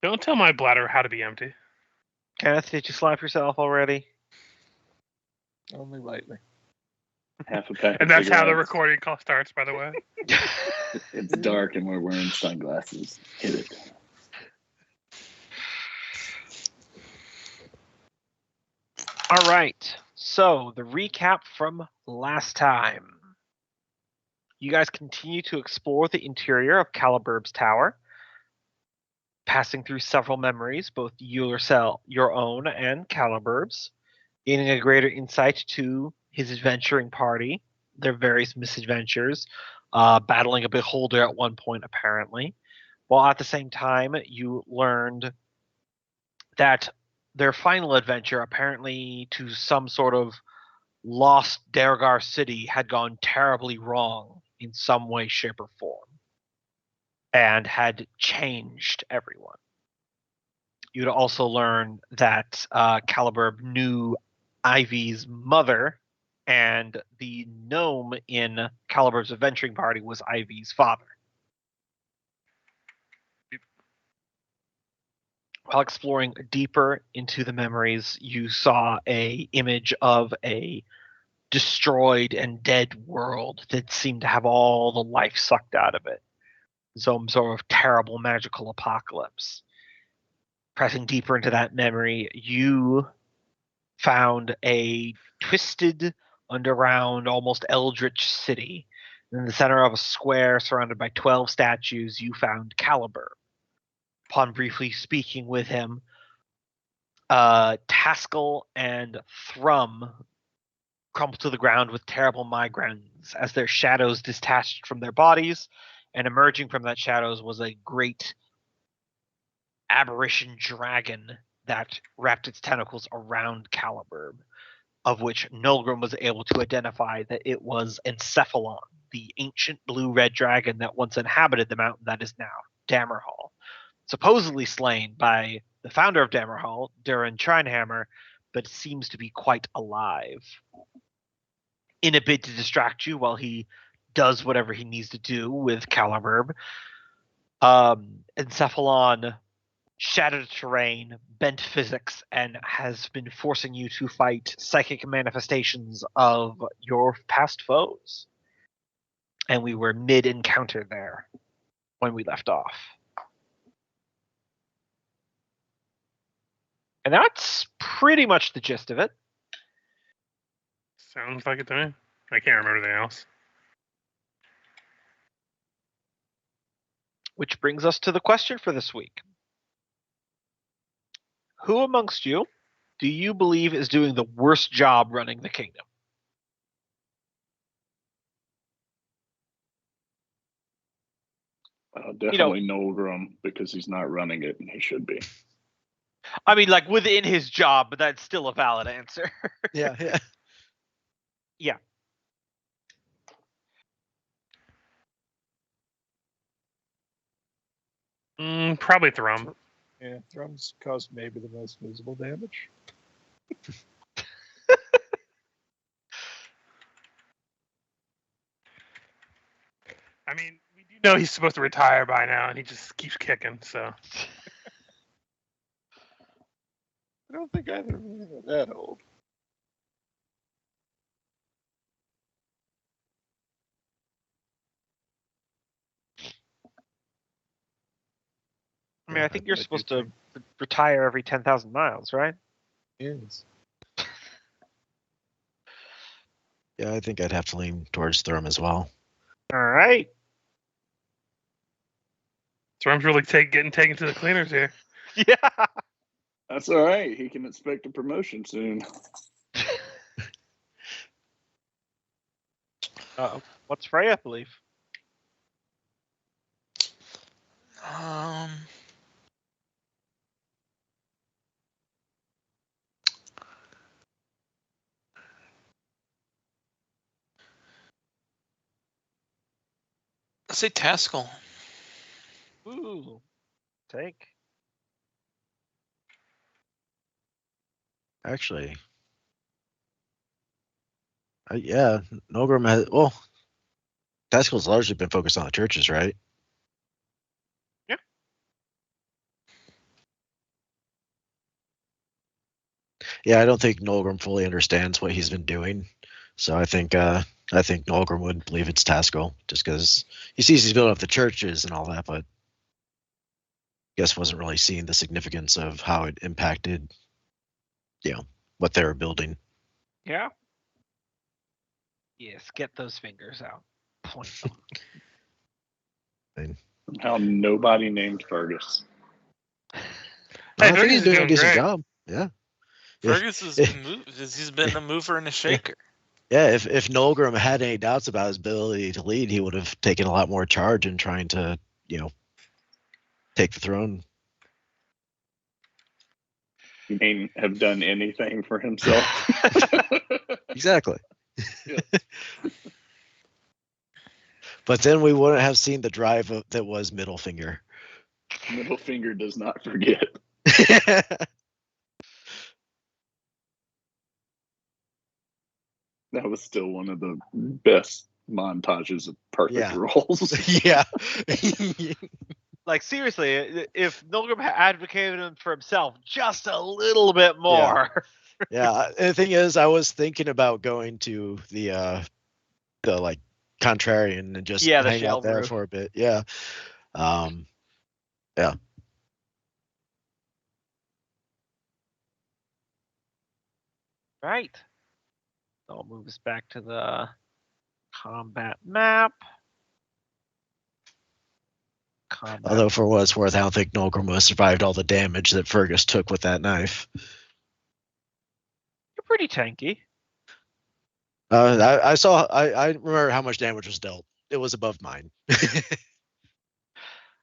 Don't tell my bladder how to be empty. Kenneth, did you slap yourself already? Only lightly. Half a pack And of that's how the cigarettes. recording call starts, by the way. It's dark and we're wearing sunglasses. Hit it. All right. So, the recap from last time. You guys continue to explore the interior of Caliburb's tower, passing through several memories, both your own and Caliburb's, gaining a greater insight to his adventuring party, their various misadventures, battling a beholder at one point, apparently. While at the same time, you learned that their final adventure, apparently to some sort of lost Dergar city, had gone terribly wrong in some way, shape, or form, and had changed everyone. You'd also learn that Caliburb knew Ivy's mother, and the gnome in Caliburb's adventuring party was Ivy's father. While exploring deeper into the memories, you saw a image of a destroyed and dead world that seemed to have all the life sucked out of it. Some sort of terrible magical apocalypse. Pressing deeper into that memory, you found a twisted, underground, almost eldritch city. In the center of a square surrounded by 12 statues, you found Caliburb. Upon briefly speaking with him, Taskell and Thrum crumpled to the ground with terrible migraines as their shadows detached from their bodies, and emerging from that shadows was a great aberration dragon that wrapped its tentacles around Caliburb, of which Nulgrim was able to identify that it was Encephalon, the ancient blue-red dragon that once inhabited the mountain that is now Dammerhall. Supposedly slain by the founder of Dammerhall, Durin Trinehammer, but seems to be quite alive. In a bid to distract you while he does whatever he needs to do with Caliburb, Encephalon shattered the terrain, bent physics, and has been forcing you to fight psychic manifestations of your past foes. And we were mid-encounter there when we left off. And that's pretty much the gist of it. Sounds like it to me. I can't remember anything else. Which brings us to the question for this week. Who amongst you do you believe is doing the worst job running the kingdom? Definitely Nulgrim, because he's not running it and he should be. I mean, like, within his job, but that's still a valid answer. Yeah. Yeah. Probably Thrum. Yeah, Thrum's caused maybe the most visible damage. I mean, we do know he's supposed to retire by now, and he just keeps kicking, so. I don't think either of them are that old. I mean, I think you're supposed to retire every 10,000 miles, right? Yes. Yeah, I think I'd have to lean towards Thrum as well. All right. Thrum's really getting taken to the cleaners here. Yeah. That's all right. He can expect a promotion soon. What's Freya believe? Let's say Taskell. Ooh. Take. Actually, yeah, Nulgrim has. Well, Taskell's largely been focused on the churches, right? Yeah. Yeah, I don't think Nolgrim fully understands what he's been doing. So I think Nolgrim would believe it's Tascal just because he sees he's building up the churches and all that, but I guess wasn't really seeing the significance of how it impacted, what they were building. Yeah. Yes, get those fingers out. Point them. How nobody named Fergus. Hey, I think Fergus he's is doing a doing decent great. job. Yeah. Fergus he's been a mover and a shaker. Yeah, if Nolgrim had any doubts about his ability to lead, he would have taken a lot more charge in trying to, take the throne. He may have done anything for himself. Exactly. Yeah. But then we wouldn't have seen the drive that was middle finger. Middle finger does not forget. That was still one of the best montages of perfect Yeah. roles. Yeah. Like, seriously, if Nolgrim had advocated him for himself just a little bit more. Yeah. And the thing is, I was thinking about going to the like contrarian and just Yeah, the hang shell out there roof. for a bit. Yeah. Yeah. Right. So I'll move us back to the combat map. Although for what it's worth, I don't think Nolgrim would have survived all the damage that Fergus took with that knife. You're pretty tanky. I remember how much damage was dealt. It was above mine.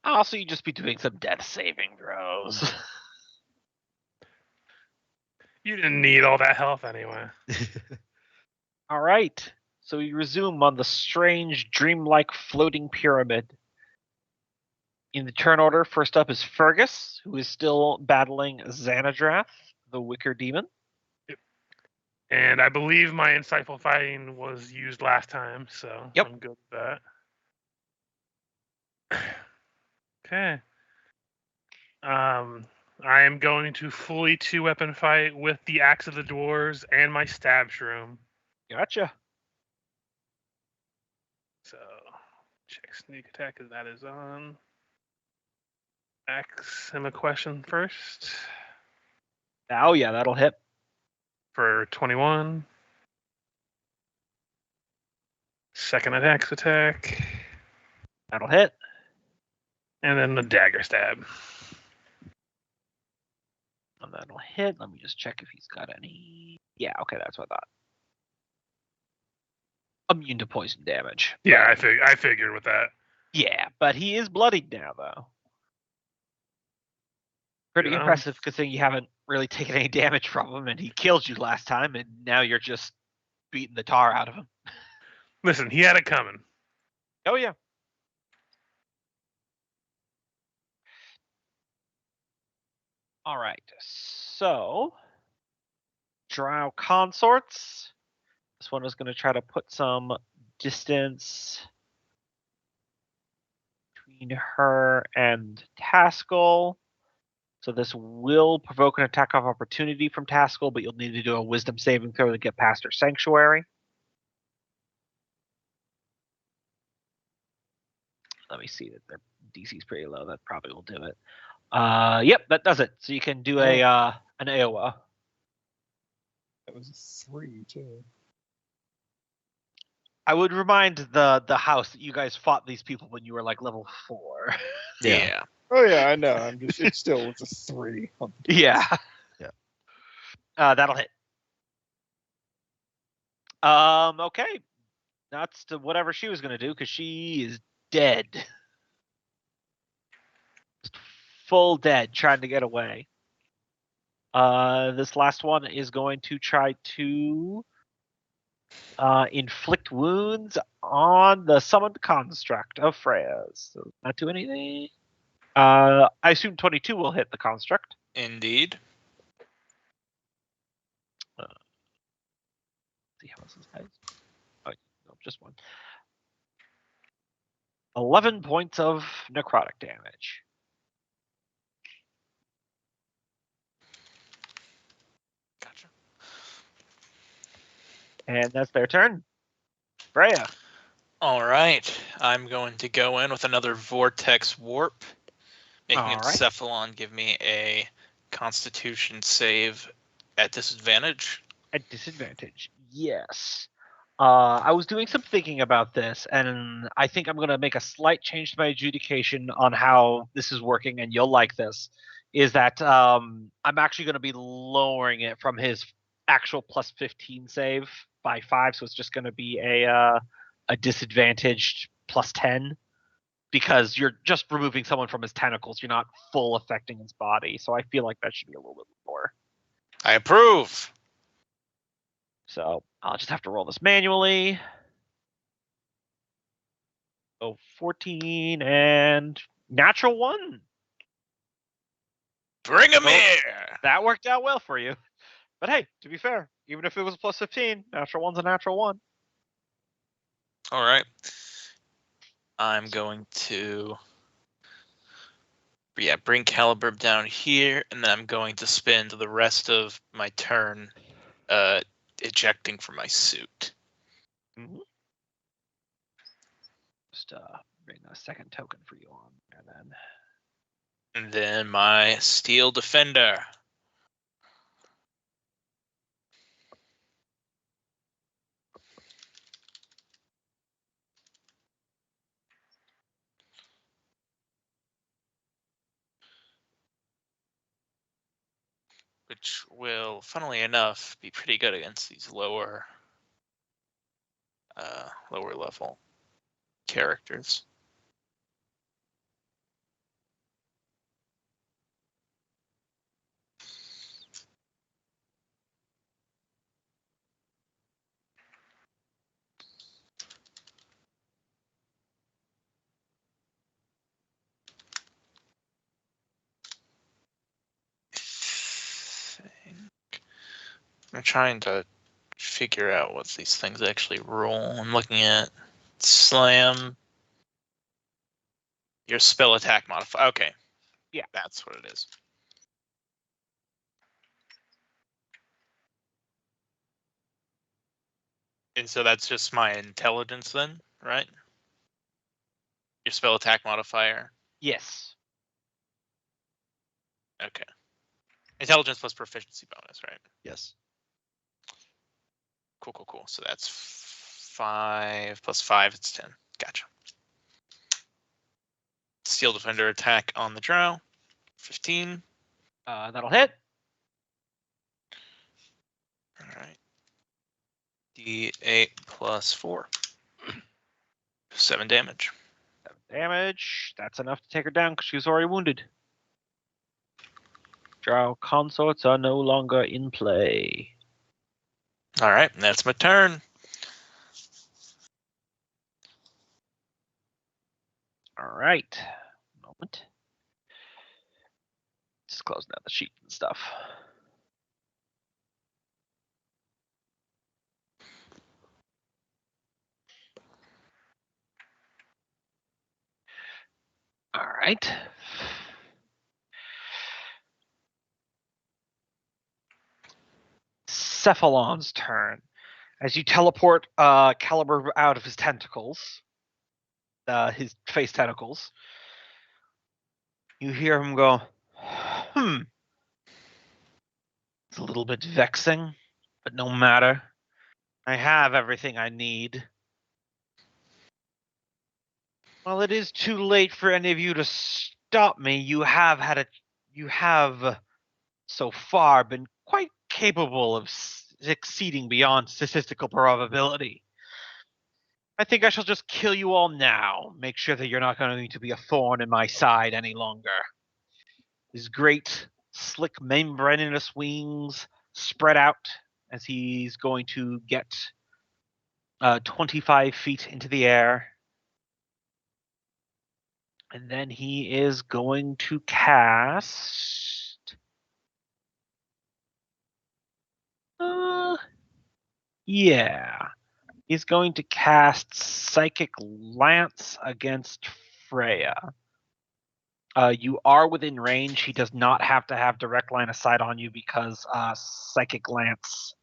Also, you just be doing some death saving throws. You didn't need all that health anyway. All right. So we resume on the strange, dreamlike floating pyramid. In the turn order, first up is Fergus, who is still battling Xanadrath, the Wicker Demon. And I believe my insightful fighting was used last time, so Yep. I'm good with that. Okay. I am going to fully 2-weapon fight with the Axe of the Dwarves and my Stab Shroom. Gotcha. So, check sneak attack as that is on. Axe him a question first Oh, yeah, that'll hit. for 21. Second attack. That'll hit. And then the dagger stab. And that'll hit. Let me just check if he's got any. Yeah, okay, that's what I thought. Immune to poison damage. Yeah, I figured with that. Yeah, but he is bloodied now, though. Pretty Yeah. impressive considering you haven't really taken any damage from him, and he killed you last time, and now you're just beating the tar out of him. Listen, he had it coming. Oh, yeah. All right, so Drow Consorts. This one is going to try to put some distance between her and Tascal. So this will provoke an attack of opportunity from Tascal, but you'll need to do a wisdom saving throw to get past her sanctuary. Let me see that their DC is pretty low. That probably will do it. Yep, that does it. So you can do an AOA. That was a 3 too. I would remind the house that you guys fought these people when you were like level 4. Yeah. Oh yeah, I know. I'm just. It still was a 3. Yeah. Yeah. That'll hit. Okay. That's to whatever she was gonna do because she is dead. Just full dead, trying to get away. This last one is going to try to inflict wounds on the summoned construct of Freya's. So not do anything. I assume 22 will hit the construct. Indeed. See how else this has. Oh, no, just one. 11 points of necrotic damage. Gotcha. And that's their turn. Freya. All right, I'm going to go in with another vortex warp, making All right. Encephalon give me a Constitution save at disadvantage. At disadvantage. Yes. I was doing some thinking about this, and I think I'm going to make a slight change to my adjudication on how this is working, and you'll like this. Is that I'm actually going to be lowering it from his actual plus 15 save by 5, so it's just going to be a disadvantaged plus 10, because you're just removing someone from his tentacles. You're not full affecting his body, so I feel like that should be a little bit lower. I approve. So I'll just have to roll this manually. So 14 and natural 1. Bring him Well, here. That worked out well for you. But hey, to be fair, even if it was a plus 15, natural 1's a natural 1. All right. I'm going to bring Caliburb down here, and then I'm going to spend the rest of my turn ejecting from my suit. Just bring a second token for you on there then. And then my Steel Defender. Which will, funnily enough, be pretty good against these lower level characters. I'm trying to figure out what these things actually roll. I'm looking at slam. Your spell attack modifier. Okay. Yeah. That's what it is. And so that's just my intelligence then, right? Your spell attack modifier. Yes. Okay. Intelligence plus proficiency bonus, right? Yes. Cool. So that's 5 plus 5, it's 10. Gotcha. Steel Defender attack on the drow. 15. That'll hit. All right. D8 plus 4. 7 damage. 7 damage. That's enough to take her down because she was already wounded. Drow consorts are no longer in play. All right, that's my turn. All right. Moment. Just closing out the sheet and stuff. All right. Cephalon's turn. As you teleport Caliburb out of his tentacles, his face tentacles, you hear him go, It's a little bit vexing, but no matter. I have everything I need. While it is too late for any of you to stop me, you have so far been quite capable of succeeding beyond statistical probability. I think I shall just kill you all now. Make sure that you're not going to be a thorn in my side any longer. His great, slick, membranous wings spread out as he's going to get 25 feet into the air. And then he is going to cast. Yeah. He's going to cast Psychic Lance against Freya. You are within range. He does not have to have direct line of sight on you because Psychic Lance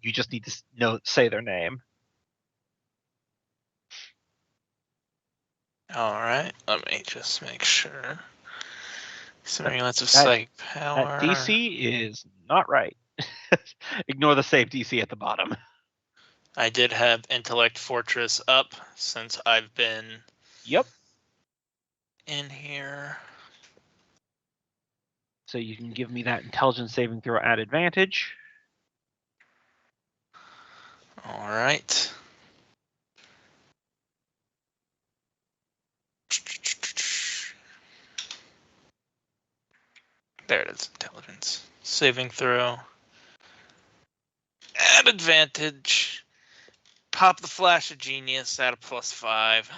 You just need to say their name. All right, let me just make sure. Some units of that- psychic power. That DC is not right. Ignore the save DC at the bottom. I did have Intellect Fortress up since I've been Yep. in here. So you can give me that intelligence saving throw at advantage. All right. There it is, intelligence. Saving throw. At advantage. Pop the Flash of Genius at a +5.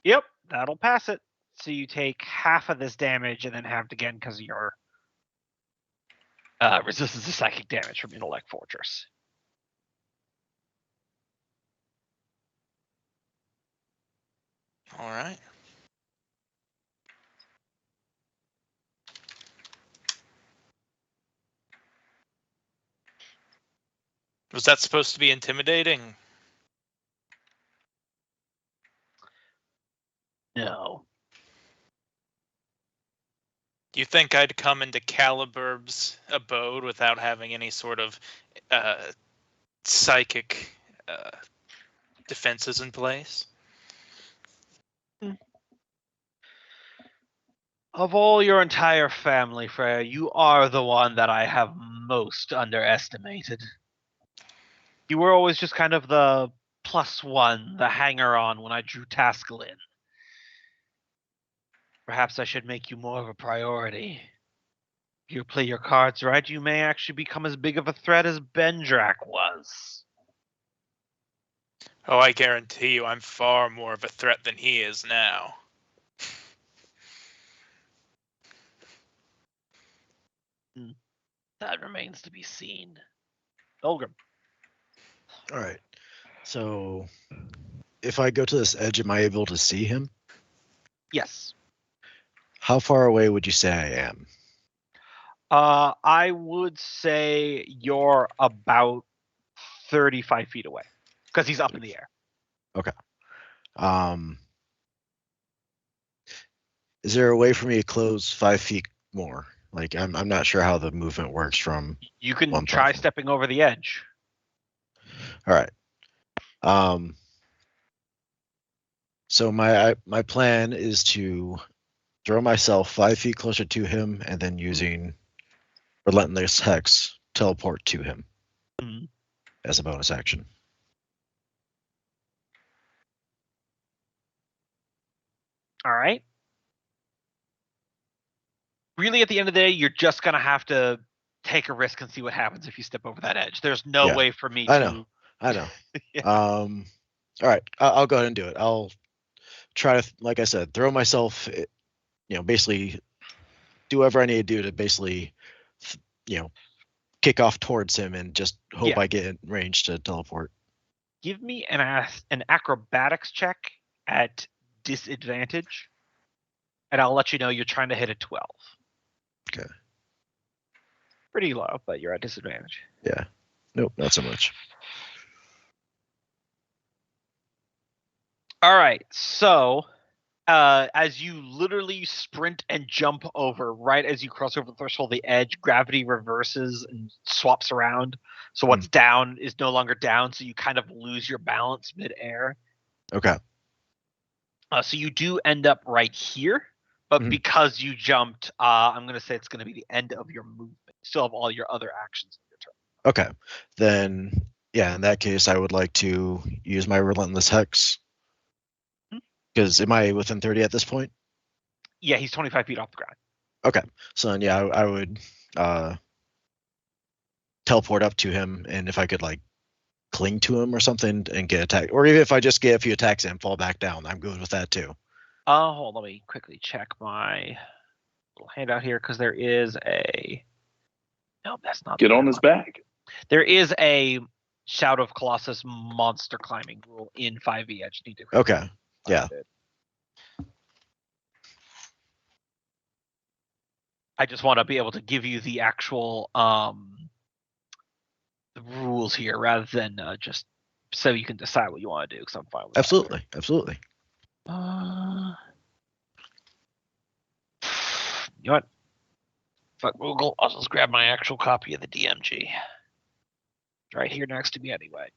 Yep, that'll pass it. So you take half of this damage and then halved again because of your resistance to psychic damage from Intellect Fortress. All right. Was that supposed to be intimidating? No. Do you think I'd come into Caliburb's abode without having any sort of psychic defenses in place? Of all your entire family, Freya, you are the one that I have most underestimated. You were always just kind of the +1, the hanger-on when I drew Taskell in. Perhaps I should make you more of a priority. If you play your cards right, you may actually become as big of a threat as Bendrak was. Oh, I guarantee you I'm far more of a threat than he is now. That remains to be seen. Dolgrim. All right. So, if I go to this edge, am I able to see him? Yes. How far away would you say I am? I would say you're about 35 feet away because he's up in the air. Okay. Is there a way for me to close 5 feet more? Like, I'm not sure how the movement works from. You can one try platform. stepping over the edge. All right. So my plan is to throw myself 5 feet closer to him, and then using Relentless Hex teleport to him as a bonus action. All right. Really, at the end of the day, you're just gonna have to take a risk and see what happens if you step over that edge. There's no way for me I to. know. I know. Yeah. All right. I'll go ahead and do it. I'll try to, like I said, throw myself. Basically, do whatever I need to do to basically, kick off towards him and just hope Yeah. I get in range to teleport. Give me an acrobatics check at disadvantage, and I'll let you know you're trying to hit a 12. Okay. Pretty low, but you're at disadvantage. Yeah. Nope, not so much. All right, so as you literally sprint and jump over, right as you cross over the threshold, the edge, gravity reverses and swaps around. So what's down is no longer down, so you kind of lose your balance midair. Okay. So you do end up right here, but because you jumped, I'm going to say it's going to be the end of your movement. You still have all your other actions in your turn. Okay. Then, yeah, in that case, I would like to use my Relentless Hex. Because am I within 30 at this point? Yeah, he's 25 feet off the ground. Okay. So then, yeah, I would teleport up to him, and if I could, cling to him or something and get attacked. Or even if I just get a few attacks and fall back down, I'm good with that too. Hold on, let me quickly check my little handout here, because there is a... No, that's not... Get on his back. There is a Shout of Colossus monster climbing rule in 5e. I just need to... Okay. Yeah. I just want to be able to give you the actual the rules here rather than just so you can decide what you want to do. Because I'm fine with Absolutely, absolutely. that. You know what? Fuck Google. I'll just grab my actual copy of the DMG. It's right here next to me anyway.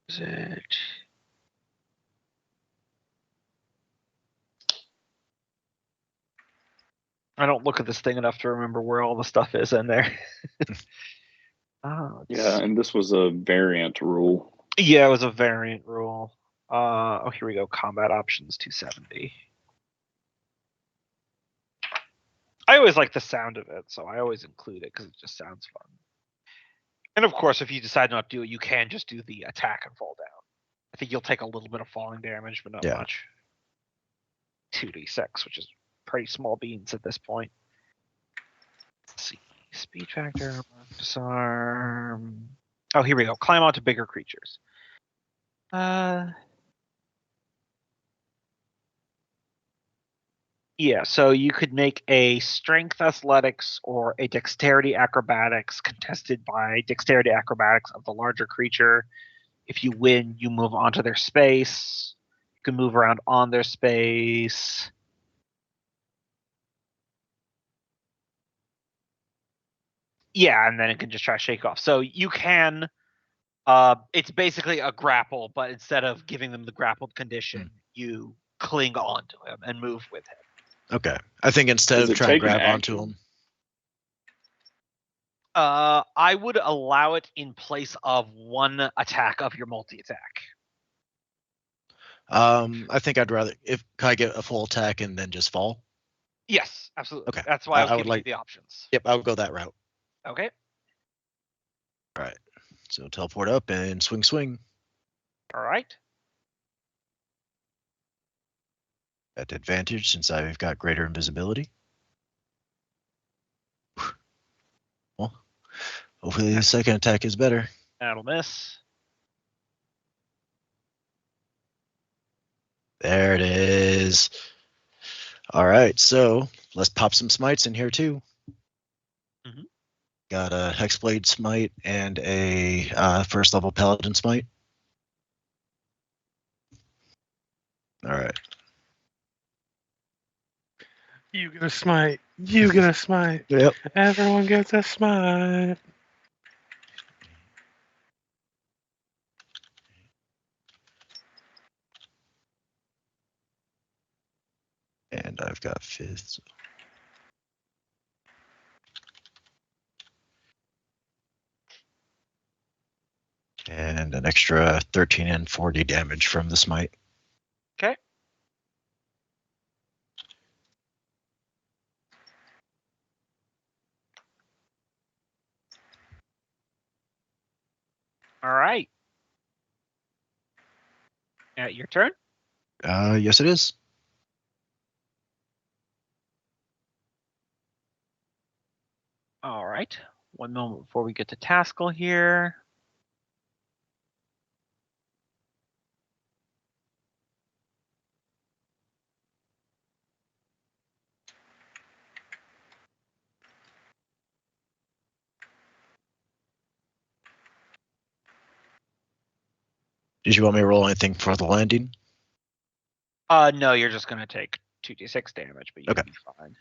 Is it? I don't look at this thing enough to remember where all the stuff is in there. Yeah, and this was a variant rule. Yeah, it was a variant rule. Oh, here we go. Combat options 270. I always like the sound of it, so I always include it because it just sounds fun. And of course, if you decide not to do it, you can just do the attack and fall down. I think you'll take a little bit of falling damage, but not much. 2d6, which is pretty small beans at this point. Let's see. Speed factor, disarm. Oh, here we go. Climb onto bigger creatures. Yeah, so you could make a strength athletics or a dexterity acrobatics contested by dexterity acrobatics of the larger creature. If you win, you move onto their space. You can move around on their space. Yeah, and then it can just try to shake off. So you can. It's basically a grapple, but instead of giving them the grappled condition, you cling onto him and move with him. Okay. I think instead Does of it trying to take an grab onto action? him. I would allow it in place of one attack of your multi-attack. I think I'd rather can I get a full attack and then just fall? Yes, absolutely. Okay. That's why I was I would giving like- you the options. Yep, I would go that route. Okay. All right. So teleport up and swing. All right. At advantage since I've got greater invisibility. Well, hopefully the second attack is better. That'll miss. There it is. All right, so let's pop some smites in here too. Mhm. Got a Hexblade Smite and a first level Paladin Smite. All right. You get a smite. You get a smite. Yep. Everyone gets a smite. And I've got fifth. And an extra 13 and 40 damage from the smite. Okay. All right. Your turn. Yes, it is. All right. One moment before we get to Taskell here. Did you want me to roll anything for the landing? No, you're just gonna take 2d6 damage, but you'll Okay. be fine.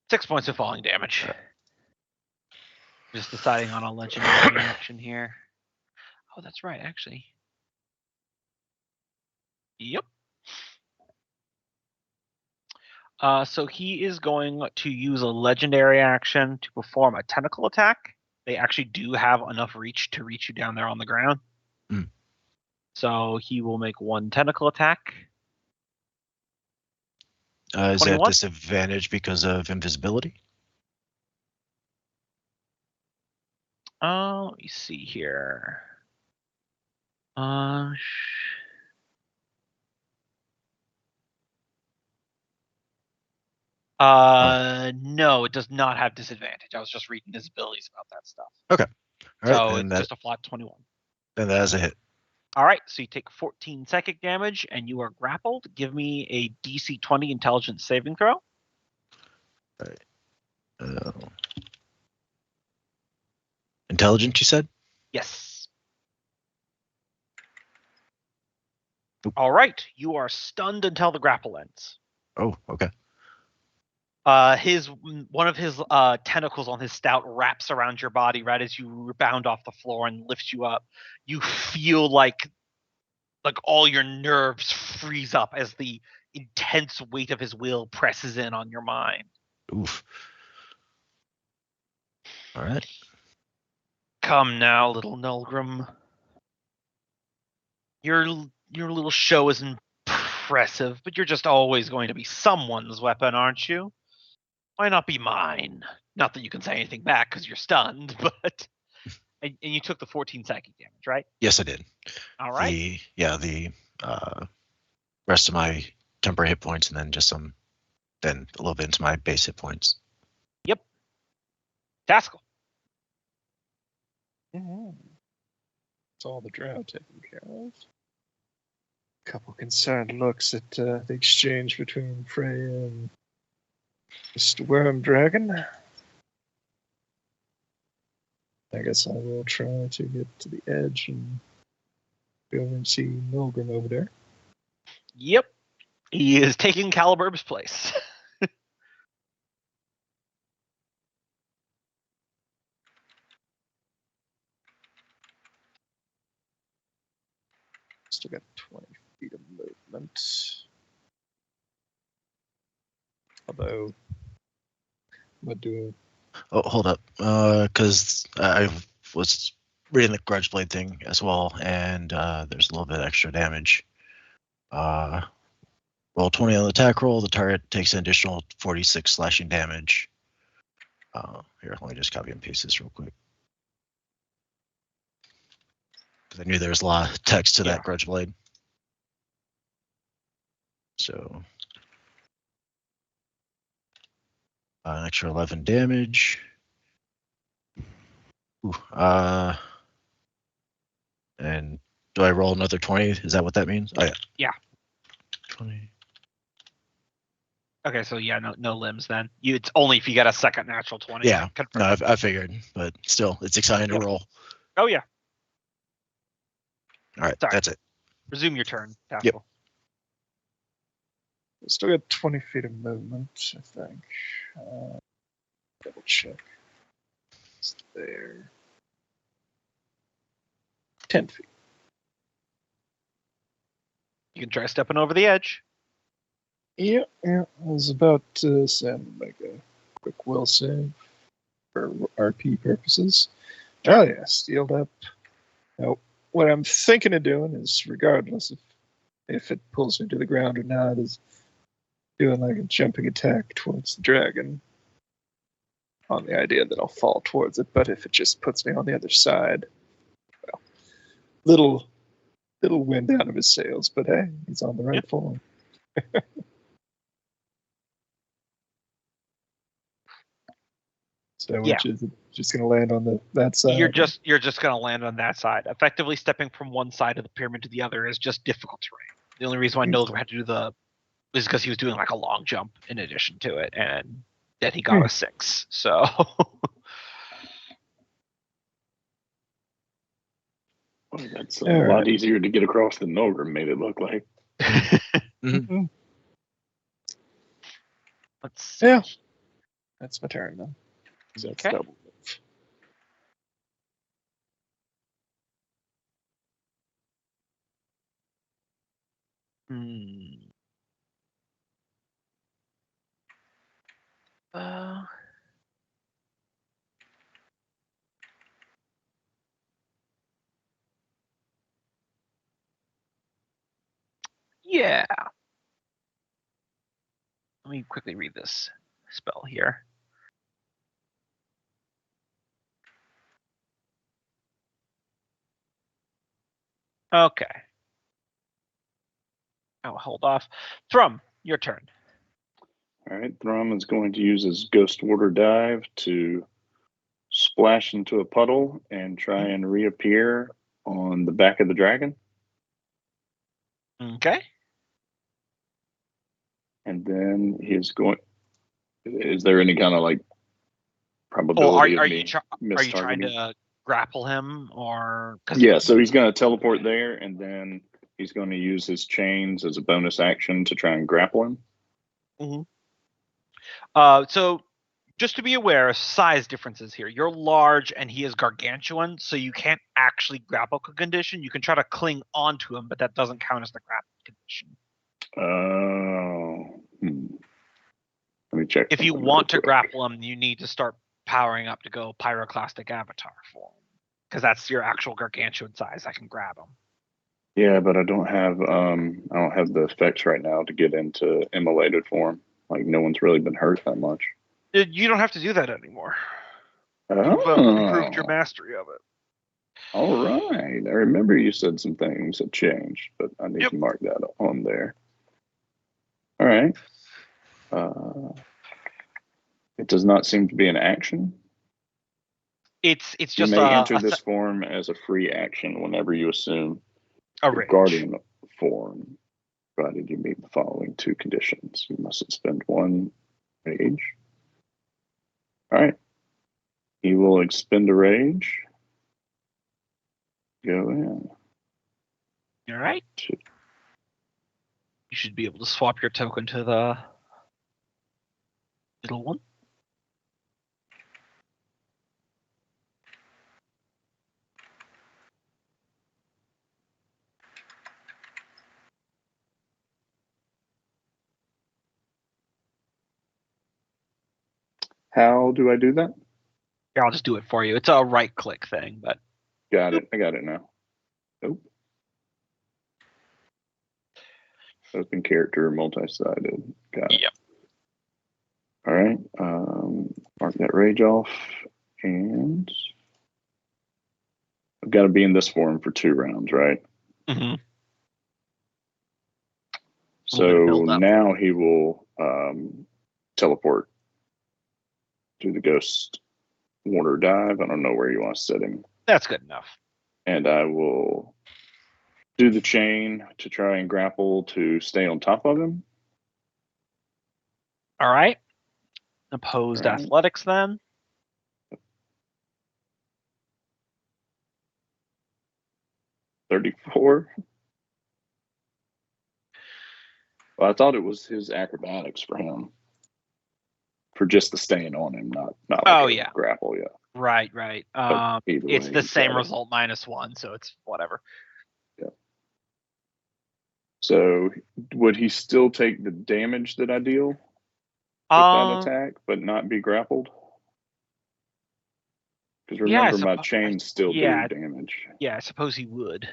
6 points of falling damage. Just deciding on a legendary action here. Oh, that's right, actually. Yep. So he is going to use a legendary action to perform a tentacle attack. They actually do have enough reach to reach you down there on the ground. Mm. So he will make one tentacle attack. Is it 21? disadvantage because of invisibility? Let me see here. No, it does not have disadvantage. I was just reading his abilities about that stuff. All right, So then it's just a flat 21. then that is a hit. All right, so you take 14 psychic damage and you are grappled. Give me a DC 20 intelligence saving throw. Uh, intelligent, you said? Yes. Oop. All right, you are stunned until the grapple ends. Oh, okay. One of his tentacles on his stout wraps around your body right as you rebound off the floor and lifts you up. You feel like all your nerves freeze up as the intense weight of his will presses in on your mind. Oof. All right. Come now, little Nulgrim. Your little show is impressive, but you're just always going to be someone's weapon, aren't you? Why not be mine? Not that you can say anything back because you're stunned, but and you took the 14 psychic damage, right? Yes, I did. All right. The rest of my temporary hit points, and then then a little bit into my base hit points. Yep. Taskell. It's all the drow taken care of. Couple concerned looks at the exchange between Freya and Mr. Worm Dragon. I guess I will try to get to the edge and go over and see Milgrim over there. Yep. He is taking Calibur's place. Still got 20 feet of movement. Although, what do Oh, hold up, because I was reading the grudge blade thing as well, and there's a little bit extra damage. Roll 20 on the attack roll. The target takes an additional 46 slashing damage. Here, let me just copy and paste this real quick, because I knew there was a lot of text to that grudge blade. So an extra 11 damage. Ooh, and do I roll another 20? Is that what that means? Oh, yeah. Yeah. 20. Okay, so yeah, no limbs then. It's only if you get a second natural 20. Yeah, Confirm. no, I figured, but still, it's exciting to roll. Oh yeah. All right, Sorry. that's it. Resume your turn, Taskell. Yep. Still got 20 feet of movement, I think. Double check. It's there. 10 feet. You can try stepping over the edge. Yeah. I was about to make a quick will save for RP purposes. Oh yeah, steeled up. Now, what I'm thinking of doing is, regardless if it pulls me to the ground or not, is doing like a jumping attack towards the dragon on the idea that I'll fall towards it, but if it just puts me on the other side, well, little wind out of his sails, but hey, he's on the right form. So which is it just going to land on that side? You're just going to land on that side. Effectively stepping from one side of the pyramid to the other is just difficult terrain. The only reason why Nolgrim had to do is because he was doing like a long jump in addition to it, and then he got a 6. So that's a lot easier to get across than Nolgrim made it look like. Mm-hmm. let's see. Yeah, that's my turn then. That's Okay. double. Yeah. Let me quickly read this spell here. Okay. I'll hold off. Thrum, your turn. All right, Thrum is going to use his Ghost Water Dive to splash into a puddle and try and reappear on the back of the dragon. Okay. And then he's going. Is there any kind of like Oh, probability are of me you trying mistargeting? to grapple him or? Yeah, so he's going to teleport there, and then he's going to use his chains as a bonus action to try and grapple him. So just to be aware of size differences here. You're large and he is gargantuan, so you can't actually grapple condition. You can try to cling onto him, but that doesn't count as the grapple condition. Oh. Let me check. If you something want to real quick. grapple him, you need to start powering up to go pyroclastic avatar form, because that's your actual gargantuan size. I can grab him. Yeah, but I don't have the effects right now to get into immolated form. Like no one's really been hurt that much. You don't have to do that anymore. You've improved your mastery of it. All right. I remember you said some things had changed, but I need to mark that on there. All right. It does not seem to be an action. It's You just may enter this form as a free action whenever you assume a the rage. guardian form, provided you meet the following two conditions. You must expend one rage. All right. He will expend a rage. Go in. All right. You should be able to swap your token to the middle one. How do I do that? Here, I'll just do it for you. It's a right-click thing, but Got it. I got it now. Nope. Open character, multi-sided. Got it. Yep. All right. Mark that rage off. And I've got to be in this form for 2 rounds, right? Mm-hmm. So now he will teleport to the Ghost Water Dive. I don't know where you want to set him. That's good enough. And I will do the chain to try and grapple to stay on top of him. All right. Opposed athletics then. $34. Well, I thought it was his acrobatics for him. For just the staying on him, not like a grapple, yeah. Right. It's way, the same result -1, so it's whatever. Yeah. So would he still take the damage that I deal with that attack, but not be grappled? Because remember, my chains still do damage. Yeah, I suppose he would.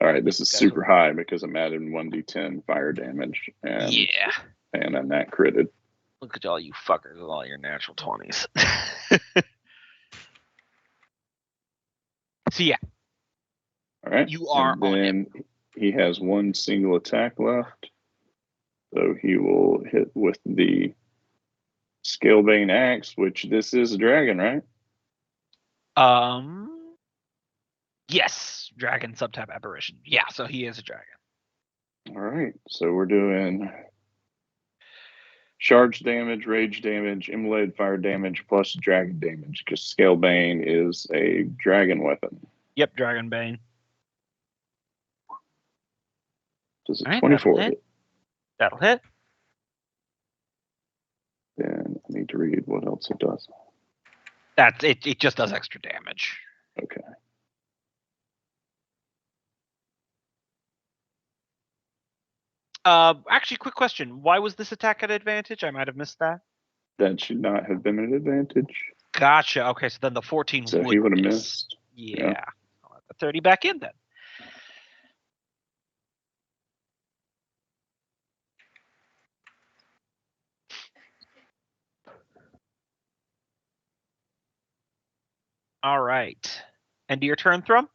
All right, this is super high because I'm adding 1d10 fire damage, and I'm not critted. Look at all you fuckers with all your natural 20s. So yeah. All right. You are on him. He has one single attack left. So he will hit with the Scalebane Axe, which this is a dragon, right? Yes. Dragon subtype aberration. Yeah, so he is a dragon. All right. So we're doing charge damage, rage damage, immolated fire damage, plus dragon damage, because Scalebane is a dragon weapon. Yep, Dragon Bane. Does it 24 hit? That'll hit. Then I need to read what else it does. That's it. It just does extra damage. Okay. Actually, quick question. Why was this attack at advantage? I might have missed that. That should not have been an advantage. Gotcha. Okay, so then the 14 so he would have missed. Yeah. I'll have the 30 back in then. All right. End of your turn, Thrum?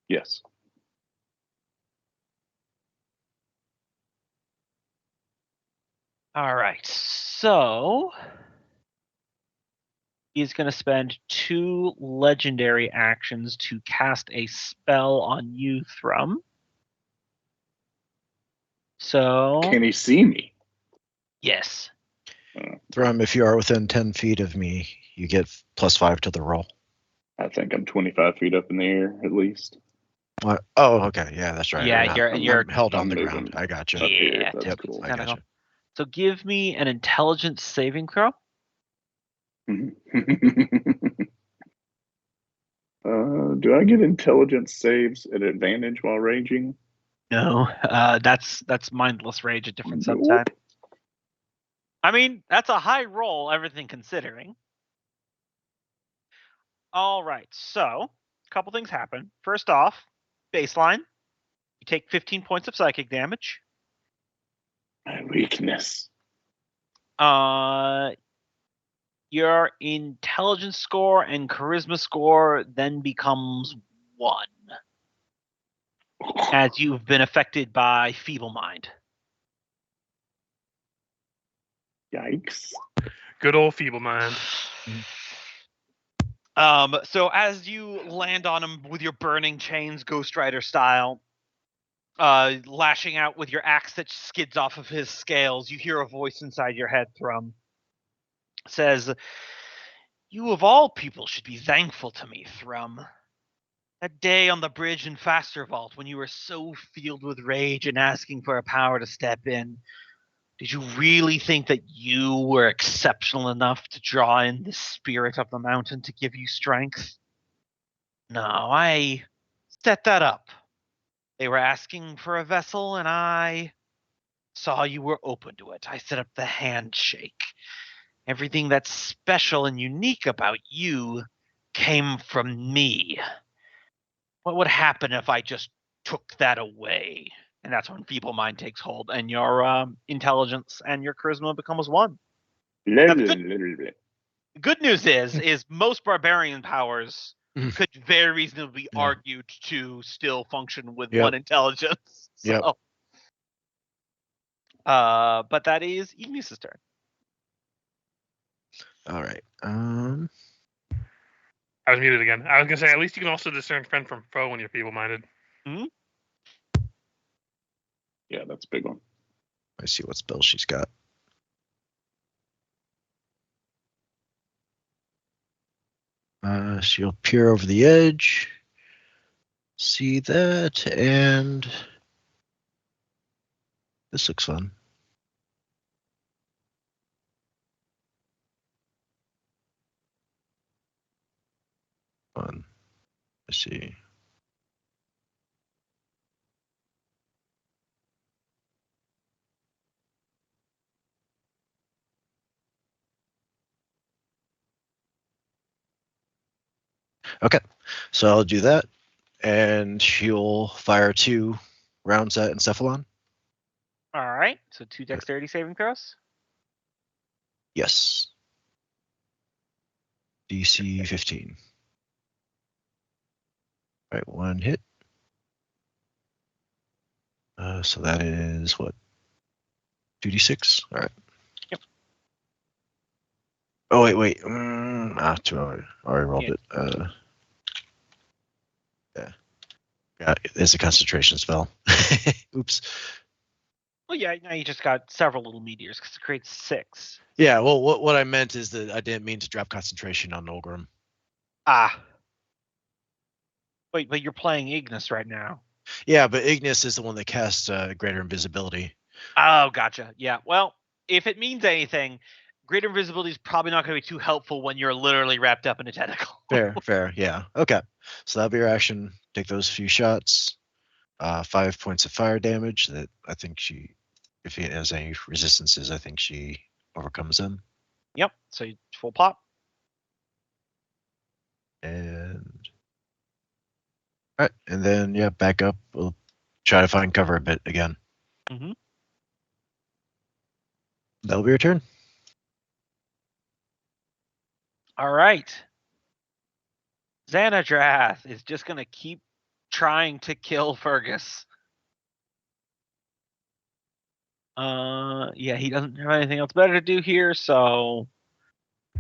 Yes. All right, so he's going to spend 2 legendary actions to cast a spell on you, Thrum. So, Can he see me? yes. Thrum, if you are within 10 feet of me, you get +5 to the roll. I think I'm 25 feet up in the air at least. What? Oh, okay. Yeah, that's right. Yeah, you're you're held on I'm the moving. ground. I got you. Up here, Yeah, that's Yep, cool. I Kinda got you. So give me an intelligence saving throw. Do I get intelligence saves at advantage while raging? No, that's mindless rage, a different Nope. subtype. I mean, that's a high roll, everything considering. All right, so a couple things happen. First off, baseline, you take 15 points of psychic damage. My weakness. Your intelligence score and charisma score then becomes 1, as you've been affected by feeble mind. Yikes. Good old feeble mind. So as you land on him with your burning chains, Ghost Rider style, lashing out with your axe that skids off of his scales, you hear a voice inside your head, Thrum. Says, "You of all people should be thankful to me, Thrum. That day on the bridge in Faster Vault when you were so filled with rage and asking for a power to step in, did you really think that you were exceptional enough to draw in the spirit of the mountain to give you strength? No, I set that up. They were asking for a vessel, and I saw you were open to it. I set up the handshake. Everything that's special and unique about you came from me. What would happen if I just took that away?" And that's when feeble mind takes hold, and your intelligence and your charisma becomes 1. Good news is most barbarian powers could very reasonably be argued to still function with 1 intelligence. So, but that is Ignis's turn. All right. I was muted again. I was gonna say at least you can also discern friend from foe when you're feeble-minded. Yeah, that's a big one. I see what spell she's got. She'll peer over the edge. See that, and this looks fun. Fun. Let's see. Okay, so I'll do that, and she'll fire 2 rounds at Encephalon. All right, so 2 dexterity saving throws. Yes. DC 15. All right, 1 hit. So that is what? 2d6? All right. Yep. Oh, wait. 2. I already rolled it. Yeah, it's a concentration spell. Oops. Well, yeah, now you just got several little meteors because it creates 6. Yeah, well, what I meant is that I didn't mean to drop concentration on Nolgrim. Wait, but you're playing Ignis right now. Yeah, but Ignis is the one that casts greater invisibility. Oh, gotcha. Yeah, well, if it means anything, greater invisibility is probably not going to be too helpful when you're literally wrapped up in a tentacle. Fair. Yeah. Okay. So that'll be your action. Take those few shots. 5 points of fire damage. That I think if he has any resistances, I think she overcomes them. Yep. So you full pop. And all right, and then back up. We'll try to find cover a bit again. Mm-hmm. That'll be your turn. All right. Xanadrath is just going to keep trying to kill Fergus. Yeah, he doesn't have anything else better to do here, so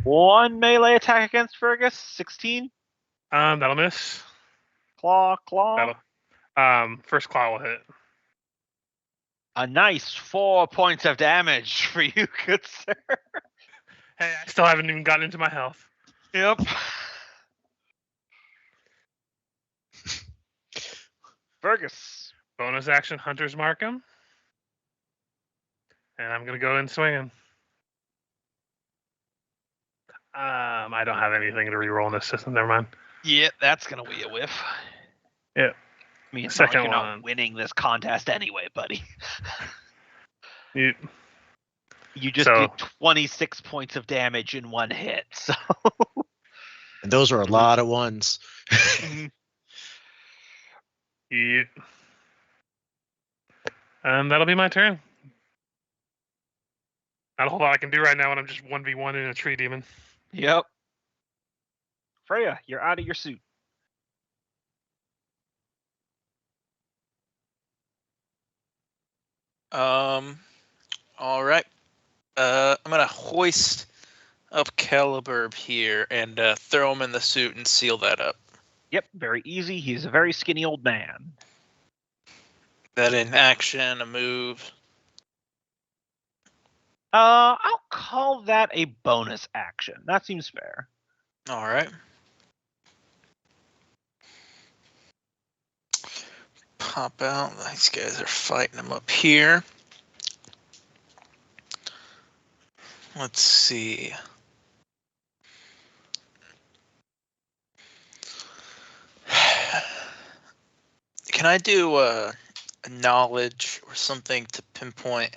1 melee attack against Fergus, 16. That'll miss. Claw. That'll first claw will hit. A nice 4 points of damage for you, good sir. Hey, I still haven't even gotten into my health. Yep. Fergus. Bonus action, Hunter's Mark him. And I'm gonna go in swinging. I don't have anything to reroll in this system. Never mind. Yeah, that's gonna be a whiff. Yeah. I mean, it's Second not like you're one. not winning this contest anyway, buddy. You, You just So- did 26 points of damage in 1 hit, so And those are a lot of ones. you. That'll be my turn. Not a whole lot I can do right now when I'm just 1v1 in a tree demon. Yep. Freya, you're out of your suit. All right. I'm gonna hoist up Caliburb here and throw him in the suit and seal that up. Yep, very easy. He's a very skinny old man. That in action, a move. I'll call that a bonus action. That seems fair. All right. Pop out. These guys are fighting him up here. Let's see. Can I do a knowledge or something to pinpoint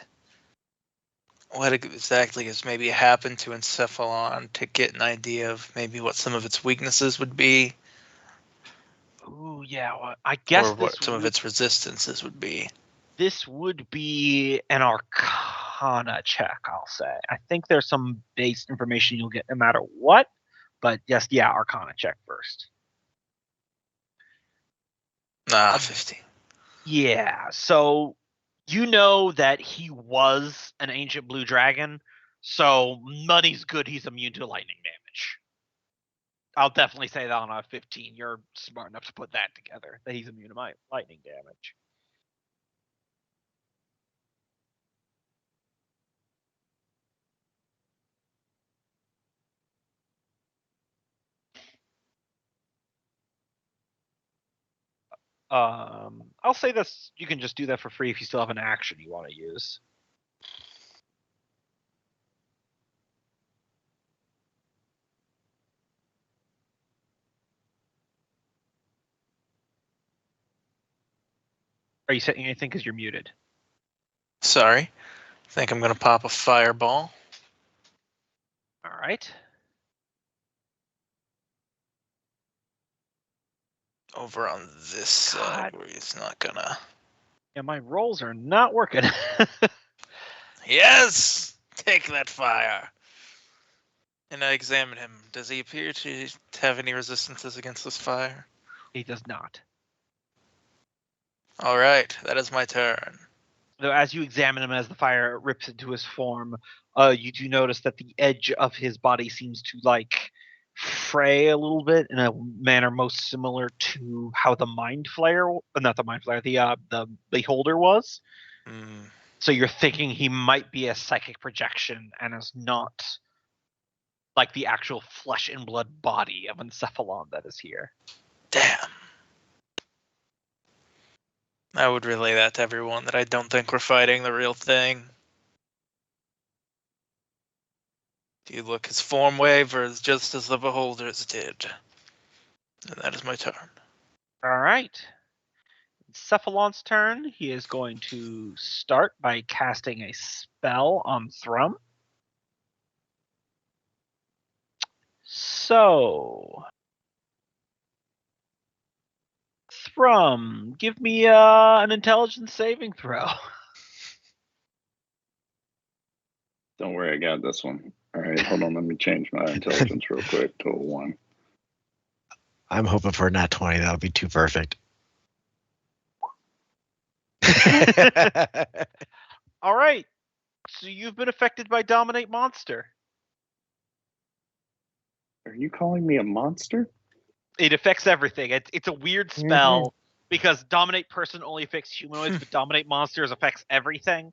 what exactly has maybe happened to Encephalon to get an idea of maybe what some of its weaknesses would be, Ooh, yeah. Well, I guess or what some of would- its resistances would be? this would be an Arcana check, I'll say. I think there's some base information you'll get no matter what, but yes, yeah, Arcana check first. 15. Yeah, so you know that he was an ancient blue dragon, so money's good he's immune to lightning damage. I'll definitely say that on a 15. You're smart enough to put that together, that he's immune to my lightning damage. I'll say this. You can just do that for free if you still have an action you want to use. Are you saying anything because you're muted? Sorry. I think I'm going to pop a fireball. All right. Over on this side God. where he's not gonna. Yeah, my rolls are not working. Yes! Take that fire! And I examine him. Does he appear to have any resistances against this fire? He does not. Alright, that is my turn. Though as you examine him as the fire rips into his form, you do notice that the edge of his body seems to fray a little bit in a manner most similar to how the mind flayer, not the mind flayer, the beholder was. Hmm. So you're thinking he might be a psychic projection and is not like the actual flesh and blood body of Encephalon that is here. Damn. I would relay that to everyone that I don't think we're fighting the real thing. Do you look his form wavers just as the beholders did? And that is my turn. All right. Cephalon's turn. He is going to start by casting a spell on Thrum. So, Thrum, give me an intelligence saving throw. Don't worry, I got this one. All right, hold on. Let me change my intelligence real quick to a 1. I'm hoping for a nat 20. That would be too perfect. All right. So you've been affected by Dominate Monster. Are you calling me a monster? It affects everything. It's a weird spell because Dominate Person only affects humanoids, but Dominate Monsters affects everything.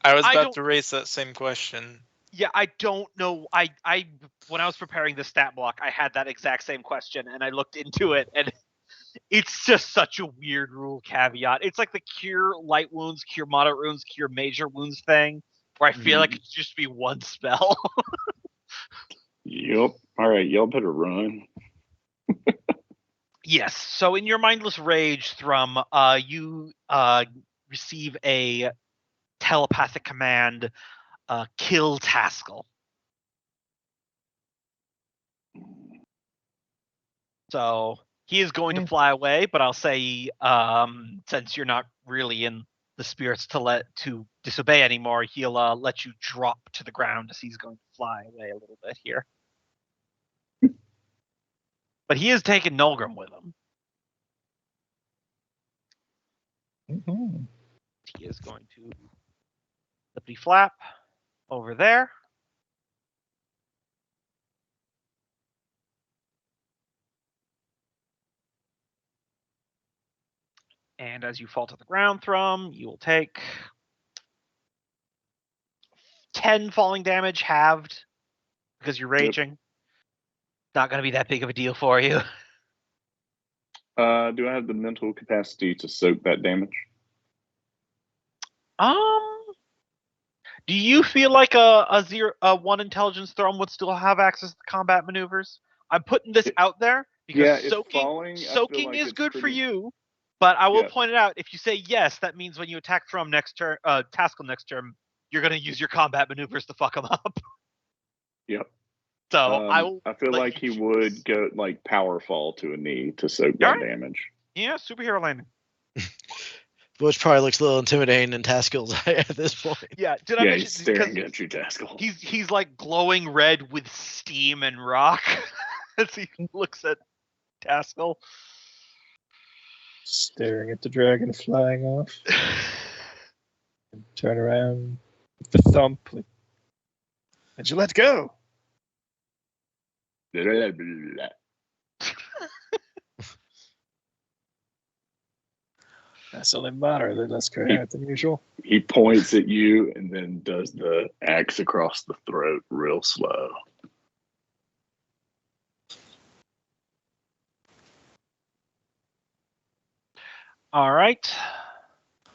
I was I about don't- to raise that same question. Yeah, I don't know. I when I was preparing the stat block, I had that exact same question, and I looked into it, and it's just such a weird rule caveat. It's like the cure light wounds, cure moderate wounds, cure major wounds thing, where I feel like it should just be one spell. Yep. All right, y'all better run. Yes. So in your mindless rage, Thrum, you receive a telepathic command, kill Taskell. So he is going to fly away, but I'll say, since you're not really in the spirits to disobey anymore, he'll let you drop to the ground as he's going to fly away a little bit here. But he is taking Nulgrim with him. Mhm. He is going to flippity flap over there. And as you fall to the ground, Thrum, you will take 10 falling damage halved because you're raging. Not going to be that big of a deal for you. Do I have the mental capacity to soak that damage? Do you feel like a 1 intelligence Thrum would still have access to combat maneuvers? I'm putting this out there because if falling, I feel soaking like is it's good for pretty- you. But I will Yeah. point it out. If you say yes, that means when you attack Thrum next turn, Taskell next turn, you're going to use your combat maneuvers to fuck him up. Yep. So I feel let like you he choose. would go like power fall to a knee to soak that Alright. damage. Yeah, superhero landing. Which probably looks a little intimidating in Taskell's eye at this point. Yeah, did I Yeah, mention he's staring because at you, Taskell. he's like glowing red with steam and rock as he looks at Taskell. Staring at the dragon flying off. And turn around with the thump. Like, and you let go. Blah, blah, blah. That's only moderately less coherent than usual. He points at you and then does the axe across the throat real slow. All right.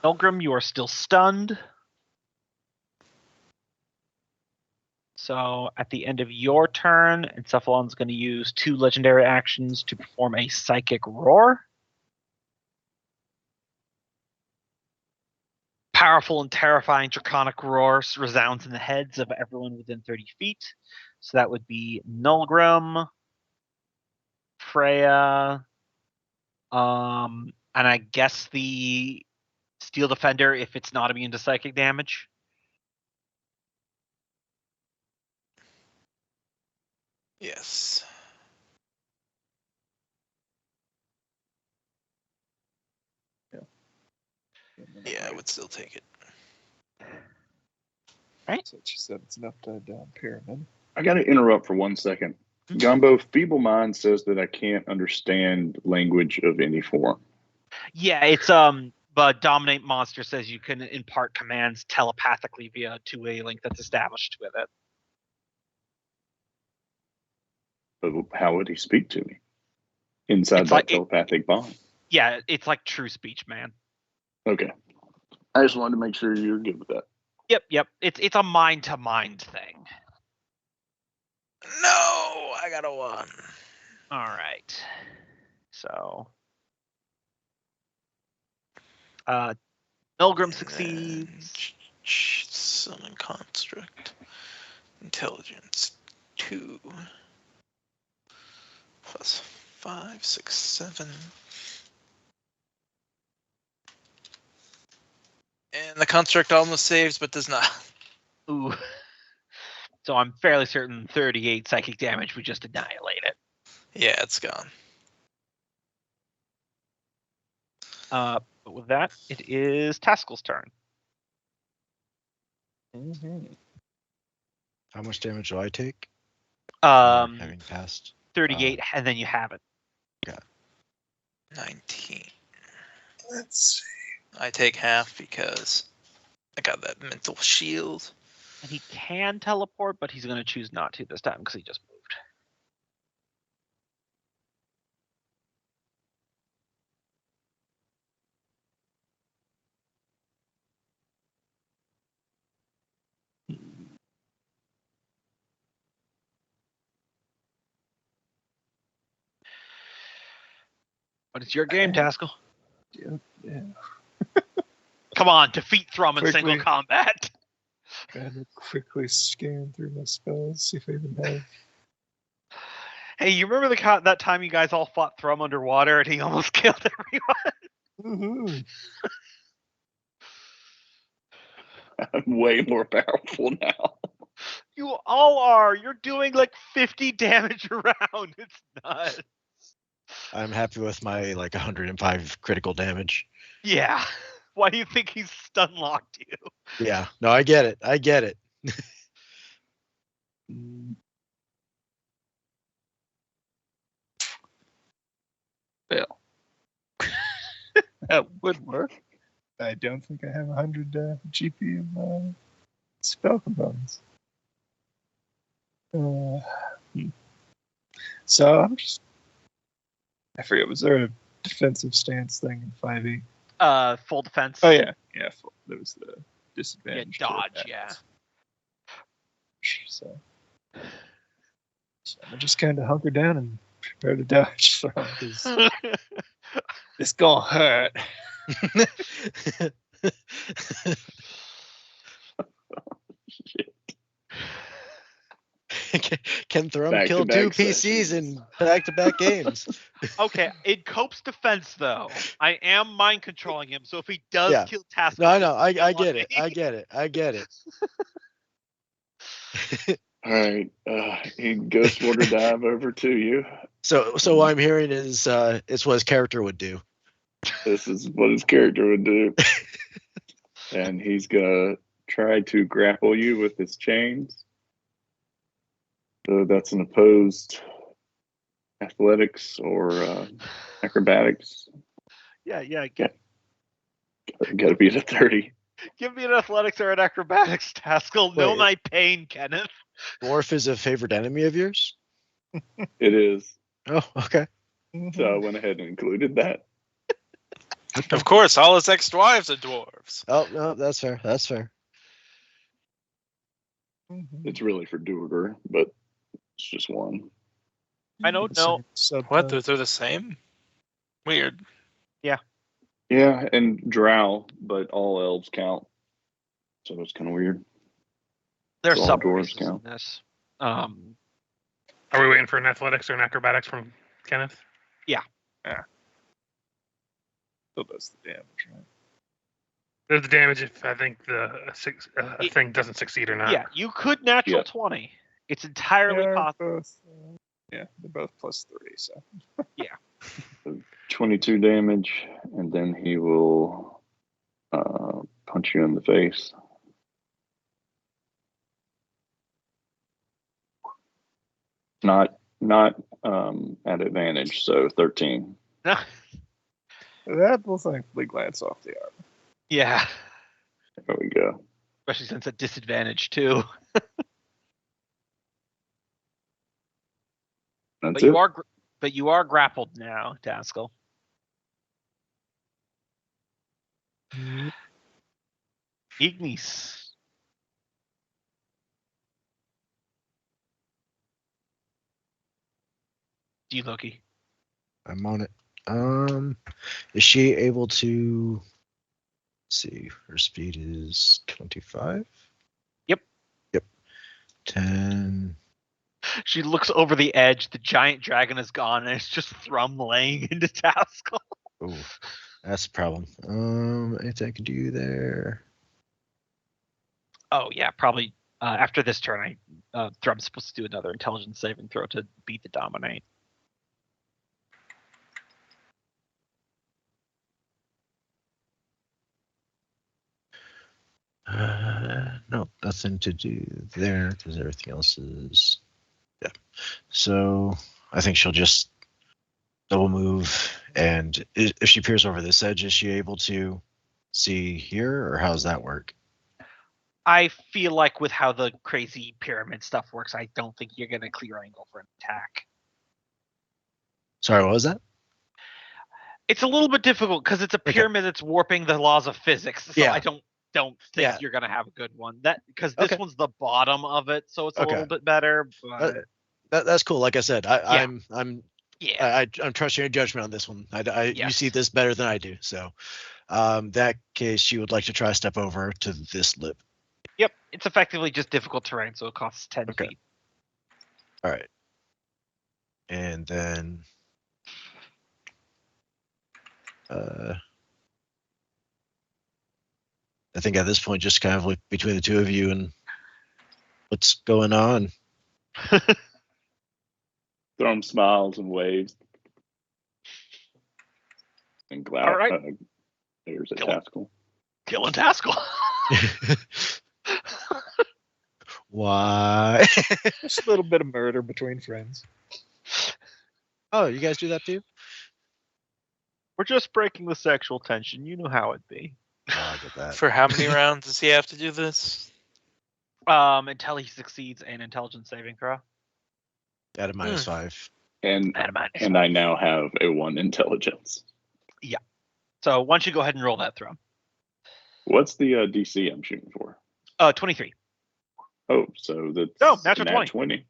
Nulgrim, you are still stunned. So at the end of your turn, Encephalon's going to use 2 legendary actions to perform a psychic roar. Powerful and terrifying draconic roar resounds in the heads of everyone within 30 feet. So that would be Nulgrim, Freya, and I guess the Steel Defender if it's not immune to psychic damage. Yes. Yeah, I would still take it. So she said it's an upside down pyramid. I got to interrupt for 1 second. Gumbo, Feeble Mind says that I can't understand language of any form. Yeah, it's but Dominate Monster says you can impart commands telepathically via a two-way link that's established with it. But how would he speak to me? Inside It's that like telepathic bond. Yeah, it's like true speech, man. Okay. I just wanted to make sure you're good with that. Yep. It's a mind to mind thing. No, I got a 1. All right. So Milgram succeeds. Summon construct. Intelligence 2. Plus 5, 6, 7. And the construct almost saves, but does not. Ooh. So I'm fairly certain 38 psychic damage would just annihilate it. Yeah, it's gone. But with that, it is Taskell's turn. How much damage do I take? Having passed. 38, and then you have it. 19. Let's I take half because I got that mental shield. And he can teleport, but he's going to choose not to this time because he just moved. But it's your game, Taskell. yeah. Come on, defeat Thrum in single Quickly. combat. Gotta quickly scan through my spells, see if I even have. Hey, you remember that time you guys all fought Thrum underwater and he almost killed everyone? I'm way more powerful now. You all are. You're doing like 50 damage around. It's nuts. I'm happy with my 105 critical damage. Yeah. Why do you think he's stun locked you? Yeah. No, I get it. I get it. Fail. That would work. I don't think I have 100 GP of spell components. So I'm just. I forget. Was there a defensive stance thing in 5e? Full defense. Oh yeah, there was the Yeah, disadvantage. to dodge, attacks. yeah. So I'm just kind of hunker down and prepare to dodge from because it's gonna hurt. Can Thrum kill Back-to-back 2 PCs in back-to-back games? Okay, in Cope's defense, though, I am mind controlling him, so if he does Yeah. kill Taskell, No, I know. I kill get me. it. I get it. I get it. All right. He Ghost Water dive over to you. So what I'm hearing is it's what his character would do. This is what his character would do. And he's gonna try to grapple you with his chains. So that's an opposed athletics or acrobatics. Yeah. Gotta be at a 30. Give me an athletics or an acrobatics, Taskell. Know Wait. my pain, Kenneth. Dwarf is a favorite enemy of yours? It is. Oh, okay. So I went ahead and included that. Of course, all his ex-wives are dwarves. Oh, no, that's fair. That's fair. It's really for Duergar, but it's just one. I don't know. What? They're the same? Weird. Yeah, and Drow, but all elves count. So it's kind of weird. There's all some dwarves races in count. this. Are we waiting for an athletics or an acrobatics from Kenneth? Still does the damage, right? There's the damage if I think the thing doesn't succeed or not. Yeah, you could natural Yeah. 20. It's entirely They're possible. both, they're both +3. So 22 damage, and then he will punch you in the face. Not at advantage, so 13. that will thankfully glance off the armor. Yeah, There we go. especially since at disadvantage too. That's But you are grappled now, Taskell. Ignis. D Loki. I'm on it. Is she able to? Let's see, her speed is 25. Yep. 10. She looks over the edge. The giant dragon is gone, and it's just Thrum laying into Taskell. Oh, that's a problem. Anything I can do there? Oh yeah, probably after this turn, Thrum's supposed to do another intelligence saving throw to beat the dominate. No, nothing to do there because everything else is. Yeah. So I think she'll just double move, and if she peers over this edge, is she able to see here, or how does that work? I feel like with how the crazy pyramid stuff works, I don't think you're going to clear angle for an attack. Sorry, what was that? It's a little bit difficult because it's a pyramid that's warping the laws of physics. So Yeah. I don't think Yeah. you're going to have a good one. That because this Okay. one's the bottom of it, so it's a Okay. little bit better. But That's cool. Like I said, Yeah. I'm yeah, I'm trusting your judgment on this one. You Yes. see this better than I do. So, that case, you would like to try to step over to this lip. yep. It's effectively just difficult terrain, so it costs 10 Okay. feet. All right. And then, I think at this point, just kind of like between the two of you and what's going on. Thrum smiles and waves. And Glout All right. there's a Kill him. Taskell. Killing Taskell. Why? Just a little bit of murder between friends. Oh, you guys do that too? We're just breaking the sexual tension. You know how it be. Oh, I get that. For how many rounds does he have to do this? Until he succeeds an intelligence saving throw. At a -5. And At a minus and one. I now have a 1 intelligence. So why don't you go ahead and roll that throw? What's the DC I'm shooting for? 23. Oh, so that's No, natural a nat 20.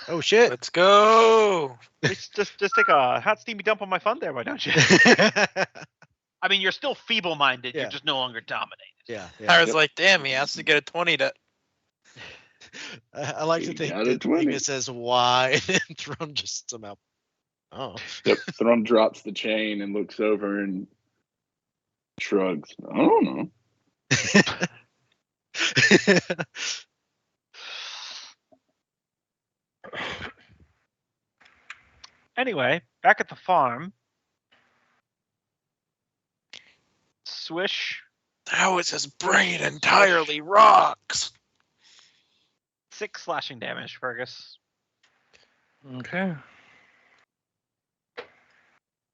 Oh shit! Let's go. just take a hot steamy dump on my fun there, why don't you? I mean, you're still feeble-minded. Yeah. You're just no longer dominated. yeah. I was like, damn, he has to get a 20 to. I like to He think got a that 20. Ignis says why, and Thrum just somehow. Oh. Yep. Thrum drops the chain and looks over and shrugs. I don't know. Anyway, back at the farm. Swish. How is his brain entirely rocks? 6 slashing damage, Fergus. Okay.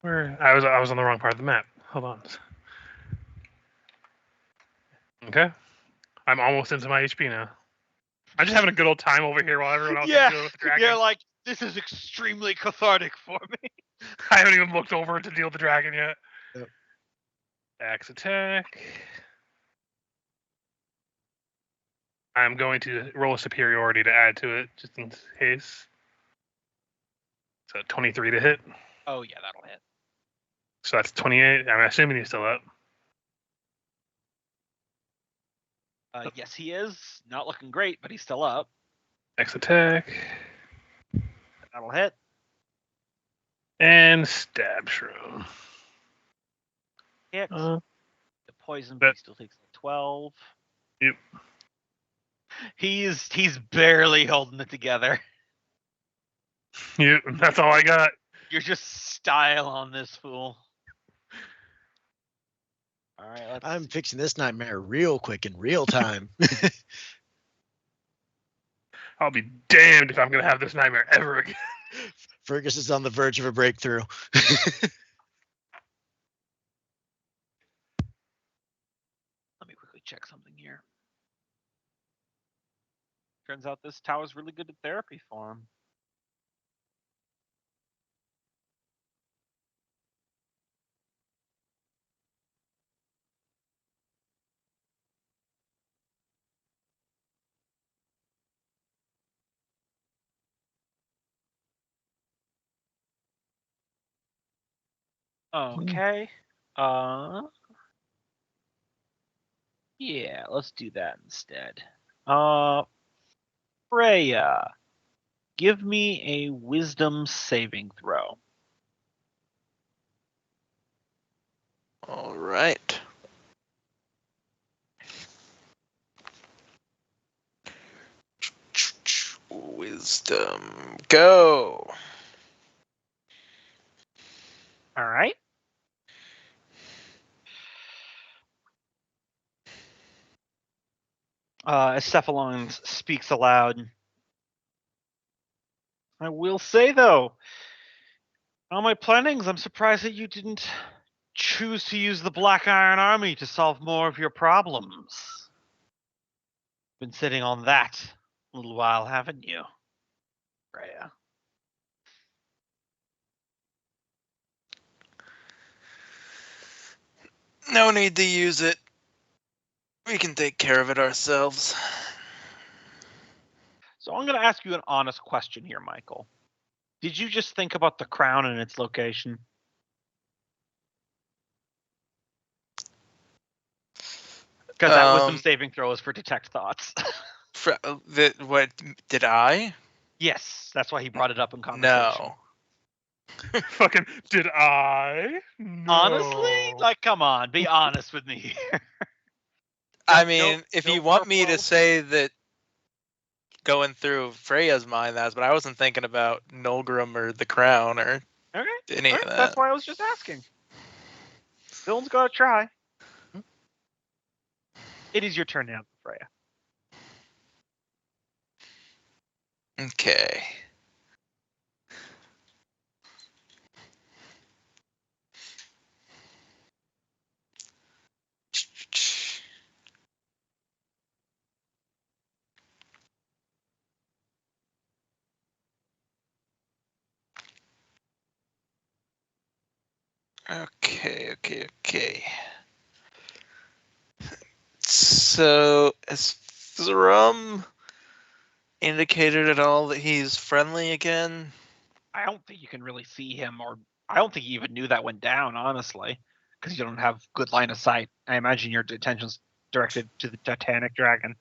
Where I was on the wrong part of the map. Hold on. Okay. I'm almost into my HP now. I'm just having a good old time over here while everyone else is dealing with the dragon. You're like, this is extremely cathartic for me. I haven't even looked over to deal with the dragon yet. Yep. Axe attack. I'm going to roll a superiority to add to it, just in case. So 23 to hit. Oh, yeah, that'll hit. So that's 28. I'm assuming he's still up. Yes, he is. Not looking great, but he's still up. Axe attack. That'll hit. And stab shroom. Hit. Uh, The poison that- still takes like 12. Yep. He's barely holding it together. yeah, that's all I got. You're just style on this fool. All right, let's. I'm fixing this nightmare real quick in real time. I'll be damned if I'm going to have this nightmare ever again. Fergus is on the verge of a breakthrough. Let me quickly check something here. Turns out this tower's really good at therapy for him. Okay. Yeah, let's do that instead. Freya, give me a wisdom saving throw. All right. Wisdom, go. All right. As Cephalon speaks aloud. I will say, though, on my plannings, I'm surprised that you didn't choose to use the Black Iron Army to solve more of your problems. Been sitting on that a little while, haven't you, Freya? No need to use it. We can take care of it ourselves. So I'm going to ask you an honest question here, Michael. Did you just think about the crown and its location? Because that wisdom saving throw is for detect thoughts. What did I? Yes, that's why he brought it up in conversation. No. Fucking did I? No. Honestly? Like, come on, be honest with me here. I mean, no- if no you want me purple. to say that going through Freya's mind, but I wasn't thinking about Nolgrim or the crown or Okay, any of alright, that. that's why I was just asking. Dylan's got to try. It is your turn now, Freya. Okay. Okay. So, has Thrum indicated at all that he's friendly again? I don't think you can really see him, or I don't think you even knew that went down, honestly, because you don't have good line of sight. I imagine your attention's directed to the Titanic Dragon.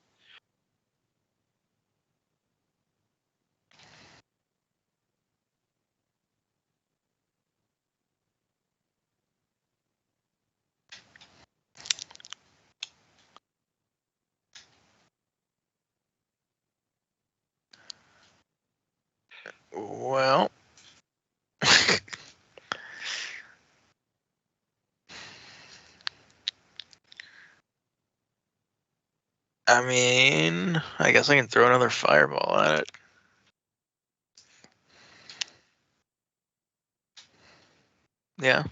Well. I mean, I guess I can throw another fireball at it. Yeah.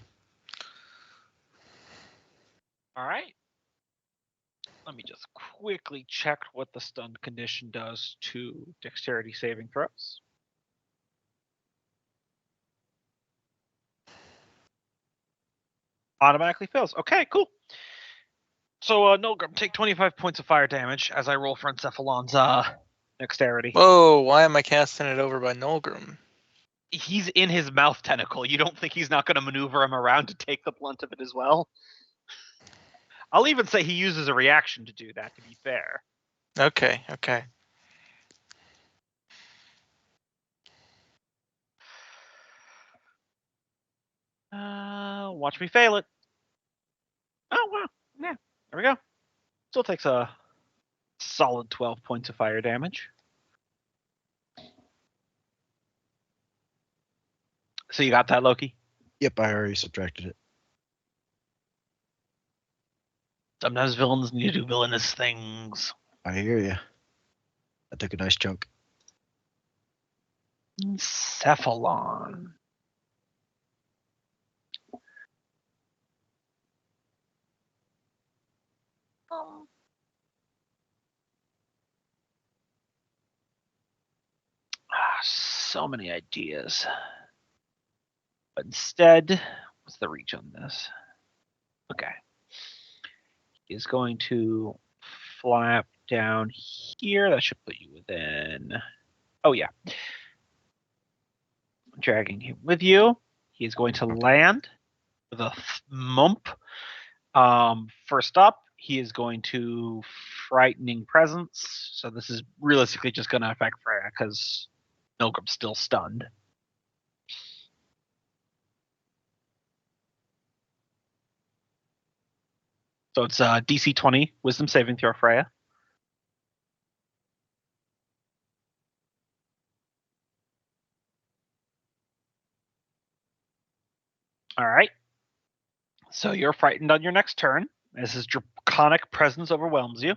All right. Let me just quickly check what the stunned condition does to dexterity saving throws. Automatically fails. Okay, cool. So, Nolgrim, take 25 points of fire damage as I roll for Encephalon's dexterity. Whoa, why am I casting it over by Nolgrim? He's in his mouth tentacle. You don't think he's not going to maneuver him around to take the blunt of it as well? I'll even say he uses a reaction to do that, to be fair. Okay. Watch me fail it. Oh, wow. Yeah, there we go. Still takes a solid 12 points of fire damage. So you got that, Loki? Yep, I already subtracted it. Sometimes villains need to do villainous things. I hear you. I took a nice chunk. Cephalon. So many ideas. But instead, what's the reach on this? Okay. He's going to flap down here. That should put you within. Oh, yeah. Dragging him with you. He's going to land with a mump. First up, he is going to frightening presence. So this is realistically just going to affect Freya because Nolgrim's still stunned. So it's DC 20 Wisdom saving throw, Freya. All right. So you're frightened on your next turn as his draconic presence overwhelms you.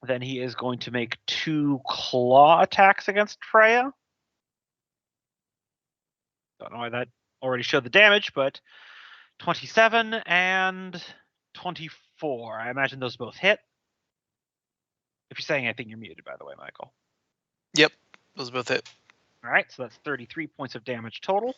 Then he is going to make 2 claw attacks against Freya. Don't know why that already showed the damage, but 27 and 24. I imagine those both hit. If you're saying anything, you're muted, by the way, Michael. Yep, those both hit. All right, so that's 33 points of damage total.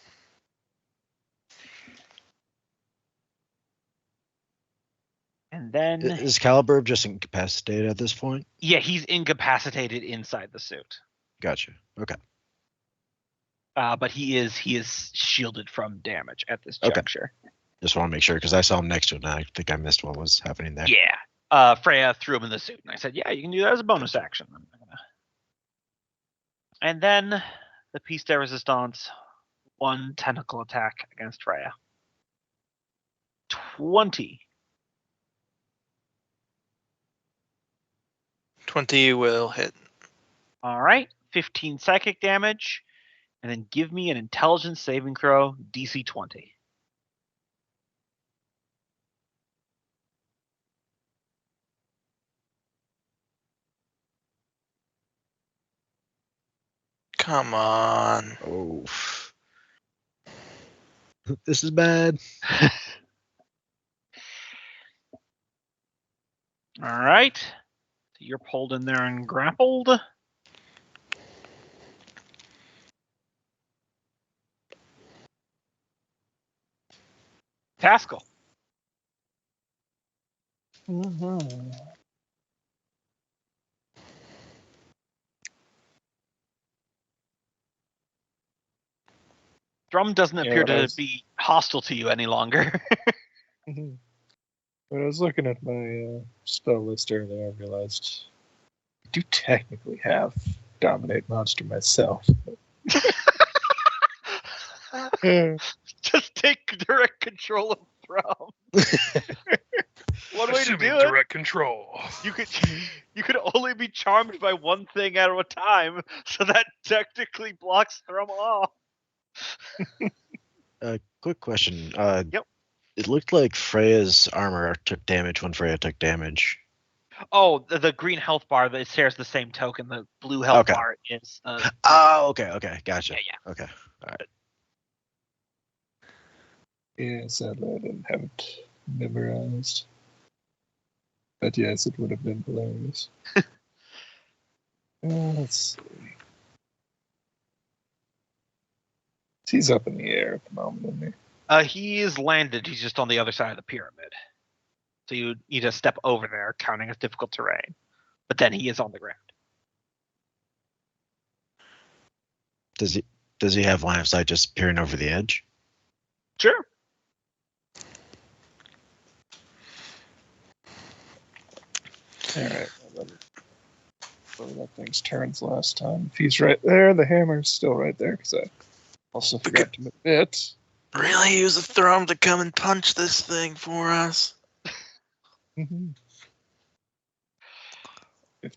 And then, Is Caliburb just incapacitated at this point? yeah, he's incapacitated inside the suit. Gotcha. Okay. But he is shielded from damage at this Okay. juncture. Just want to make sure because I saw him next to it and I think I missed what was happening there. Yeah. Freya threw him in the suit, and I said, yeah, you can do that as a bonus action. And then the piece de resistance, 1 tentacle attack against Freya. 20. 20 will hit. All right, 15 psychic damage, and then give me an intelligence saving throw, DC 20. Come on. Oh. This is bad. All right, so you're pulled in there and grappled. Taskell. Mm-hmm. Drum doesn't Yeah, appear when I to was- be hostile to you any longer. When I was looking at my spell list earlier, I realized I do technically have Dominate Monster myself. Just take direct control of Drum. One way to Assuming do it. direct control. You could only be charmed by one thing at a time, so that technically blocks Thrum off. Quick question. Yep. It looked like Freya's armor took damage when Freya took damage. Oh, the green health bar that shares the same token. The blue health Okay. bar is. Oh, okay. Gotcha. Yeah. Okay. All right. Yeah, sadly I didn't have it memorized. But yes, it would have been hilarious. Let's see. He's up in the air at the moment, isn't he? He is landed. He's just on the other side of the pyramid. So you need to step over there, counting as difficult terrain. But then he is on the ground. Does he have line of sight just peering over the edge? Sure. Alright, well, that thing's turns last time. If he's right there, the hammer's still right there, because I also forgot to move it. Really use a thrum to come and punch this thing for us? 15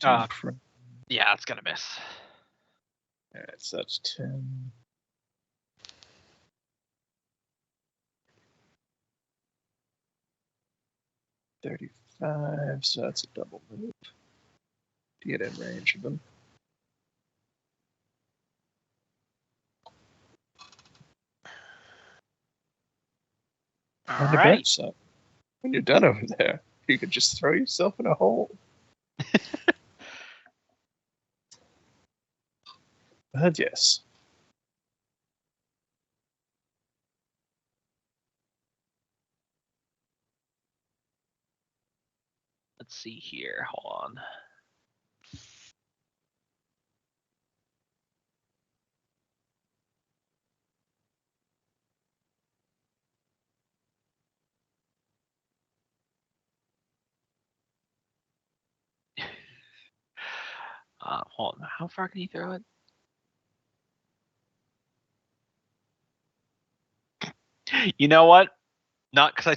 Uh, from- Yeah, it's gonna miss. Alright, so that's 10. $35, so that's a double move. To get in range of him. All On the right. bright side, when you're done over there, you could just throw yourself in a hole. But yes. Let's see here. Hold on. Hold on. How far can you throw it? You know what? Not because I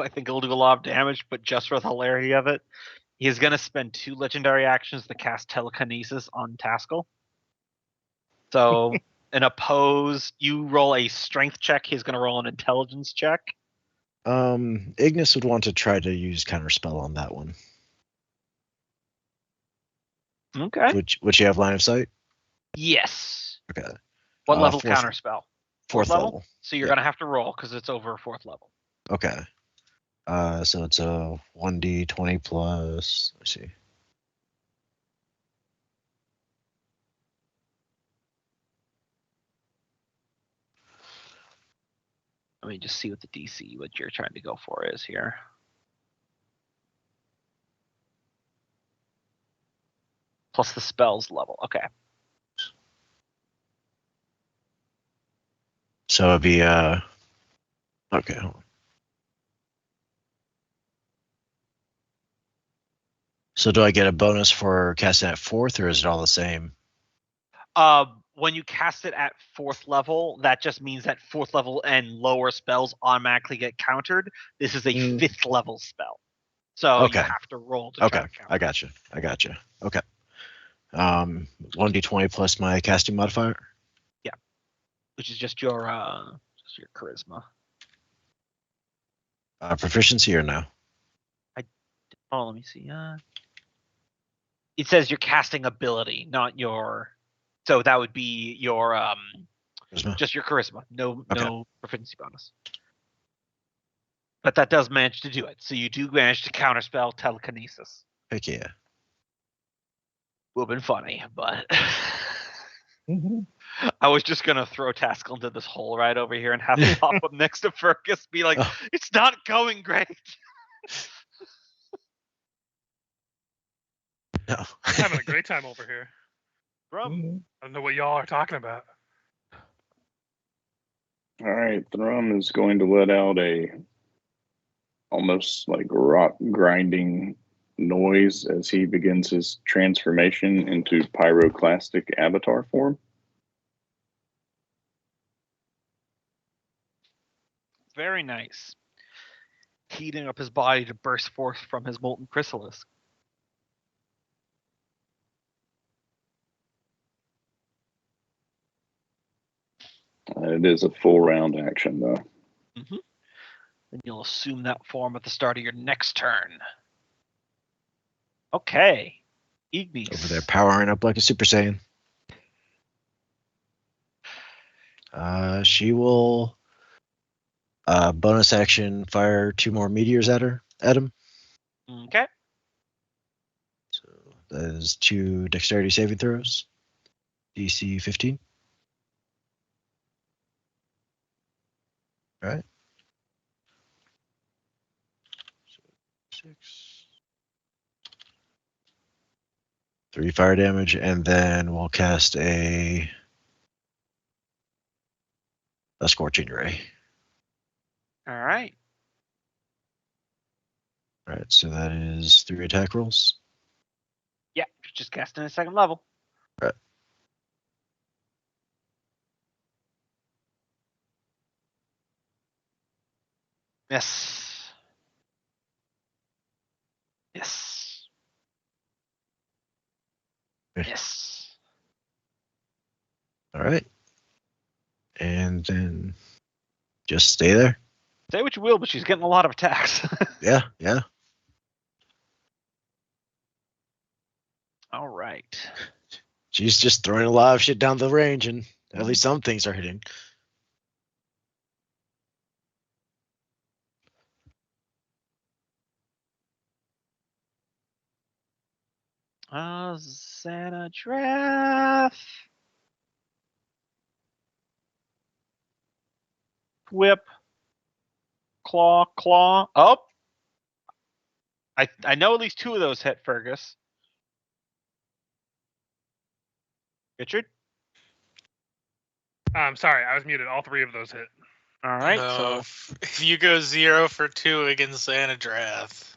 think it'll do a lot of damage, but just for the hilarity of it, he's gonna spend 2 legendary actions to cast telekinesis on Taskell. So, in oppose, you roll a strength check. He's gonna roll an intelligence check. Ignis would want to try to use counterspell on that one. Okay. Would you have line of sight? Yes. Okay. What level fourth- counterspell? Fourth level. So you're Yeah. gonna have to roll because it's over 4th level. Okay. So it's a 1d20 plus. Let's see. Let me just see what the DC, what you're trying to go for is here. Plus the spells level. Okay. So it'd be okay. Hold on. So do I get a bonus for casting at 4th, or is it all the same? When you cast it at 4th level, that just means that 4th level and lower spells automatically get countered. This is a 5th level spell. So Okay. you have to roll to try Okay, to counter. I gotcha. Okay. 1d20 plus my casting modifier. Which is just your charisma. Proficiency or no? Oh, let me see. It says your casting ability, not your. So that would be your Charisma? just your charisma. No Okay. no proficiency bonus. But that does manage to do it. So you do manage to counterspell telekinesis. Heck yeah. Would have been funny, but Mhm. I was just gonna throw Taskell into this hole right over here and have him pop up next to Fergus, be like, Oh. "It's not going great." No. I'm having a great time over here. Mhm. I don't know what y'all are talking about. All right, Thrum is going to let out a almost like rock grinding noise as he begins his transformation into pyroclastic avatar form. Very nice. Heating up his body to burst forth from his molten chrysalis. It is a full round action, though. Then you'll assume that form at the start of your next turn. Okay. Ignis. Over there powering up like a Super Saiyan. She will bonus action fire 2 more meteors at him. Okay. So that is 2 dexterity saving throws. DC 15. All right. 6. 3 fire damage, and then we'll cast a scorching ray. All right. All right, so that is 3 attack rolls. Yeah, just casting a 2nd level. Right. Yes. Yes. Yeah. Yes. All right, and then just stay there. Say what you will, but she's getting a lot of attacks. Yeah. All right. She's just throwing a lot of shit down the range, and at least some things are hitting. Xanadrath. Whip. Claw. Oh. I know at least 2 of those hit Fergus. Richard? I'm sorry, I was muted. All 3 of those hit. All right, No, if you go 0 for 2 against Xanadrath.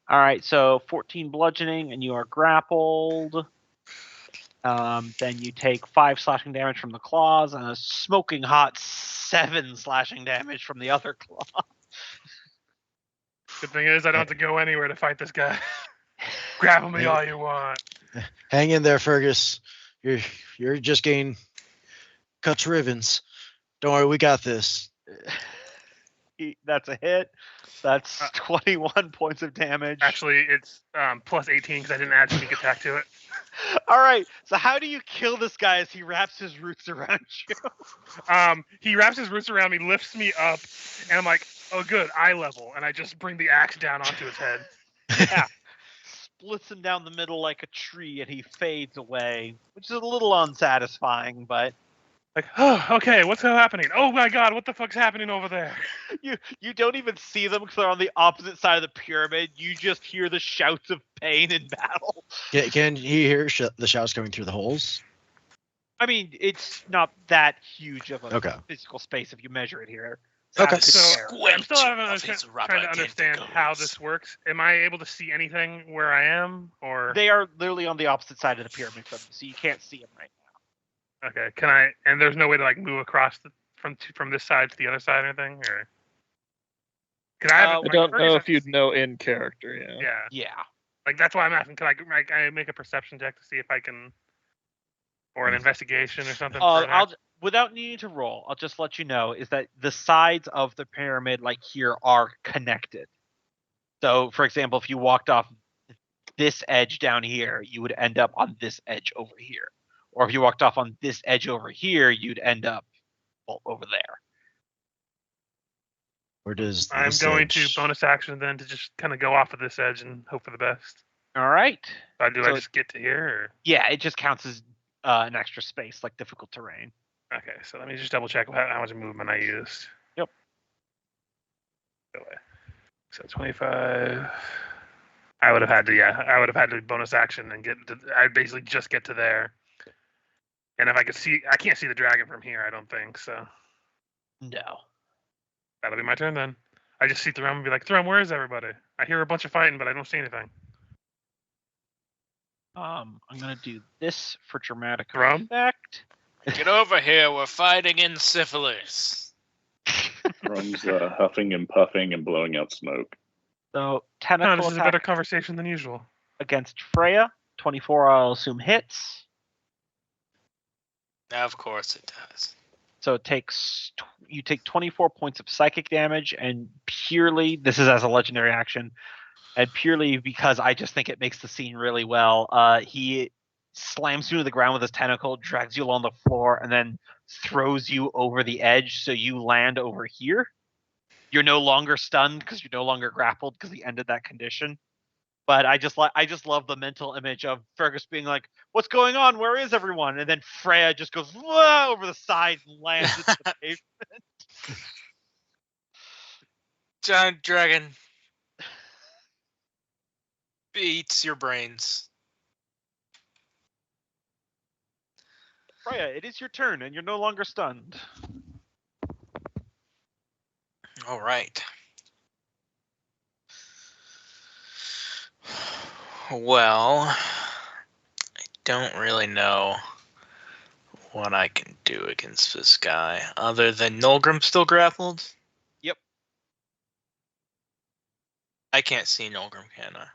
All right, so 14 bludgeoning, and you are grappled. Then you take 5 slashing damage from the claws, and a smoking hot 7 slashing damage from the other claw. Good thing is, I don't have to go anywhere to fight this guy. Grapple me all you want. Hang in there, Fergus. You're just getting cut to ribbons. Don't worry, we got this. That's a hit. That's 21 points of damage. Actually, it's plus 18 because I didn't add sneak attack to it. All right. So how do you kill this guy as he wraps his roots around you? He wraps his roots around me, lifts me up, and I'm like, oh, good, eye level. And I just bring the axe down onto his head. Yeah. Splits him down the middle like a tree, and he fades away, which is a little unsatisfying, but Like, oh, okay, what's happening? Oh my god, what the fuck's happening over there? you don't even see them because they're on the opposite side of the pyramid. You just hear the shouts of pain in battle. Can he hear the shouts coming through the holes? I mean, it's not that huge of a Okay. physical space if you measure it here. It's Okay. half the So square. I'm still Of his trying rubber to understand how tentacles. this works. Am I able to see anything where I am, or They are literally on the opposite side of the pyramid from you, so you can't see them right now. okay? Can I? And there's no way to like move across from this side to the other side or anything, or can I? Uh, I don't know if you'd know in character. Yeah. Yeah, Yeah. like that's why I'm asking. Can I make a perception check to see if I can, or an investigation or something? for that? Without needing to roll, I'll just let you know is that the sides of the pyramid, like here, are connected. So, for example, if you walked off this edge down here, you would end up on this edge over here. Or if you walked off on this edge over here, you'd end up over there. Where does I'm this going edge- to bonus action then to just kind of go off of this edge and hope for the best. All right. I So- just get to here? Or? Yeah, it just counts as an extra space, like difficult terrain. Okay, so let me just double check how much movement I used. Yep. Go away. So 25. I would have had to bonus action and I basically just get to there. And if I could see, I can't see the dragon from here. I don't think so. No. That'll be my turn then. I just see Thrum and be like, Thrum, where is everybody? I hear a bunch of fighting, but I don't see anything. I'm gonna do this for dramatic Thrum? effect. Get over here. We're fighting in syphilis. Rum's huffing and puffing and blowing out smoke. So No, tentacle this is a attack better conversation than usual. against Freya. 24, I'll assume hits. Of course it does. So it takes you take 24 points of psychic damage, and purely this is as a legendary action, and purely because I just think it makes the scene really well. He slams you to the ground with his tentacle, drags you along the floor, and then throws you over the edge, so you land over here. You're no longer stunned because you're no longer grappled because he ended that condition. But I just love the mental image of Fergus being like, "What's going on? Where is everyone?" And then Freya just goes whoa over the side and lands into the pavement. Giant dragon eats your brains. Freya, it is your turn, and you're no longer stunned. All right. Well, I don't really know what I can do against this guy other than Nolgrim still grappled. Yep. I can't see Nolgrim, can I?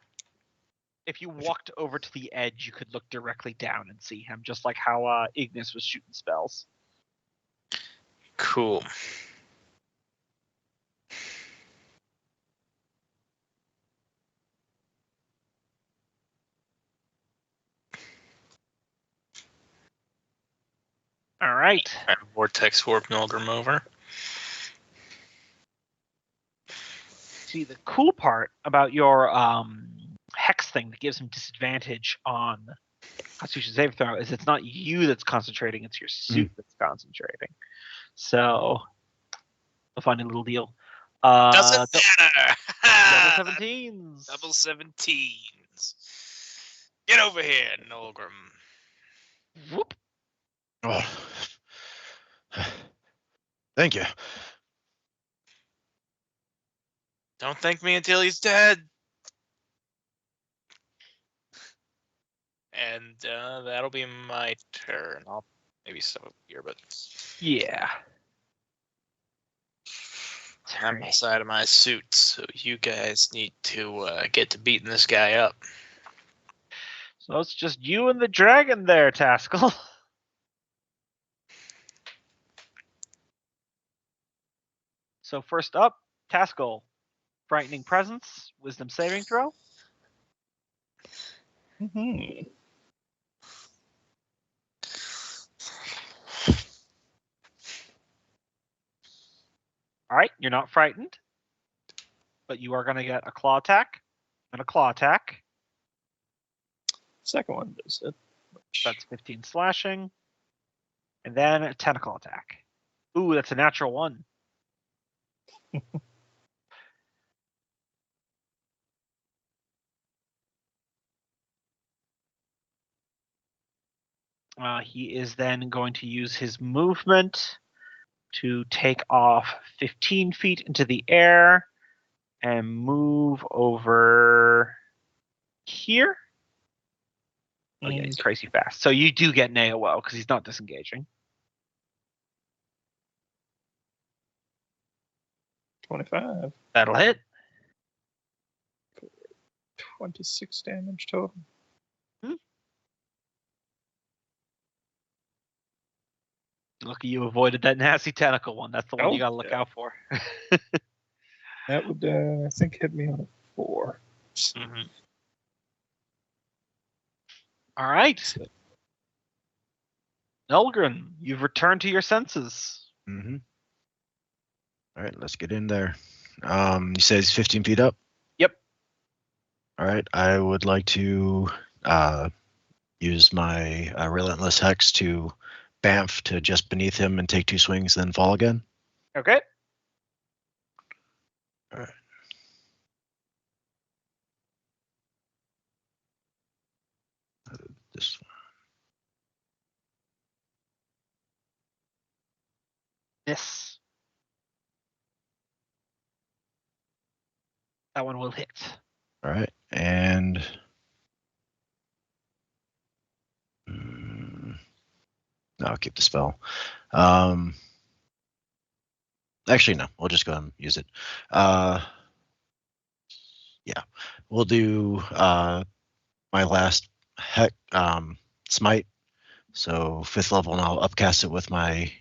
If you walked over to the edge, you could look directly down and see him, just like how Ignis was shooting spells. Cool. All right. I vortex warp Nolgrim over. See, the cool part about your hex thing that gives him disadvantage on Constitution save throw is it's not you that's concentrating, it's your suit that's concentrating. So, a funny little deal. Doesn't matter. Level 17s. Double 17s. Get over here, Nolgrim. Whoop. Oh. Thank you. Don't thank me until he's dead. And that'll be my turn. I'll maybe stop up here, but Yeah. I'm inside of my suit, so you guys need to get to beating this guy up. So it's just you and the dragon there, Taskell. So first up, Taskell, frightening presence, wisdom saving throw. Hmm. All right, you're not frightened, but you are going to get a claw attack and a claw attack. Second one does it. That's 15 slashing. And then a tentacle attack. Ooh, that's a natural 1. He is then going to use his movement to take off 15 feet into the air and move over here. Oh yeah, he's crazy fast. So you do get an AOO because he's not disengaging. 25. That'll hit. 26 damage total. Lucky you avoided that nasty tentacle one. That's the one Oh, you gotta look yeah. out for. That would, I think, hit me on a 4. Mm-hmm. All right. Nelgren, you've returned to your senses. Mm-hmm. All right, let's get in there. You say it's 15 feet up? Yep. All right, I would like to use my Relentless Hex to bamf to just beneath him and take 2 swings, then fall again. Okay. All right. This one. Miss. That one will hit. All right, and no, I'll keep the spell. Actually, no, we'll just go ahead and use it. Yeah, we'll do my last smite. So 5th level, and I'll upcast it with my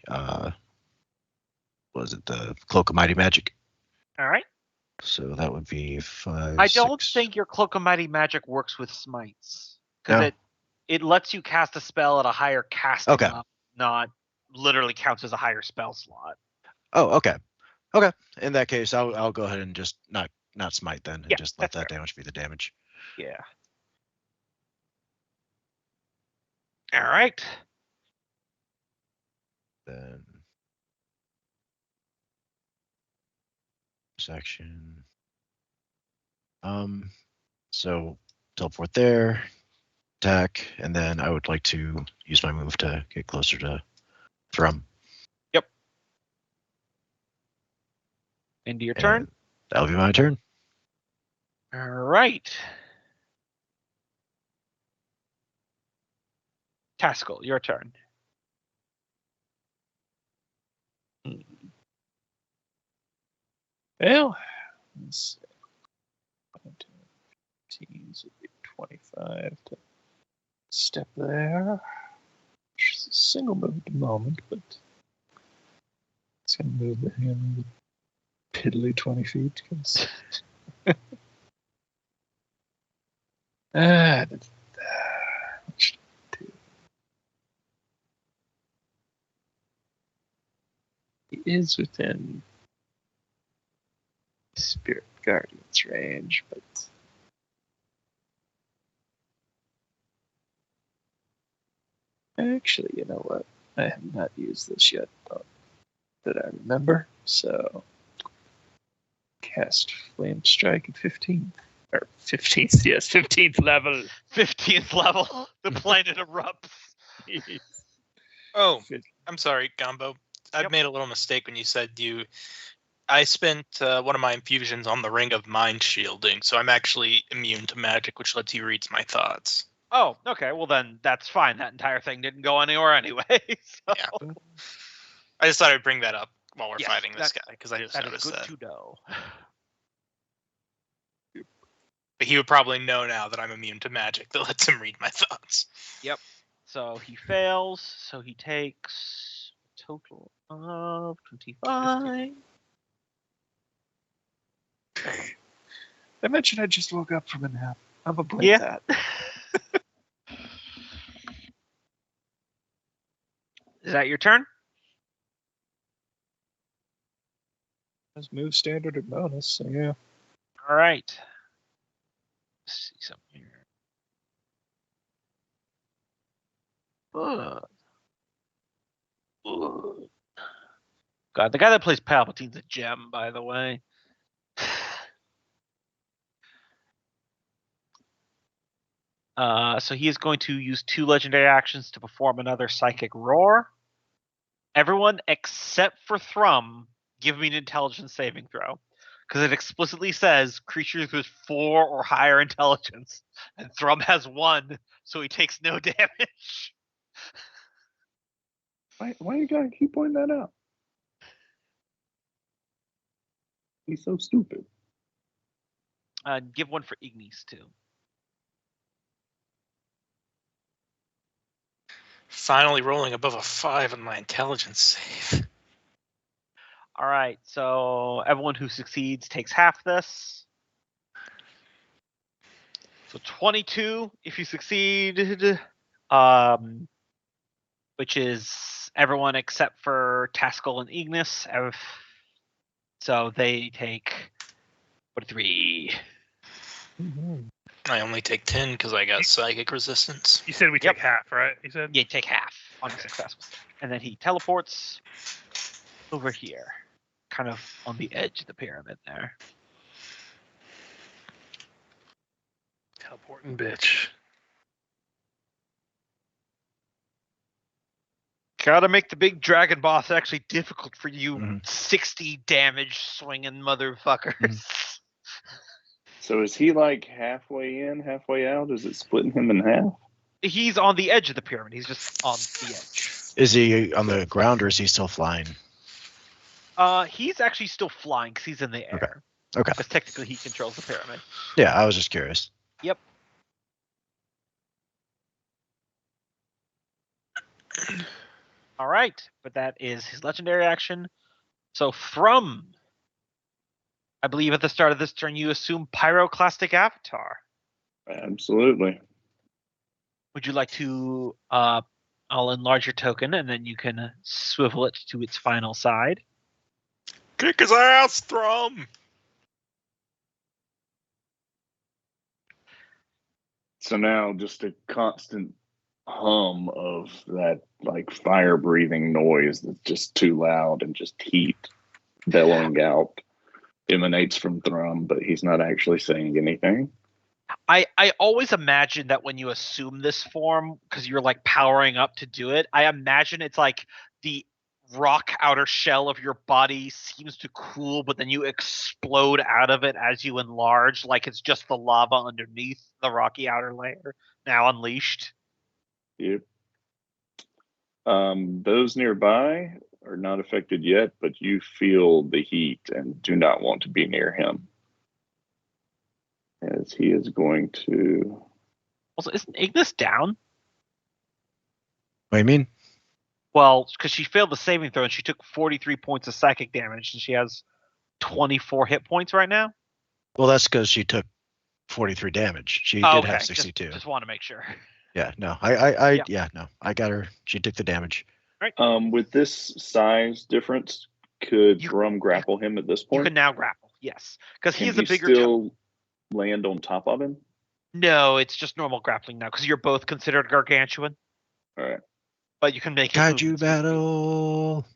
the Cloak of Mighty Magic. All right. So that would be 5. I don't 6. think your Cloak of Mighty Magic works with smites because No? it lets you cast a spell at a higher casting Okay. level, not literally counts as a higher spell slot. Oh, okay. Okay. In that case, I'll go ahead and just not smite then, and Yeah, just let that's that damage be the damage. Yeah. All right. Then section. So teleport there, attack, and then I would like to use my move to get closer to Thrum. Yep. Into your turn. And that'll be my turn. All right. Taskell, your turn. Well, let's see. 15s would be 25 to step there. Which is a single move at the moment, but it's going to move the hand a piddly 20 feet. Cause what should I do? He is within Spirit Guardian's range, but actually, you know what? I have not used this yet that I remember, so cast Flame Strike at 15. Or 15th, yes, 15th level. 15th level. The planet erupts. Oh, I'm sorry, Gombo. I Yep. made a little mistake when you said I spent one of my infusions on the Ring of Mind Shielding, so I'm actually immune to magic, which lets you read my thoughts. Oh, okay. Well, then that's fine. That entire thing didn't go anywhere anyway. So. Yeah. I just thought I'd bring that up while we're Yes, fighting this guy, because I just That is noticed good that. to know. But he would probably know now that I'm immune to magic that lets him read my thoughts. Yep. So he fails. So he takes a total of 25. I mentioned I just woke up from a nap. I'm a blame Yeah. that. Is that your turn? Let's move standard or bonus, so yeah. All right. Let's see something here. Ugh. Ugh. God, the guy that plays Palpatine's a gem, by the way. So he is going to use 2 legendary actions to perform another Psychic Roar. Everyone except for Thrum, give me an intelligence saving throw. Because it explicitly says creatures with 4 or higher intelligence. And Thrum has 1, so he takes no damage. Why you gotta keep pointing that out? He's so stupid. Give 1 for Ignis, too. Finally rolling above a 5 on my intelligence save. All right, so everyone who succeeds takes half this. So 22 if you succeed, which is everyone except for Taskell and Ignis. So they take 43. Mm-hmm. I only take 10 because I got psychic resistance. You said we Yep. take half, right? You said. You take half on a successful save. And then he teleports over here, kind of on the edge of the pyramid there. Teleporting bitch. Gotta make the big dragon boss actually difficult for you Mhm. 60 damage swinging motherfuckers. So is he like halfway in, halfway out? Is it splitting him in half? He's on the edge of the pyramid. He's just on the edge. Is he on the ground or is he still flying? He's actually still flying because he's in the air. Okay. Because technically he controls the pyramid. Yeah, I was just curious. Yep. All right, but that is his legendary action. So Thrum, I believe at the start of this turn you assume Pyroclastic Avatar. Absolutely. Would you like to? I'll enlarge your token, and then you can swivel it to its final side. Kick his ass, Thrum! So now just a constant hum of that like fire breathing noise that's just too loud and just heat bellowing out emanates from Thrum, but he's not actually saying anything. I always imagine that when you assume this form, because you're like powering up to do it, I imagine it's like the rock outer shell of your body seems to cool, but then you explode out of it as you enlarge, like it's just the lava underneath the rocky outer layer now unleashed. Yep. Those nearby are not affected yet, but you feel the heat and do not want to be near him. As he is going to. Also, isn't Ignis down? What do you mean? Well, because she failed the saving throw and she took 43 points of psychic damage, and she has 24 hit points right now. Well, that's because she took 43 damage. She Oh, did okay. have 62. Just want to make sure. Yeah, no, Yeah. yeah, no, I got her. She took the damage. With this size difference, could You- Thrum grapple him at this You point? can now grapple, yes, because he Can is a he bigger. still land on top of him? No, it's just normal grappling now because you're both considered gargantuan. All right. But you can make Kaiju battle.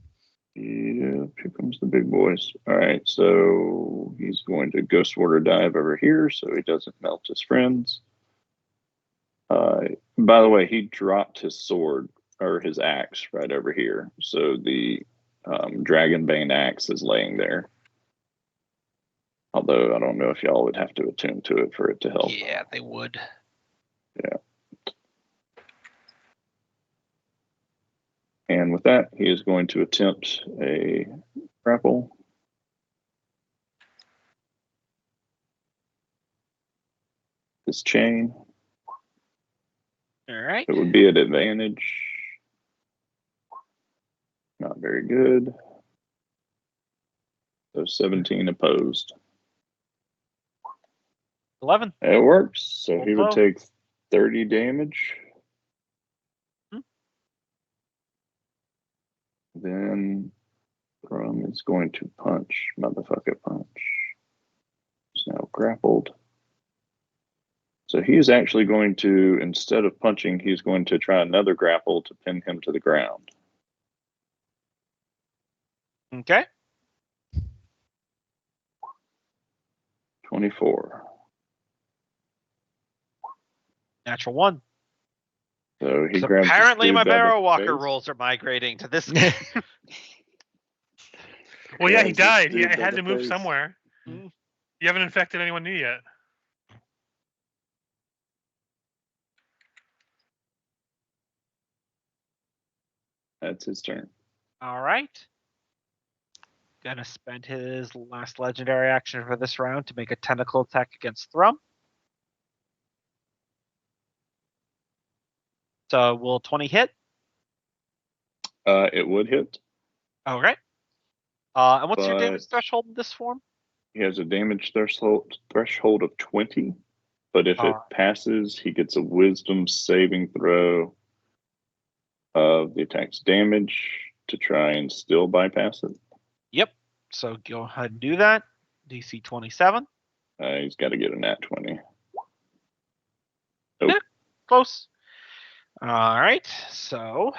Yeah, here comes the big boys. All right, so he's going to Ghost Water dive over here so he doesn't melt his friends. By the way, he dropped his sword or his axe right over here. So the Dragonbane axe is laying there. Although I don't know if y'all would have to attune to it for it to help. Yeah, they would. Yeah. And with that, he is going to attempt a grapple. This chain. All right. It would be at advantage. Not very good. So 17 opposed. 11. It works. So he would Although- take 30 damage. Hmm. Then Rum is going to punch. Motherfucker punch. He's now grappled. So he's actually going to, instead of punching, he's going to try another grapple to pin him to the ground. Okay. 24. Natural 1. So he So grabs. this apparently dude my by the Barrow Walker face. rolls are migrating to this game. Well, yeah, he Grabs this died. He dude by had the to move face. somewhere. Mm. You haven't infected anyone new yet. That's his turn. All right. Gonna spend his last legendary action for this round to make a tentacle attack against Thrum. So will 20 hit? It would hit. Okay. And what's your But- damage threshold in this form? He has a damage threshold of 20, but if it Alright. passes, he gets a wisdom saving throw of the attack's damage to try and still bypass it. Yep. So go ahead and do that. DC 27. He's got to get a nat 20. Close. All right. So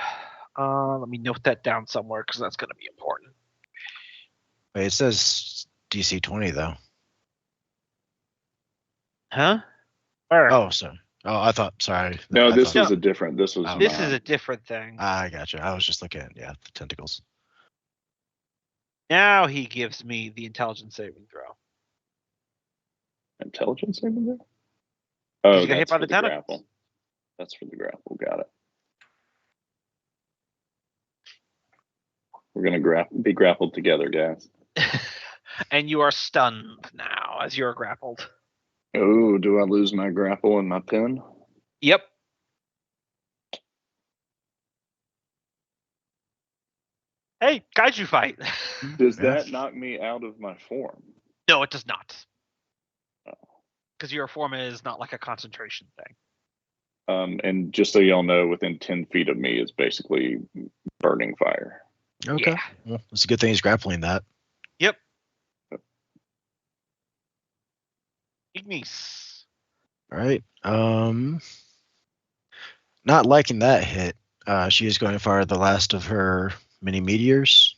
let me note that down somewhere because that's going to be important. Wait, it says DC 20 though. Huh? Where? Oh, sorry. Oh, I thought. Sorry. No, I this thought- was a different. This was. Oh, This no. is a different thing. I gotcha. I was just looking at the tentacles. Now he gives me the intelligence saving throw. Intelligence saving throw? Oh, you get hit that's by for the the tentacles. grapple. That's for the grapple. Got it. We're gonna be grappled together, guys. And you are stunned now as you're grappled. Oh, do I lose my grapple and my pin? Yep. Hey, kaiju fight. Does Yeah. that knock me out of my form? No, it does not. Oh. Because your form is not like a concentration thing. And just so y'all know, within 10 feet of me is basically burning fire. Okay. Yeah. Well, it's a good thing he's grappling that. Yep. Ignis. All right. Not liking that hit. She is going to fire the last of her mini meteors.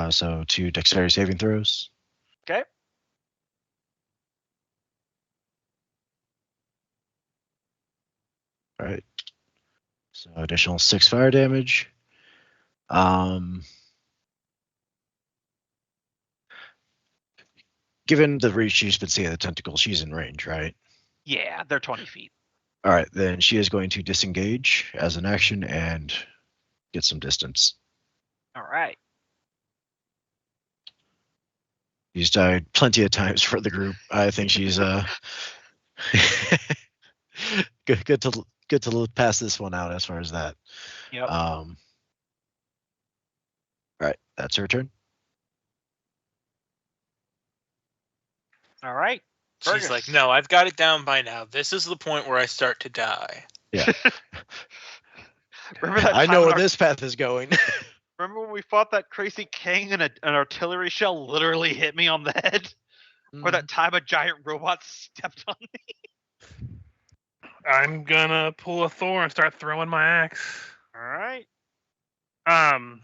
So 2 dexterity saving throws. Okay. All right. So additional 6 fire damage. Given the reach she's been seeing the tentacle, she's in range, right? Yeah, they're 20 feet. All right, then she is going to disengage as an action and get some distance. All right. She's died plenty of times for the group. I think she's good to pass this one out as far as that. Yep. All right, that's her turn. All right. She's Fergus. like, no, I've got it down by now. This is the point where I start to die. Remember that I time know when where our- this path is going. Remember when we fought that crazy king and an artillery shell literally hit me on the head? Or that time a giant robot stepped on me? I'm gonna pull a Thor and start throwing my axe. All right. I'm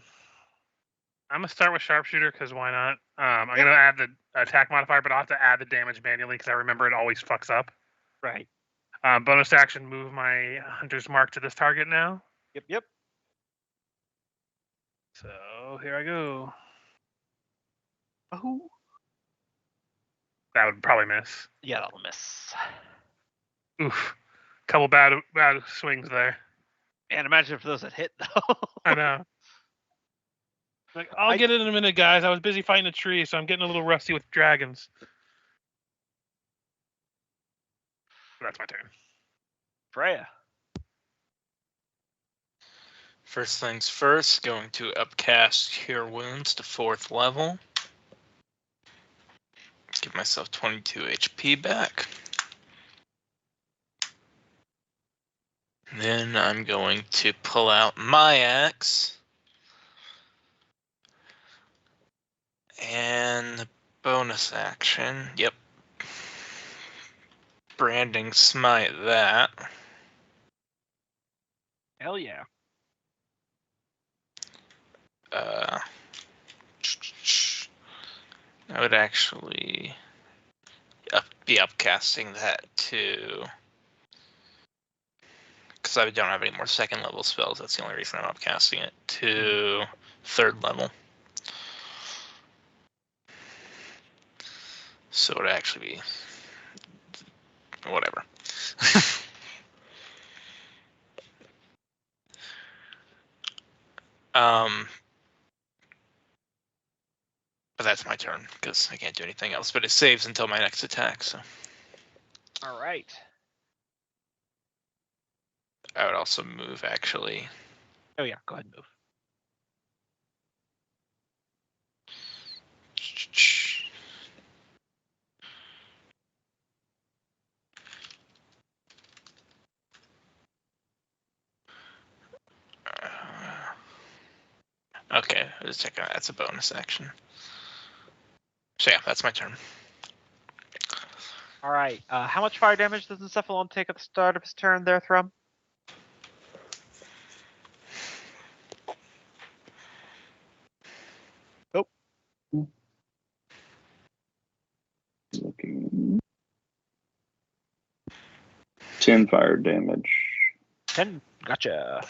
gonna start with sharpshooter because why not? I'm gonna add the attack modifier, but I'll have to add the damage manually because I remember it always fucks up. Right. Bonus action, move my hunter's mark to this target now. Yep. So here I go. Oh. That would probably miss. Yeah, that'll miss. Oof. Couple bad swings there. Man, imagine if those had hit though. I know. Like, I'll get it in a minute, guys. I was busy fighting a tree, so I'm getting a little rusty with dragons. That's my turn. Freya. First things first, going to upcast Cure Wounds to 4th level. Give myself 22 HP back. Then I'm going to pull out my axe. And the bonus action. Yep. Branding smite that. Hell yeah. I would actually be upcasting that to, because I don't have any more second level spells. That's the only reason I'm upcasting it to 3rd level. So it would actually be whatever. But that's my turn because I can't do anything else. But it saves until my next attack. So All right. I would also move actually. Oh yeah, go ahead and move. Okay, I was checking. That's a bonus action. So yeah, that's my turn. All right. How much fire damage does Encephalon take at the start of his turn there, Thrum? Nope. Looking. 10 fire damage. 10. Gotcha.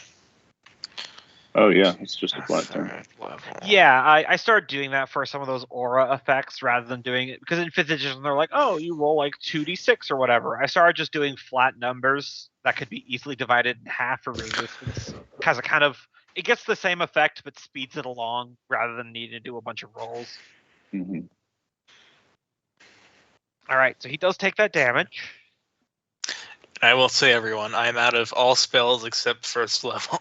Oh yeah, it's just a flat turn. 3rd level. Yeah, I started doing that for some of those aura effects rather than doing it because in 5th edition they're like, oh, you roll like 2d6 or whatever. I started just doing flat numbers that could be easily divided in half for resistance because it gets the same effect but speeds it along rather than needing to do a bunch of rolls. Mm-hmm. All right, so he does take that damage. I will say, everyone, I'm out of all spells except 1st level.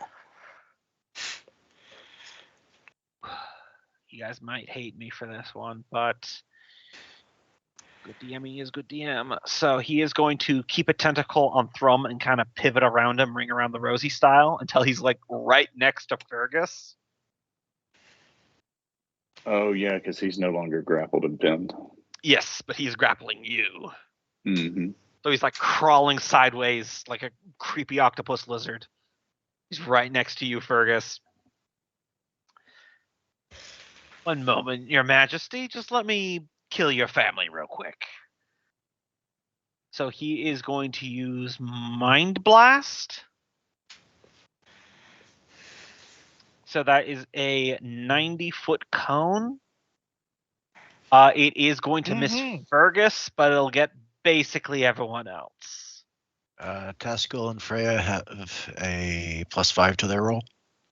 You guys might hate me for this one, but good DMing is good DM. So he is going to keep a tentacle on Thrum and kind of pivot around him, ring around the rosy style until he's like right next to Fergus. Oh yeah, because he's no longer grappled and pinned. Yes, but he's grappling you. Mm-hmm. So he's like crawling sideways like a creepy octopus lizard. He's right next to you, Fergus. One moment, Your Majesty. Just let me kill your family real quick. So he is going to use Mind Blast. So that is a 90-foot cone. It is going to miss Fergus, but it'll get basically everyone else. Taskel and Freya have a +5 to their roll.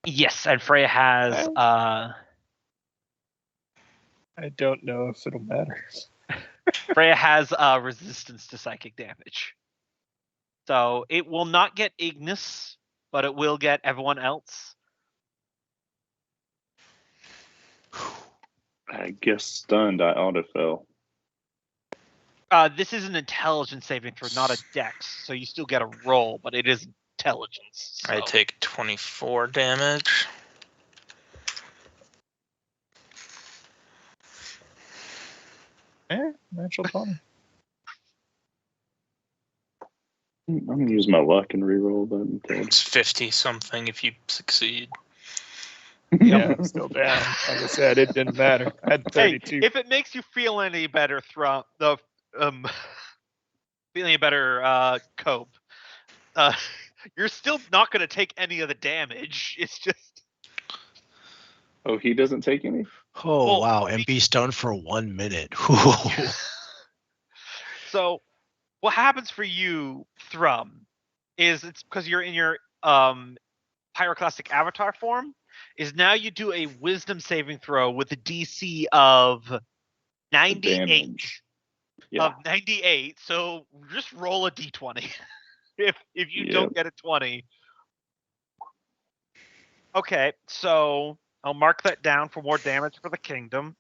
Yes, and Freya has I don't know if it'll matter. Freya has resistance to psychic damage. So it will not get Ignis, but it will get everyone else. I guess stunned. I autofill. This is an intelligence saving throw, not a dex, so you still get a roll, but it is intelligence. So. I take 24 damage. Natural 20. I'm gonna use my luck and reroll that instead. It's 50 something if you succeed. Yeah, I'm still down. Like I said, it didn't matter. I had 32. Hey, if it makes you feel any better, feeling a better, Cope, you're still not going to take any of the damage. It's just. Oh, he doesn't take any? Oh, wow. And be stunned for 1 minute. So, what happens for you, Thrum, is it's because you're in your pyroclastic avatar form, is now you do a wisdom saving throw with a DC of 98. Yeah. Of 98, so just roll a d20. if you don't get a 20. Okay, so I'll mark that down for more damage for the kingdom.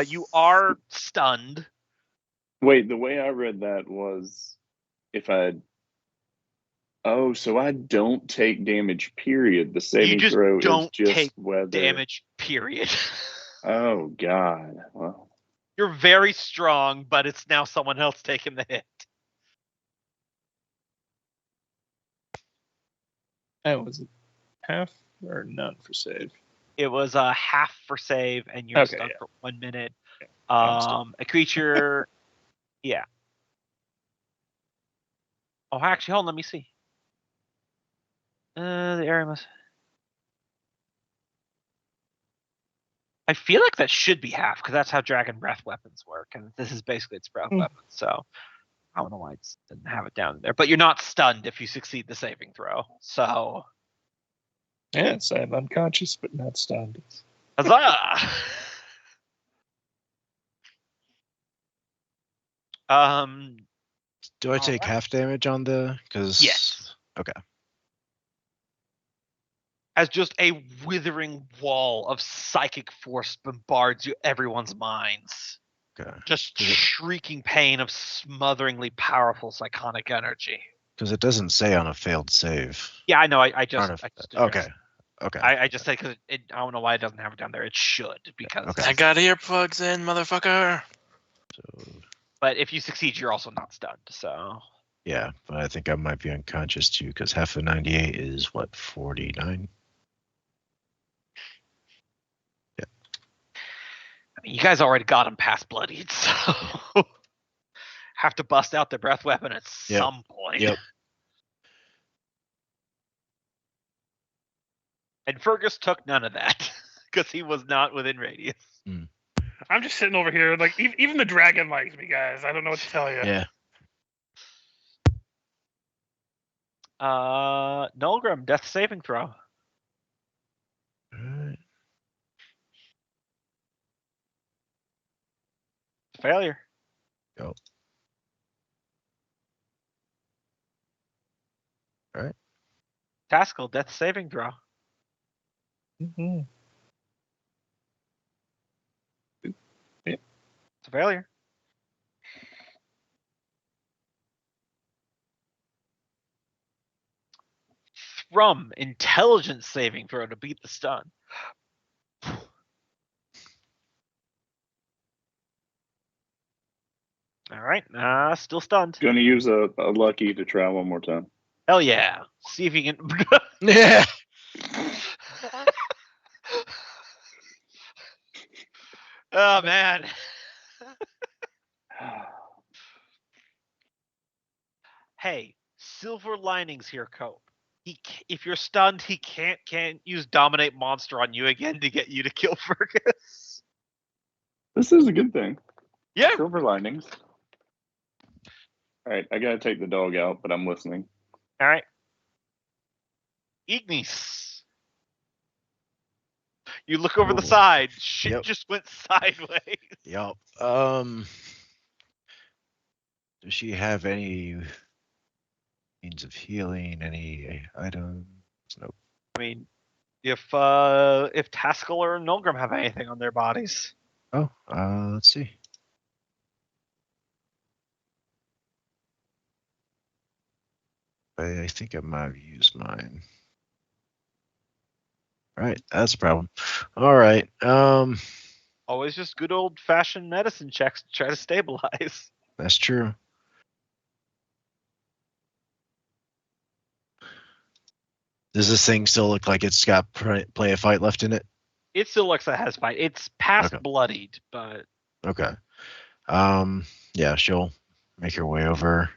You are stunned. Wait, the way I read that was if I. Oh, so I don't take damage. Period. The saving just throw don't is just take whether. Damage, period. Oh God. Well, You're very strong, but it's now someone else taking the hit. Oh, was it half or none for save? It was a half for save, and you're Okay, stunned yeah. for 1 minute. I'm stunned. A creature. Yeah. Oh, actually, hold on. Let me see. The area must. I feel like that should be half because that's how dragon breath weapons work, and this is basically its breath weapon. So I don't know why it didn't have it down there. But you're not stunned if you succeed the saving throw. So Yes, I'm unconscious but not stunned. huzzah! Do I take Alright. half damage on the? Because Yes. Okay. As just a withering wall of psychic force bombards everyone's minds. Okay. Just Is it- shrieking pain of smotheringly powerful psychonic energy. Because it doesn't say on a failed save. Yeah, I know. I just Okay. Okay. I just say because I don't know why it doesn't have it down there. It should because. Okay. I got earplugs in, motherfucker. So But if you succeed, you're also not stunned. So yeah, but I think I might be unconscious too because half of 98 is what 49. I mean, you guys already got him past bloodied, so have to bust out the breath weapon at some point. Yep. And Fergus took none of that because he was not within radius. I'm just sitting over here, like even the dragon likes me, guys. I don't know what to tell you. Yeah. Nulgrim, death saving throw. All right. Failure. Go. All right. Taskell, death saving throw. Mm-hmm. It's a failure. Thrum, intelligence saving throw to beat the stun. All right, still stunned. gonna use a lucky to try one more time. Hell yeah. See if you can. Yeah. Oh man. Hey, silver linings here, Cope. If you're stunned, he can't use dominate monster on you again to get you to kill Fergus. This is a good thing. Yeah. Silver linings. All right, I gotta take the dog out, but I'm listening. All right. Ignis. You look over the Ooh. side. Shit Yep. just went sideways. Yep. Does she have any means of healing? Any items? Nope. I mean, if Taskell or Nulgrim have anything on their bodies. Oh, let's see. I think I might have used mine. Right, that's a problem. All right. Always just good old fashioned medicine checks to try to stabilize. That's true. Does this thing still look like it's got play a fight left in it? It still looks like it has fight. It's past Okay. bloodied, but Okay. Yeah, she'll make her way over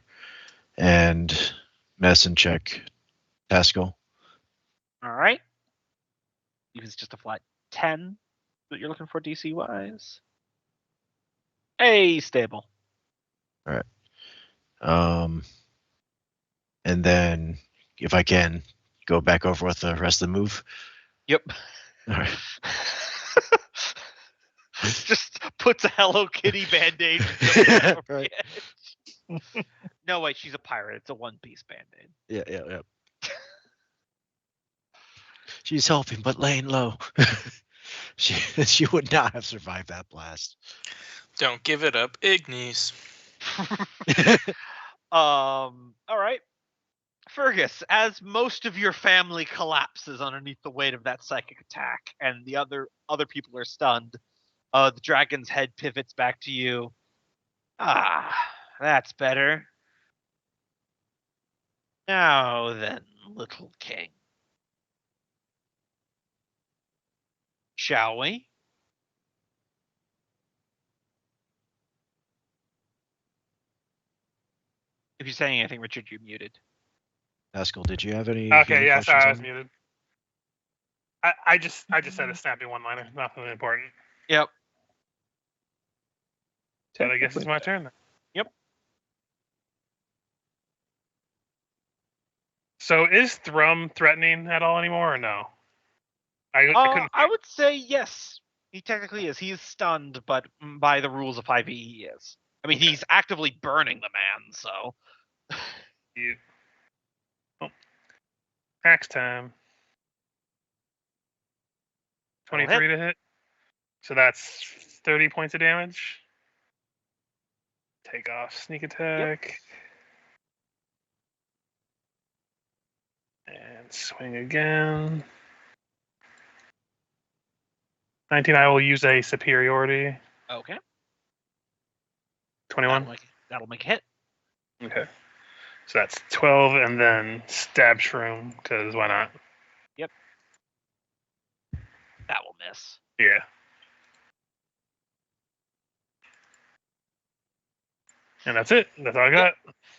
and medicine check Taskell. all right. If it's just a flat 10 that you're looking for DC wise. Hey, stable. And then if I can go back over with the rest of the move. Yep. All right. Just puts a Hello Kitty band-aid. Right. No, wait, she's a pirate. It's a one-piece band-aid. Yeah. She's helping, but laying low. She would not have survived that blast. Don't give it up, Ignis. All right. Fergus, as most of your family collapses underneath the weight of that psychic attack, and the other people are stunned, the dragon's head pivots back to you. Ah, that's better. Now then, little king. Shall we? If you're saying anything, Richard, you're muted. Haskell, did you have any? Okay, healing yeah, potions sorry, I was on? muted. I just said a snappy one-liner, nothing important. Yep. But I guess it's my turn. Yep. So is Thrum threatening at all anymore, or no? I couldn't. I would say yes. He technically is. He is stunned, but by the rules of 5e, he is. I mean, he's actively burning the man, so. You. Oh. Axe time. 23 to hit. So that's 30 points of damage. Take off sneak attack. Yep. And swing again. 19, I will use a superiority. Okay. 21. That'll make a hit. Okay. So that's 12, and then stab shroom, because why not? Yep. That will miss. Yeah. And that's it. That's all I got.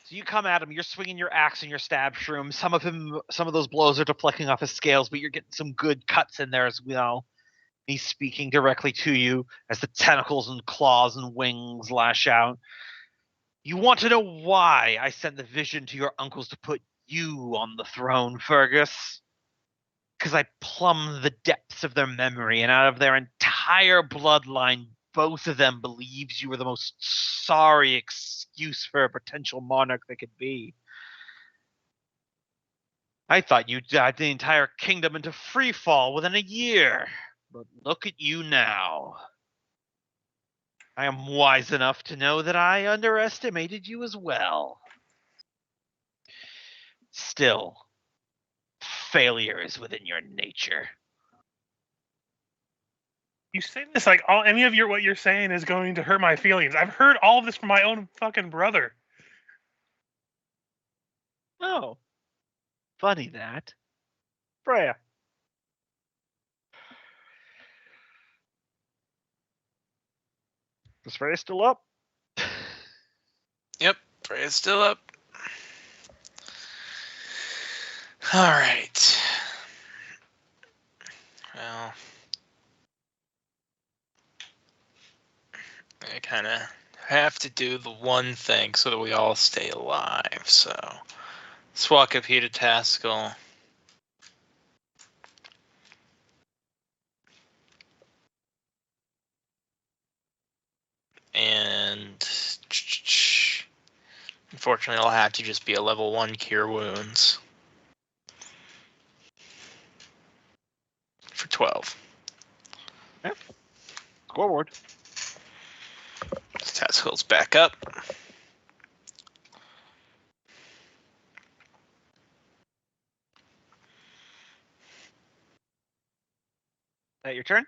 So you come at him, you're swinging your axe and your stab shroom. Some of those blows are deflecting off his scales, but you're getting some good cuts in there as well. He's speaking directly to you as the tentacles and claws and wings lash out. You want to know why I sent the vision to your uncles to put you on the throne, Fergus? Because I plumbed the depths of their memory, and out of their entire bloodline, both of them believes you were the most sorry excuse for a potential monarch they could be. I thought you'd drive the entire kingdom into free fall within a year. But look at you now. I am wise enough to know that I underestimated you as well. Still, failure is within your nature. You say this like any of what you're saying is going to hurt my feelings. I've heard all of this from my own fucking brother. Oh. Funny that. Freya. Is Freya still up? Yep, Freya's still up. All right. Well, I kind of have to do the one thing so that we all stay alive. So let's walk up here to Taskell. And unfortunately, I'll have to just be a level 1 cure wounds for 12. Yep. Scoreboard. Taskell's back up. That your turn?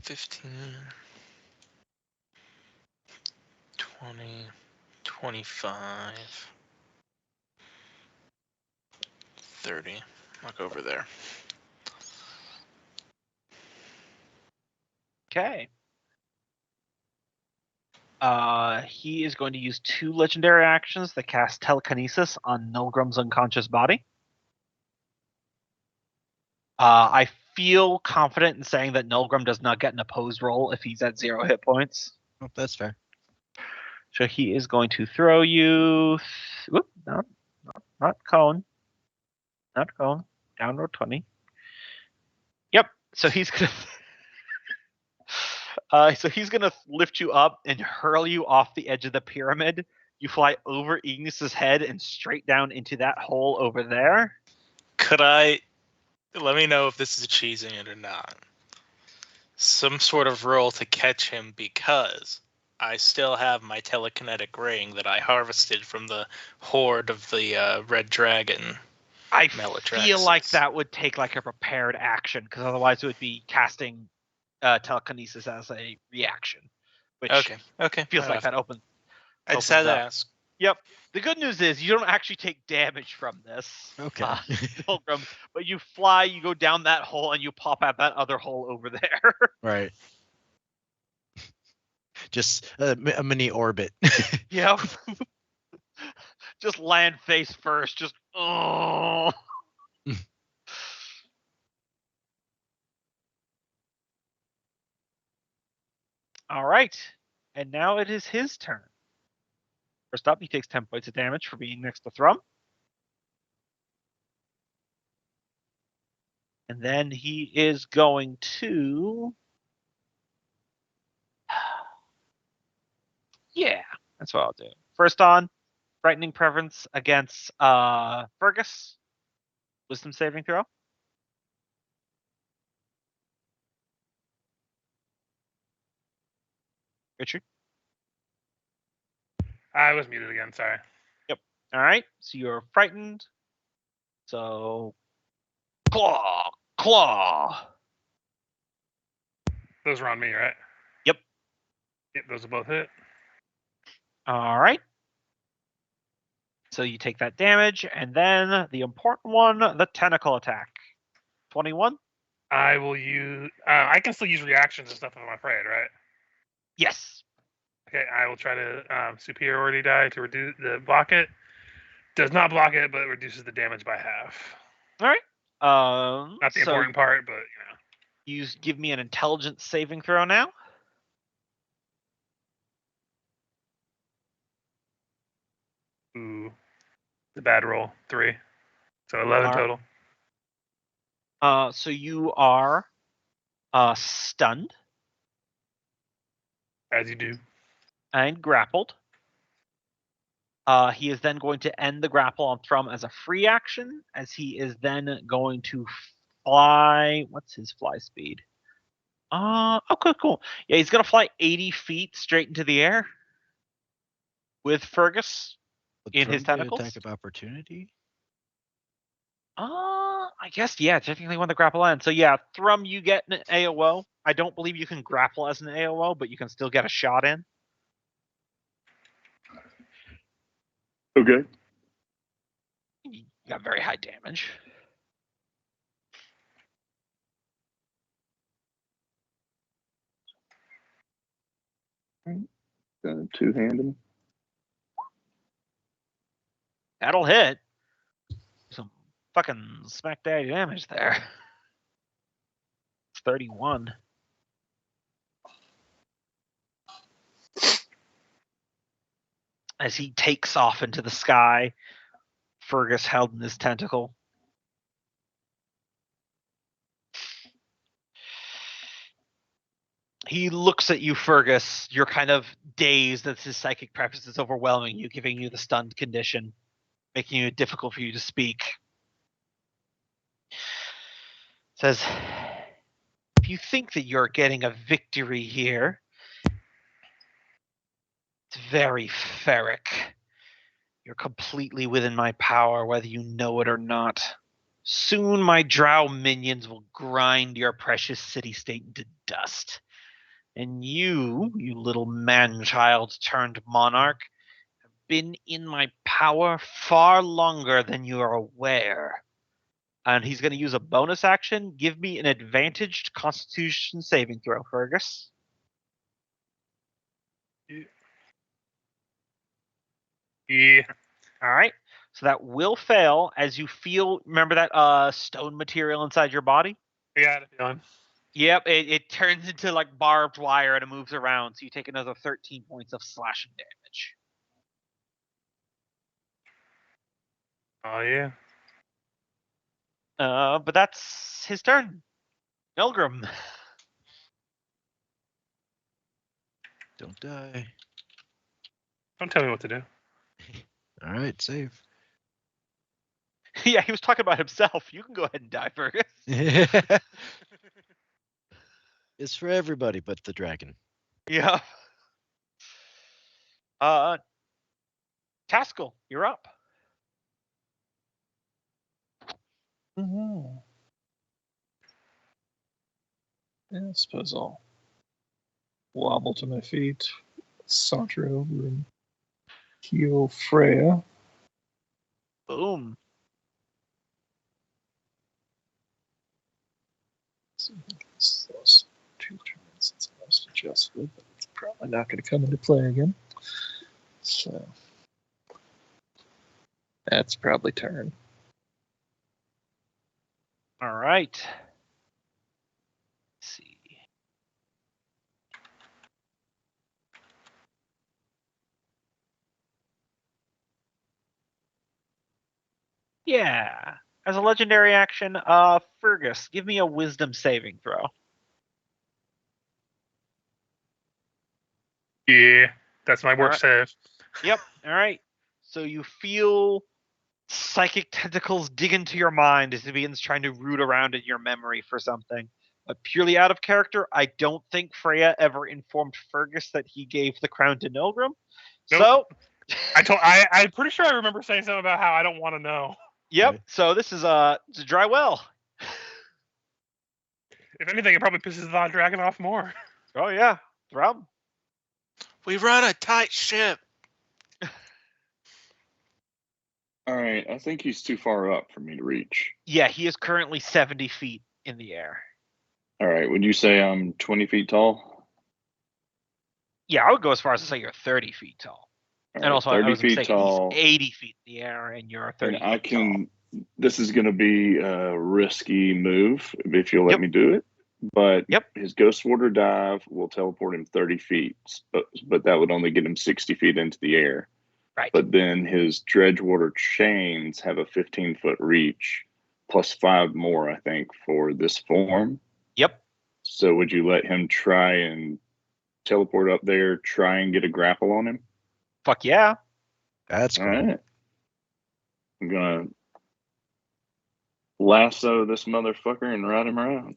15, 20, 25, 30. Look over there. Okay. He is going to use 2 legendary actions that cast telekinesis on Nilgrum's unconscious body. I feel confident in saying that Nilgrum does not get an opposed roll if he's at 0 hit points. Oh, that's fair. So he is going to throw you. Whoop, not cone. Not cone. Downward 20. Yep. So he's gonna. So he's gonna lift you up and hurl you off the edge of the pyramid. You fly over Ignis's head and straight down into that hole over there. Could I Let me know if this is cheesing it or not. Some sort of roll to catch him because I still have my telekinetic ring that I harvested from the horde of the red dragon. I Malatraxis. feel like that would take like a prepared action, because otherwise it would be casting telekinesis as a reaction. Which Okay. feels like that opens. I just had to up. ask. Yep. The good news is you don't actually take damage from this. Okay. Pilgrim, but you fly, you go down that hole, and you pop out that other hole over there. Right. Just a mini orbit. Yep. Just land face first. Just oh. All right. And now it is his turn. First up, he takes 10 points of damage for being next to Thrum. And then he is going to... Yeah, that's what I'll do. First on, Frightening Preference against Fergus. Wisdom saving throw. Richard? I was muted again, sorry. Yep. All right, so you're frightened. So, claw. Those are on me, right? Yep. Yep, those will both hit. All right. So you take that damage, and then the important one, the tentacle attack. 21? I will use... I can still use reactions and stuff if I'm afraid, right? Yes. Okay, I will try to superiority die to reduce the block it. Does not block it, but it reduces the damage by half. All right. Not the important part, but You give me an intelligence saving throw now. Ooh, the bad roll 3, so 11 total. So you are stunned As you do. and grappled. He is then going to end the grapple on Thrum as a free action, as he is then going to fly. What's his fly speed? Okay, cool. Yeah, he's gonna fly 80 feet straight into the air with Fergus in his tentacles. Attack of opportunity. I guess yeah. Technically, when the grapple ends. So yeah, Thrum, you get an AOO. I don't believe you can grapple as an AOO, but you can still get a shot in. Okay. You got very high damage. Two-hand him. That'll hit. Some fucking smack daddy damage there. It's 31. As he takes off into the sky, Fergus held in his tentacle. He looks at you, Fergus. You're kind of dazed as his psychic presence is overwhelming you, giving you the stunned condition, making it difficult for you to speak. Says, if you think that you're getting a victory here, it's very ferric. You're completely within my power, whether you know it or not. Soon my drow minions will grind your precious city-state into dust. And you little man-child turned monarch, have been in my power far longer than you are aware. And he's going to use a bonus action. Give me an advantaged Constitution saving throw, Fergus. Yeah. All right. So that will fail as you feel. Remember that stone material inside your body? Yeah, it's done. Yep. It turns into like barbed wire and it moves around. So you take another 13 points of slashing damage. Oh yeah. But that's his turn. Milgram. Don't die. Don't tell me what to do. All right, save. Yeah, he was talking about himself. You can go ahead and die, Fergus. It's for everybody but the dragon. Yeah. Taskell, you're up. Mhm. Yeah, I suppose I'll wobble to my feet, saunter over and heal Freya. Boom. It's lost 2 turns since I last adjusted, but it's probably not going to come into play again. So that's probably turn. All right. Let's see. Yeah. As a legendary action, Fergus, give me a wisdom saving throw. Yeah, that's my work Alright. save. Yep. All right. So you feel psychic tentacles dig into your mind as it begins trying to root around in your memory for something. But purely out of character, I don't think Freya ever informed Fergus that he gave the crown to Nilgrim. Nope. So I'm pretty sure I remember saying something about how I don't want to know. yep. Right. So this is it's a dry well. If anything, it probably pisses the dragon off more. Oh yeah. Thrum. We run a tight ship. All right, I think he's too far up for me to reach. Yeah, he is currently 70 feet in the air. All right, would you say I'm 20 feet tall? Yeah, I would go as far as to say you're 30 feet tall. All And right, also, 30 I was going to feet say tall. he's 80 feet in the air, and you're 30 And I feet tall. can. This is going to be a risky move if you'll let Yep. me do it. But Yep. his Ghost Water Dive will teleport him 30 feet, but that would only get him 60 feet into the air. Right. But then his Dredgewater Chains have a 15-foot reach, plus 5 more, I think, for this form. Yep. So would you let him try and teleport up there, try and get a grapple on him? Fuck yeah. That's All cool. right. I'm going to lasso this motherfucker and ride him around.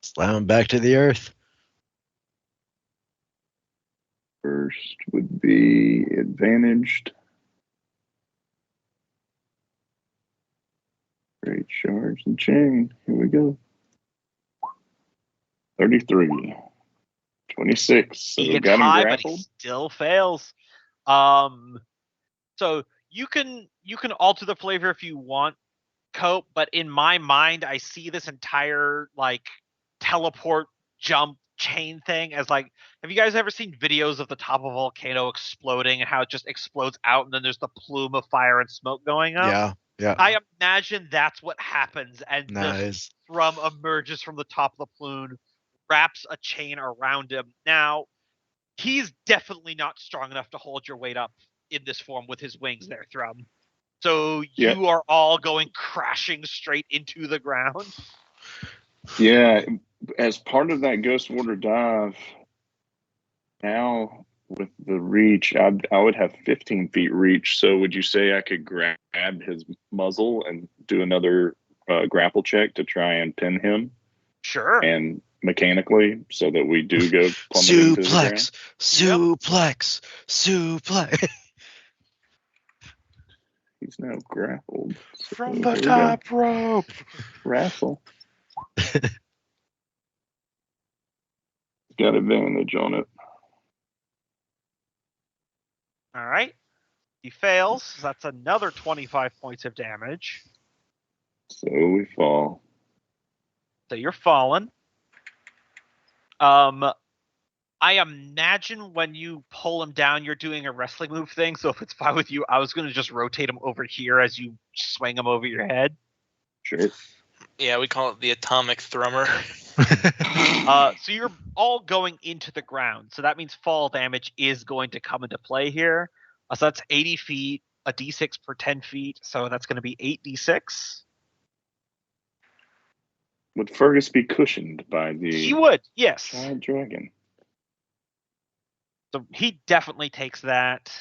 Slam him back to the earth. First would be advantaged. Great charge and chain. Here we go. 33. 26. So He gets got him high, but he grappled. still fails. So you can alter the flavor if you want, Cope, but in my mind, I see this entire like teleport jump chain thing as like, have you guys ever seen videos of the top of a volcano exploding and how it just explodes out and then there's the plume of fire and smoke going up? Yeah. Yeah. I imagine that's what happens, and this Nice. Thrum emerges from the top of the plume, wraps a chain around him. Now, he's definitely not strong enough to hold your weight up in this form with his wings there, Thrum. So Yeah. you are all going crashing straight into the ground. Yeah. As part of that Ghost Water Dive, now with the reach, I would have 15 feet reach. So would you say I could grab his muzzle and do another grapple check to try and pin him? Sure. And mechanically, so that we do go plummeting to the ground? Suplex. Suplex. He's now grappled. From So the here we go. top rope. Wrestle. Got advantage on it. All right. He fails. That's another 25 points of damage. So we fall. So you're fallen. I imagine when you pull him down, you're doing a wrestling move thing. So if it's fine with you, I was going to just rotate him over here as you swing him over your head. Sure. Yeah, we call it the atomic thrummer. So you're all going into the ground. So that means fall damage is going to come into play here. So that's 80 feet, a d6 per 10 feet. So that's going to be 8d6. Would Fergus be cushioned by the He would, yes. giant dragon? So he definitely takes that.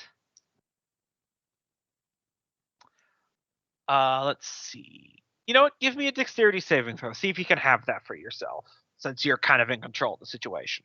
Let's see. You know what? Give me a dexterity saving throw. See if you can have that for yourself, since you're kind of in control of the situation.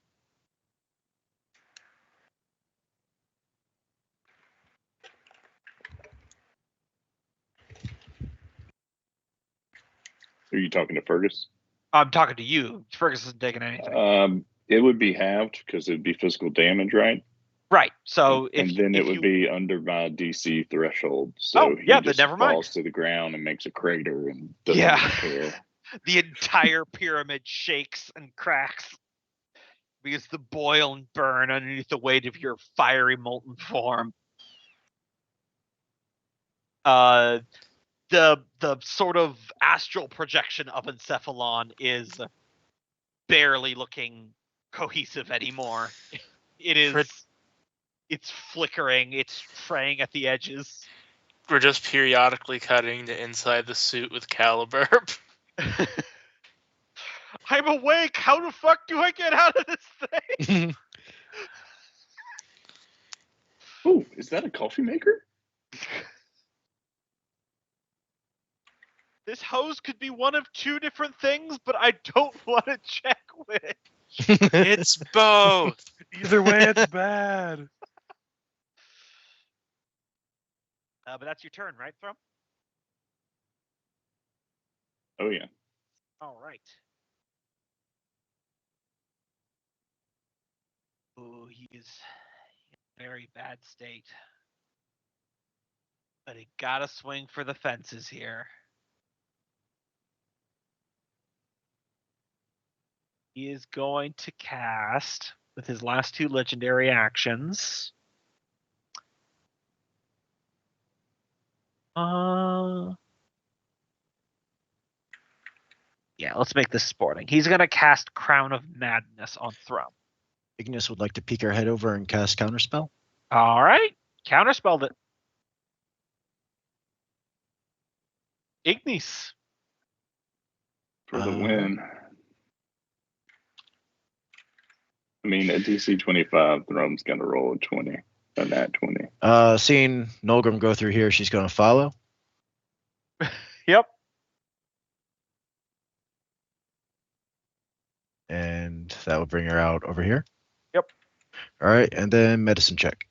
Are you talking to Fergus? I'm talking to you. Fergus isn't taking anything. It would be halved because it'd be physical damage, right? Right. So and then it would be under my DC threshold. So he then just never mind. falls to the ground and makes a crater and doesn't Yeah. even care. The entire pyramid shakes and cracks because the boil and burn underneath the weight of your fiery molten form. The sort of astral projection of Encephalon is barely looking cohesive anymore. It's flickering, it's fraying at the edges. We're just periodically cutting to inside the suit with Caliburb. I'm awake. How the fuck do I get out of this thing? Oh, is that a coffee maker? This hose could be one of two different things, but I don't want to check which. It's both. Either way, it's bad. But that's your turn, right, Thrum? Oh yeah. All right. Oh, he is in a very bad state. But he gotta swing for the fences here. He is going to cast, with his last two legendary actions. Yeah, let's make this sporting. He's going to cast Crown of Madness on Thrum. Ignis would like to peek her head over and cast Counterspell. All right. Counterspelled it. Ignis. For the win. I mean, at DC 25, Thrum's going to roll a 20. A nat 20. Seeing Nolgrim go through here, she's going to follow. Yep. And that will bring her out over here. Yep. All right, and then medicine check.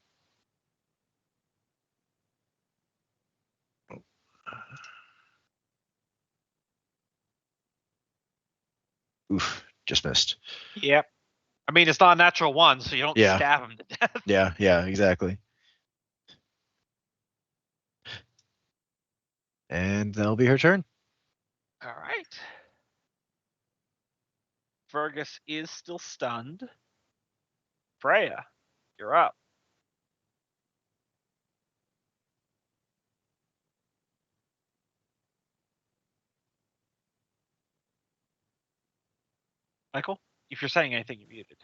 Oof, just missed. Yep. I mean, it's not a natural one, so you don't stab him to death. Yeah, exactly. And that'll be her turn. All right. Fergus is still stunned. Freya, you're up. Michael, if you're saying anything, you're muted.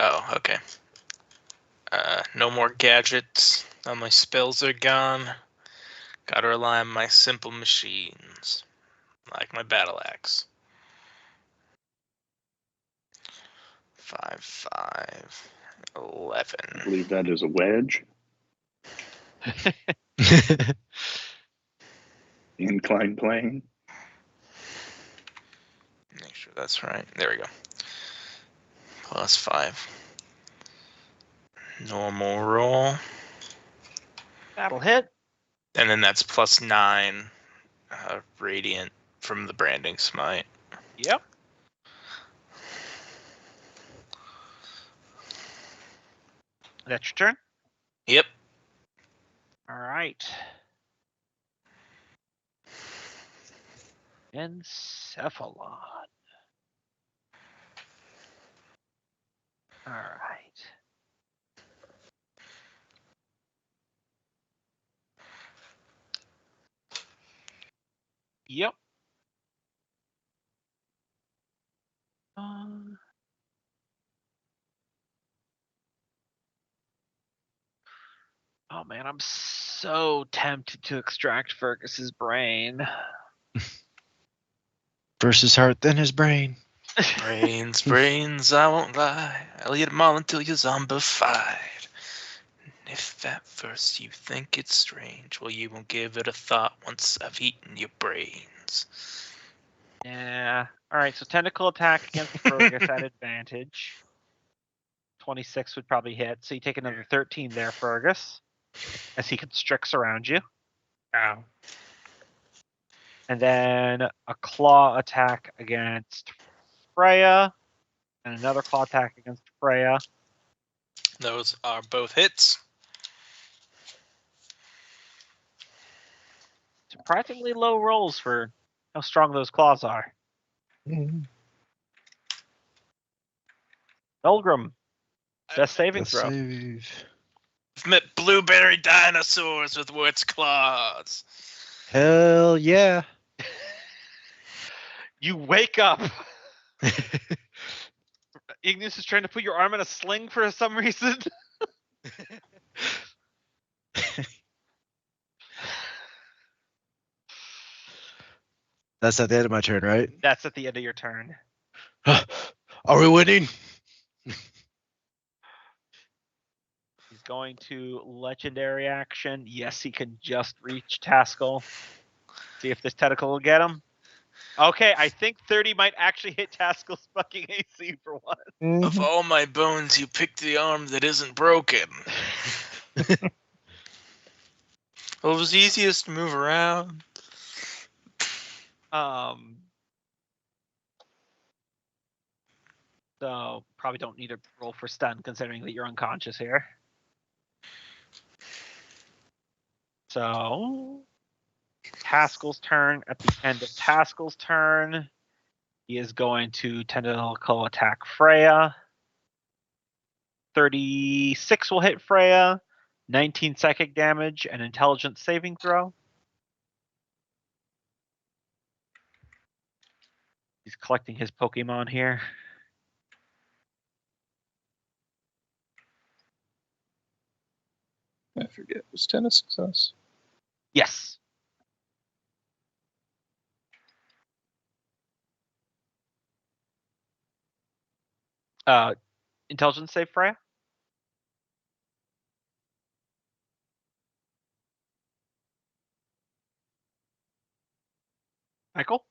Oh, okay. No more gadgets. All my spells are gone. Gotta rely on my simple machines, like my battle axe. 5, 5, 11. I believe that is a wedge. Incline plane. Make sure that's right. There we go. Plus 5. Normal roll. That'll hit. And then that's plus 9 radiant from the branding smite. Yep. That's your turn? Yep. All right. Encephalon. All right. Yep. Oh man, I'm so tempted to extract Fergus's brain. First his heart, then his brain. Brains, I won't lie. I'll eat them all until you're zombified. If at first you think it's strange, well, you will give it a thought once I've eaten your brains. Yeah. All right. So tentacle attack against Fergus at advantage. 26 would probably hit. So you take another 13 there, Fergus, as he constricts around you. Ow. And then a claw attack against Freya, and another claw attack against Freya. Those are both hits. Surprisingly low rolls for how strong those claws are. Mhm. Milgram, best saving Death throw. save. I've met blueberry dinosaurs with witch claws. Hell yeah. You wake up. Ignis is trying to put your arm in a sling for some reason. That's at the end of my turn, right? That's at the end of your turn. Are we winning? He's going to legendary action. Yes, he can just reach Taskell. See if this tentacle will get him. Okay, I think 30 might actually hit Taskell's fucking AC for once. Of all my bones, you picked the arm that isn't broken. Well, it was easiest to move around. So probably don't need a roll for stun considering that you're unconscious here. So Taskell's turn. At the end of Taskell's turn, he is going to tentacle attack Freya. 36 will hit Freya. 19 psychic damage and intelligence saving throw. He's collecting his Pokemon here. I forget. Was 10 a success? Yes. Intelligence save, Freya? Michael?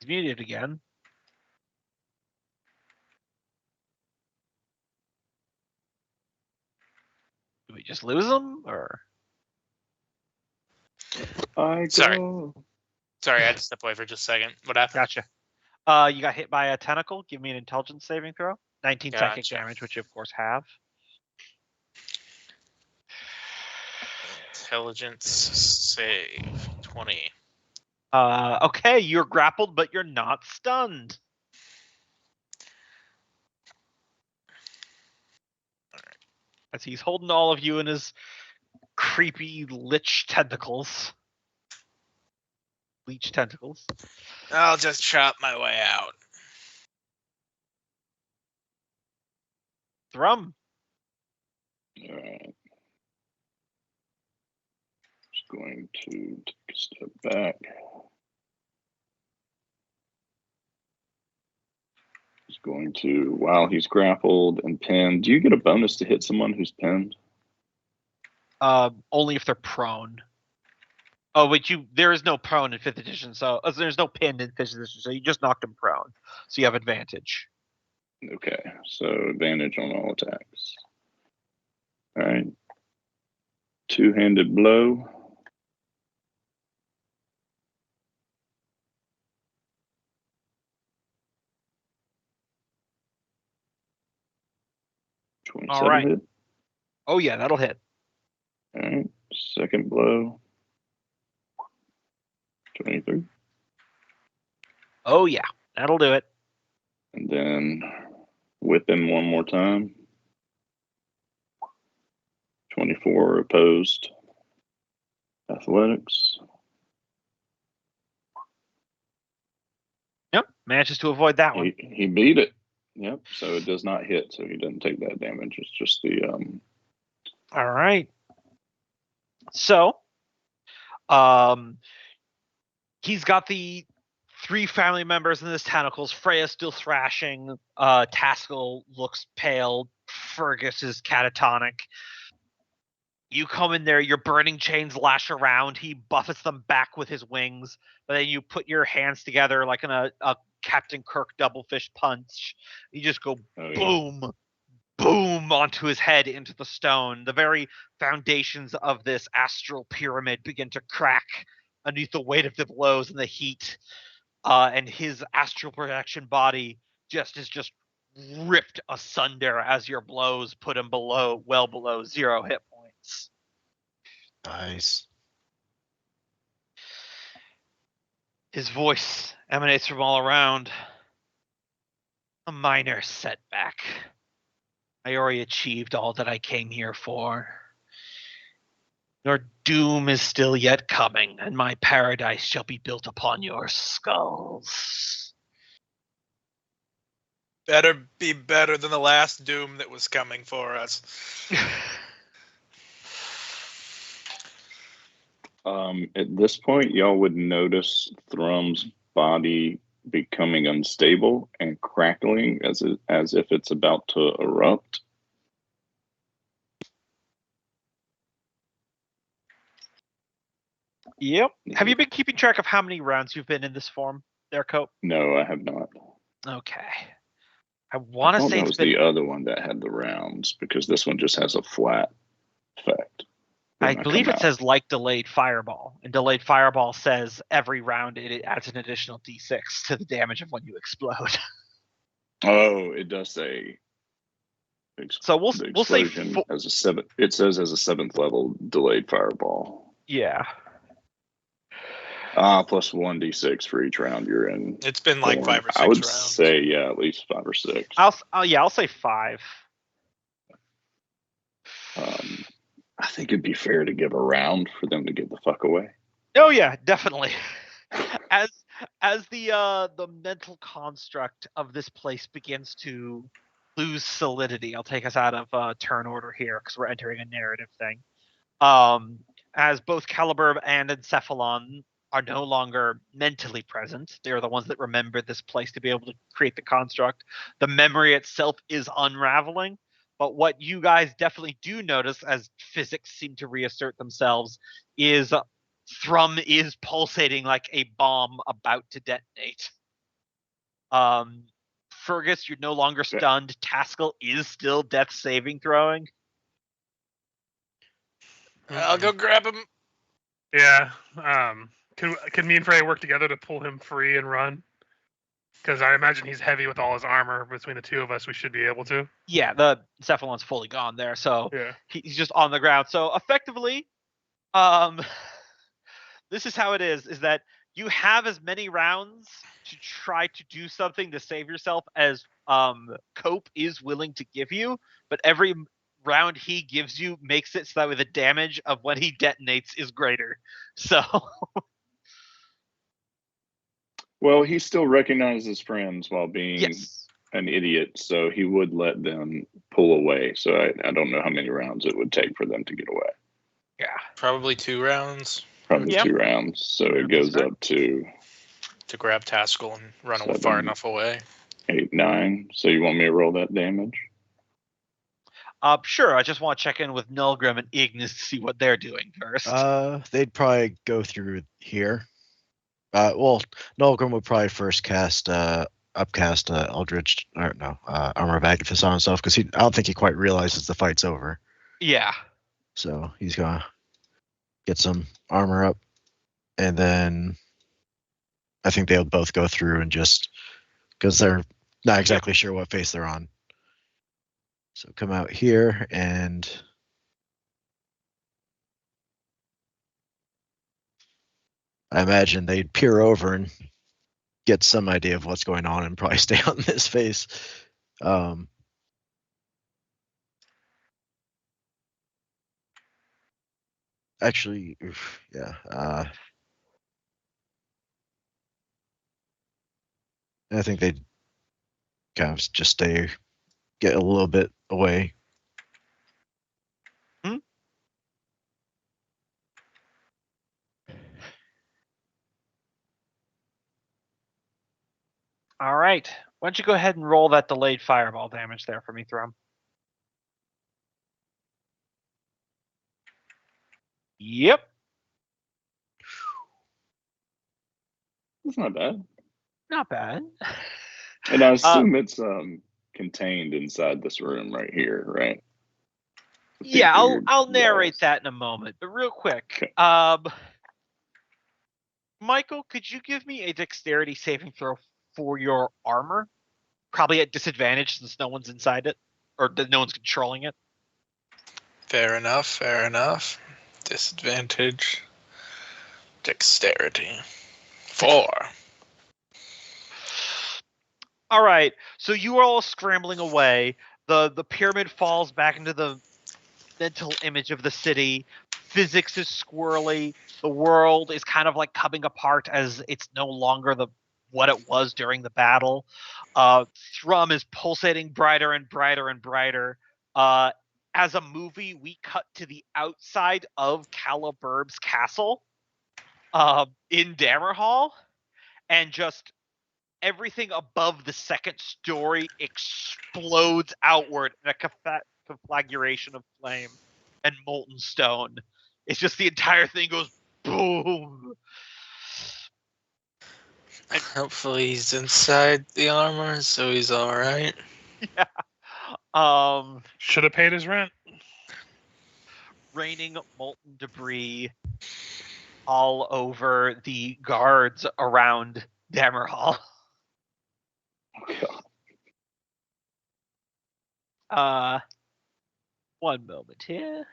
He's muted again. Do we just lose him, or? I Sorry. go. Sorry, I had to step away for just a second. What happened? Gotcha. You got hit by a tentacle. Give me an intelligence saving throw. 19 psychic Gotcha. damage, which you of course have. Intelligence save 20. Okay, you're grappled, but you're not stunned. As he's holding all of you in his creepy lich tentacles. Leech tentacles. I'll just chop my way out. Thrum. All right. Just going to take a step back. He's going to, while he's grappled and pinned, do you get a bonus to hit someone who's pinned? Only if they're prone. Oh, wait, there is no prone in 5th edition, so there's no pin in 5th edition, so you just knocked him prone. So you have advantage. Okay, so advantage on all attacks. All right. Two-handed blow. All right. Hit. Oh, yeah, that'll hit. All right. Second blow. 23. Oh, yeah, that'll do it. And then whip him one more time. 24 opposed. Athletics. Yep, manages to avoid that one. He beat it. Yep. So it does not hit. So he doesn't take that damage. It's just the All right. So, he's got the 3 family members in his tentacles. Freya's still thrashing. Taskell looks pale. Fergus is catatonic. You come in there, your burning chains lash around. He buffets them back with his wings, but then you put your hands together like in a Captain Kirk double fist punch. You just go boom, boom onto his head into the stone. The very foundations of this astral pyramid begin to crack underneath the weight of the blows and the heat. And his astral projection body is just ripped asunder as your blows put him well below 0 hit points. Nice. His voice emanates from all around. A minor setback. I already achieved all that I came here for. Your doom is still yet coming, and my paradise shall be built upon your skulls. Better be better than the last doom that was coming for us. At this point, y'all would notice Thrum's body becoming unstable and crackling as if it's about to erupt. Yep. Have you been keeping track of how many rounds you've been in this form there, Cope? No, I have not. Okay. I want to say that it's was been... the other one that had the rounds, because this one just has a flat effect. I believe it says like delayed fireball, and delayed fireball says every round it adds an additional d6 to the damage of when you explode. Oh, it does say. So we'll say as a 7. It says as a 7th level delayed fireball. Yeah. Plus 1d6 for each round you're in. It's been like 5 or 6 I would rounds. say at least 5 or 6. I'll say 5. I think it'd be fair to give a round for them to get the fuck away. Oh yeah, definitely. As the mental construct of this place begins to lose solidity, I'll take us out of turn order here because we're entering a narrative thing. As both Caliburb and Encephalon are no longer mentally present, they're the ones that remember this place to be able to create the construct. The memory itself is unraveling. But what you guys definitely do notice as physics seem to reassert themselves is Thrum is pulsating like a bomb about to detonate. Fergus, you're no longer stunned. Taskell is still death saving throwing. I'll go grab him. Yeah. Can me and Frey work together to pull him free and run? Because I imagine he's heavy with all his armor. Between the two of us, we should be able to. Yeah, the Cephalon's fully gone there, so yeah. He's just on the ground. So effectively, this is how it is that you have as many rounds to try to do something to save yourself as Cope is willing to give you, but every round he gives you makes it so that the damage of when he detonates is greater. So... Well, he still recognizes friends while being an idiot, so he would let them pull away. So I don't know how many rounds it would take for them to get away. Yeah. Probably 2 rounds. Probably 2 rounds. So it goes up to grab Taskell and run far enough away. 8, 9. So you want me to roll that damage? Sure. I just want to check in with Nulgrim and Ignis to see what they're doing first. They'd probably go through here. Well, Nulgrim would probably first upcast Eldritch, Armor of Agathis on himself, because I don't think he quite realizes the fight's over. Yeah. So he's gonna get some armor up, and then I think they'll both go through and just, because they're not exactly sure what face they're on. So come out here and I imagine they'd peer over and get some idea of what's going on and probably stay on this face. Actually, yeah. I think they'd kind of just get a little bit away. All right. Why don't you go ahead and roll that delayed fireball damage there for me, Thrum? Yep. That's not bad. Not bad. And I assume it's contained inside this room right here, right? With these Yeah, weird I'll narrate walls. that in a moment. But real quick, Okay. Michael, could you give me a dexterity saving throw for your armor? Probably at disadvantage since no one's inside it, or no one's controlling it. Fair enough. Fair enough. Disadvantage. Dexterity. 4. All right, so you are all scrambling away. The pyramid falls back into the mental image of the city. Physics is squirrely. The world is kind of like coming apart as it's no longer what it was during the battle. Thrum is pulsating brighter and brighter and brighter. As a movie, we cut to the outside of Caliburb's castle in Dammerhall, and just everything above the second story explodes outward in a conflagration of flame and molten stone. It's just the entire thing goes boom. Hopefully he's inside the armor, so he's all right. Yeah. Should have paid his rent. Raining molten debris all over the guards around Dammerhall. Oh, God. One moment here.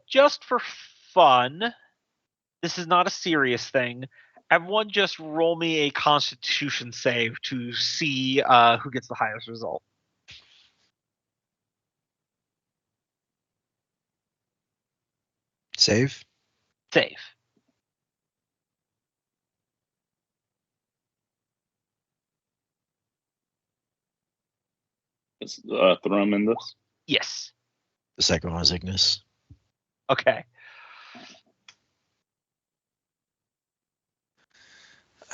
Just for fun, this is not a serious thing. Everyone just roll me a Constitution save to see who gets the highest result. Save. Save. Is Thrum in this? Yes. The second one was Ignis. Okay.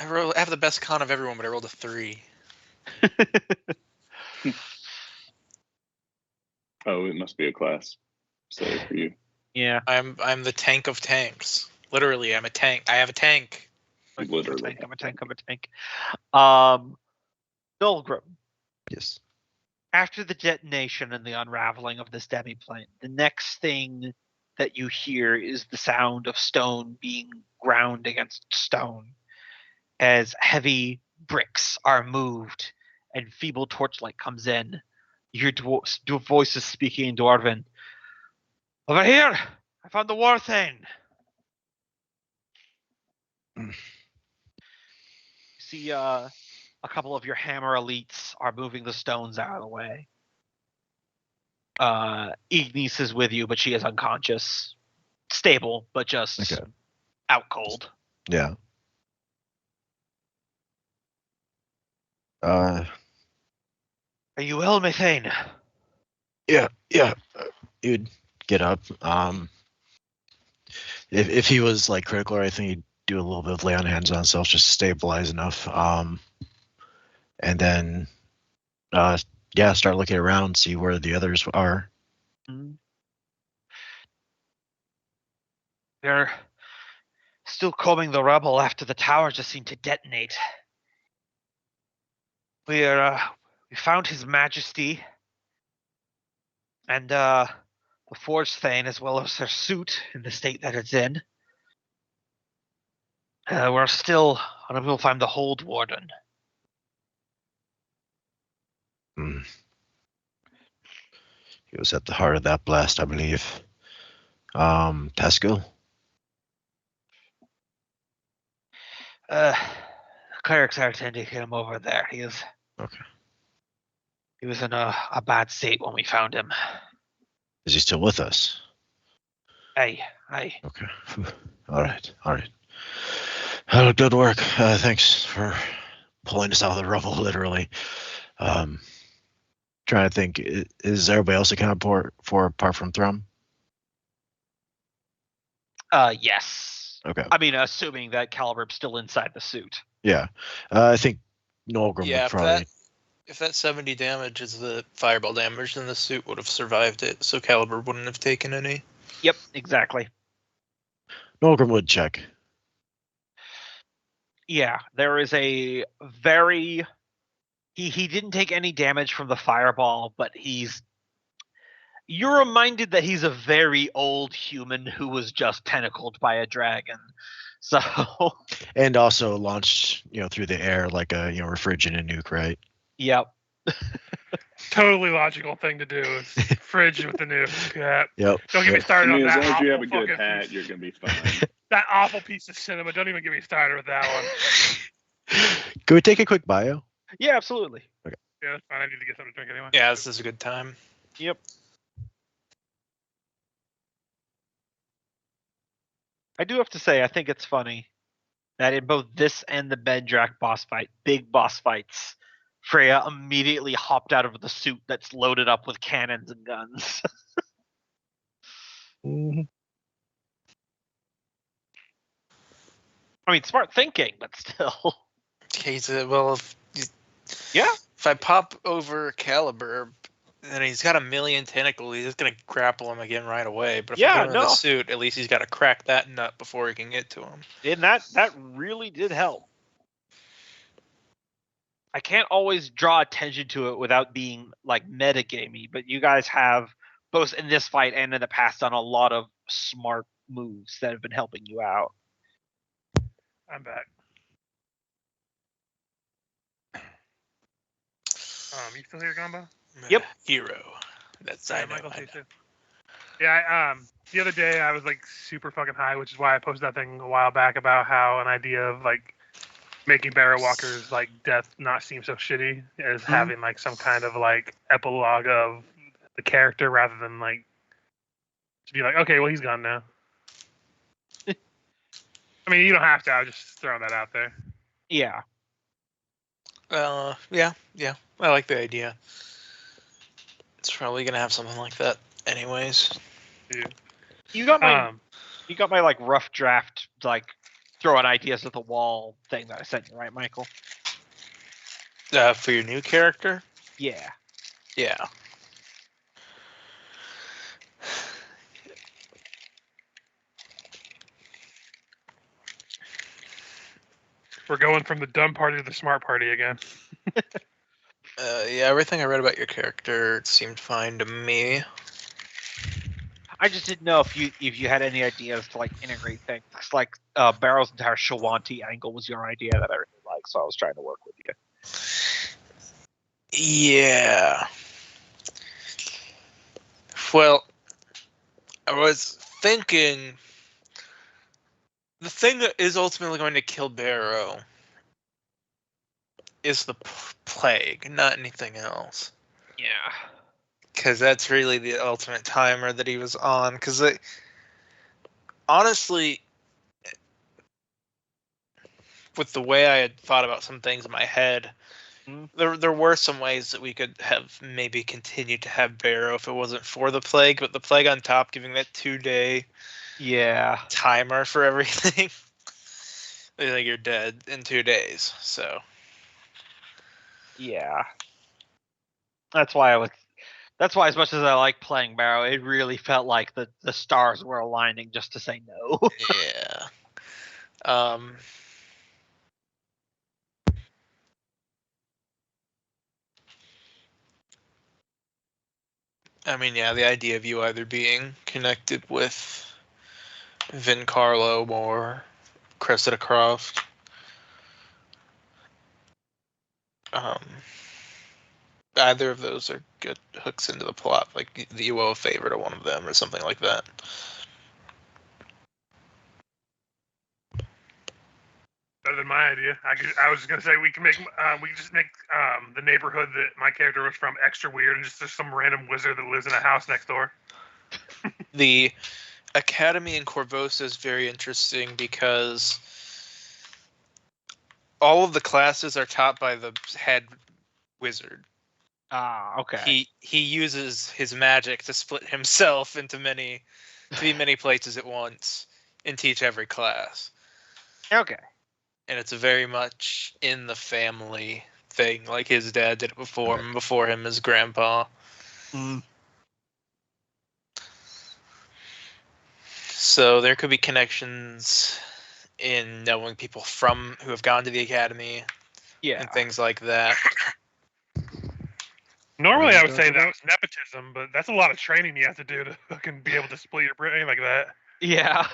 I have the best con of everyone, but I rolled a 3. Oh, it must be a class save for you. Yeah. I'm the tank of tanks. Literally, I'm a tank. I have a tank. Literally. I'm a tank. Nolgrim, Yes. after the detonation and the unraveling of this demiplane, the next thing that you hear is the sound of stone being ground against stone as heavy bricks are moved and feeble torchlight comes in. You hear voices speaking in Dwarven. Over here! I found the war thing! Mm. See, a couple of your hammer elites are moving the stones out of the way. Ignis is with you, but she is unconscious. Stable, but just Okay. out cold. Yeah. Uh. Are you well, Methane? Yeah. He'd get up. If he was like critical, I think he'd do a little bit of lay on hands on himself just to stabilize enough. And then, start looking around, see where the others are. They're still combing the rubble after the tower just seemed to detonate. We found His Majesty and the Forge Thane, as well as her suit in the state that it's in. We're still unable to find the Hold Warden. Hmm. He was at the heart of that blast, I believe. Pascal? Clerics are tending him over there. He was in a bad state when we found him. Is he still with us? Aye. Okay. All right. Well, good work. Thanks for pulling us out of the rubble, literally. Trying to think, is everybody else accounted for apart from Thrum? Yes. Okay. I mean, assuming that Calibur's still inside the suit. Yeah. I think Nolgrim would probably. If that 70 damage is the fireball damage, then the suit would have survived it, so Caliber wouldn't have taken any. Yep, exactly. Nolgrim would check. Yeah, there is a very... He didn't take any damage from the fireball, but you're reminded that he's a very old human who was just tentacled by a dragon. So And also launched, through the air like a, refrigerant nuke, right? yep. Totally logical thing to do is fridge with the nuke. Yeah. Yep. Don't get me I started mean, on as that. long as you have awful a good fucking hat, piece- you're gonna be fine. That awful piece of cinema. Don't even get me started with that one. Can we take a quick bio? Yeah, absolutely. Yeah, that's fine. I need to get something to drink anyway. Yeah, this is a good time. Yep. I do have to say, I think it's funny that in both this and the Bedrak boss fight, big boss fights, Freya immediately hopped out of the suit that's loaded up with cannons and guns. Mhm. I mean, smart thinking, but still. Okay, he said, well, Yeah. if I pop over Caliber, then he's got a million tentacles. He's just gonna grapple him again right away. But if I Yeah, put him in the no. suit, at least he's got to crack that nut before he can get to him. And that really did help. I can't always draw attention to it without being like metagamey, but you guys have both in this fight and in the past done a lot of smart moves that have been helping you out. I'm back. You still here, Gumbo? Yep. Hero. That's I know. Michael's I here know. too. Yeah, the other day I was like super fucking high, which is why I posted that thing a while back about how an idea of like making Barrow Walker's like death not seem so shitty as having like some kind of like epilogue of the character rather than like to be like, okay, well he's gone now. I mean, you don't have to. I was just throwing that out there. Yeah. Yeah. I like the idea. It's probably gonna have something like that, anyways. You got my like rough draft like throwing ideas at the wall thing that I sent you, right, Michael? For your new character? Yeah. Yeah. We're going from the dumb party to the smart party again. Yeah, everything I read about your character seemed fine to me. I just didn't know if you had any ideas to like integrate things. Like Barrow's entire Shawanti angle was your idea that I really like, so I was trying to work with you. Yeah. Well, I was thinking the thing that is ultimately going to kill Barrow is the plague, not anything else. Yeah. Because that's really the ultimate timer that he was on. Because honestly, with the way I had thought about some things in my head, there were some ways that we could have maybe continued to have Barrow if it wasn't for the plague. But the plague on top, giving that 2-day timer for everything, I think you're dead in 2 days. So yeah. That's why as much as I like playing Barrow, it really felt like the stars were aligning just to say no. yeah. I mean, yeah, the idea of you either being connected with Vin Carlo or Cressida Croft. Either of those are good hooks into the plot, like you owe a favor to one of them or something like that. Better than my idea. I was just gonna say we can just make the neighborhood that my character was from extra weird, and just there's some random wizard that lives in a house next door. The Academy in Corvosa is very interesting because all of the classes are taught by the head wizard. Ah, okay. He uses his magic to split himself into many places at once and teach every class. Okay. And it's a very much in the family thing, like his dad did it before him, before him, his grandpa. Mm. So there could be connections in knowing people from who have gone to the academy Yeah. and things like that. Normally, I would say talking that about? was nepotism, but that's a lot of training you have to do to fucking be able to split your brain like that. Yeah.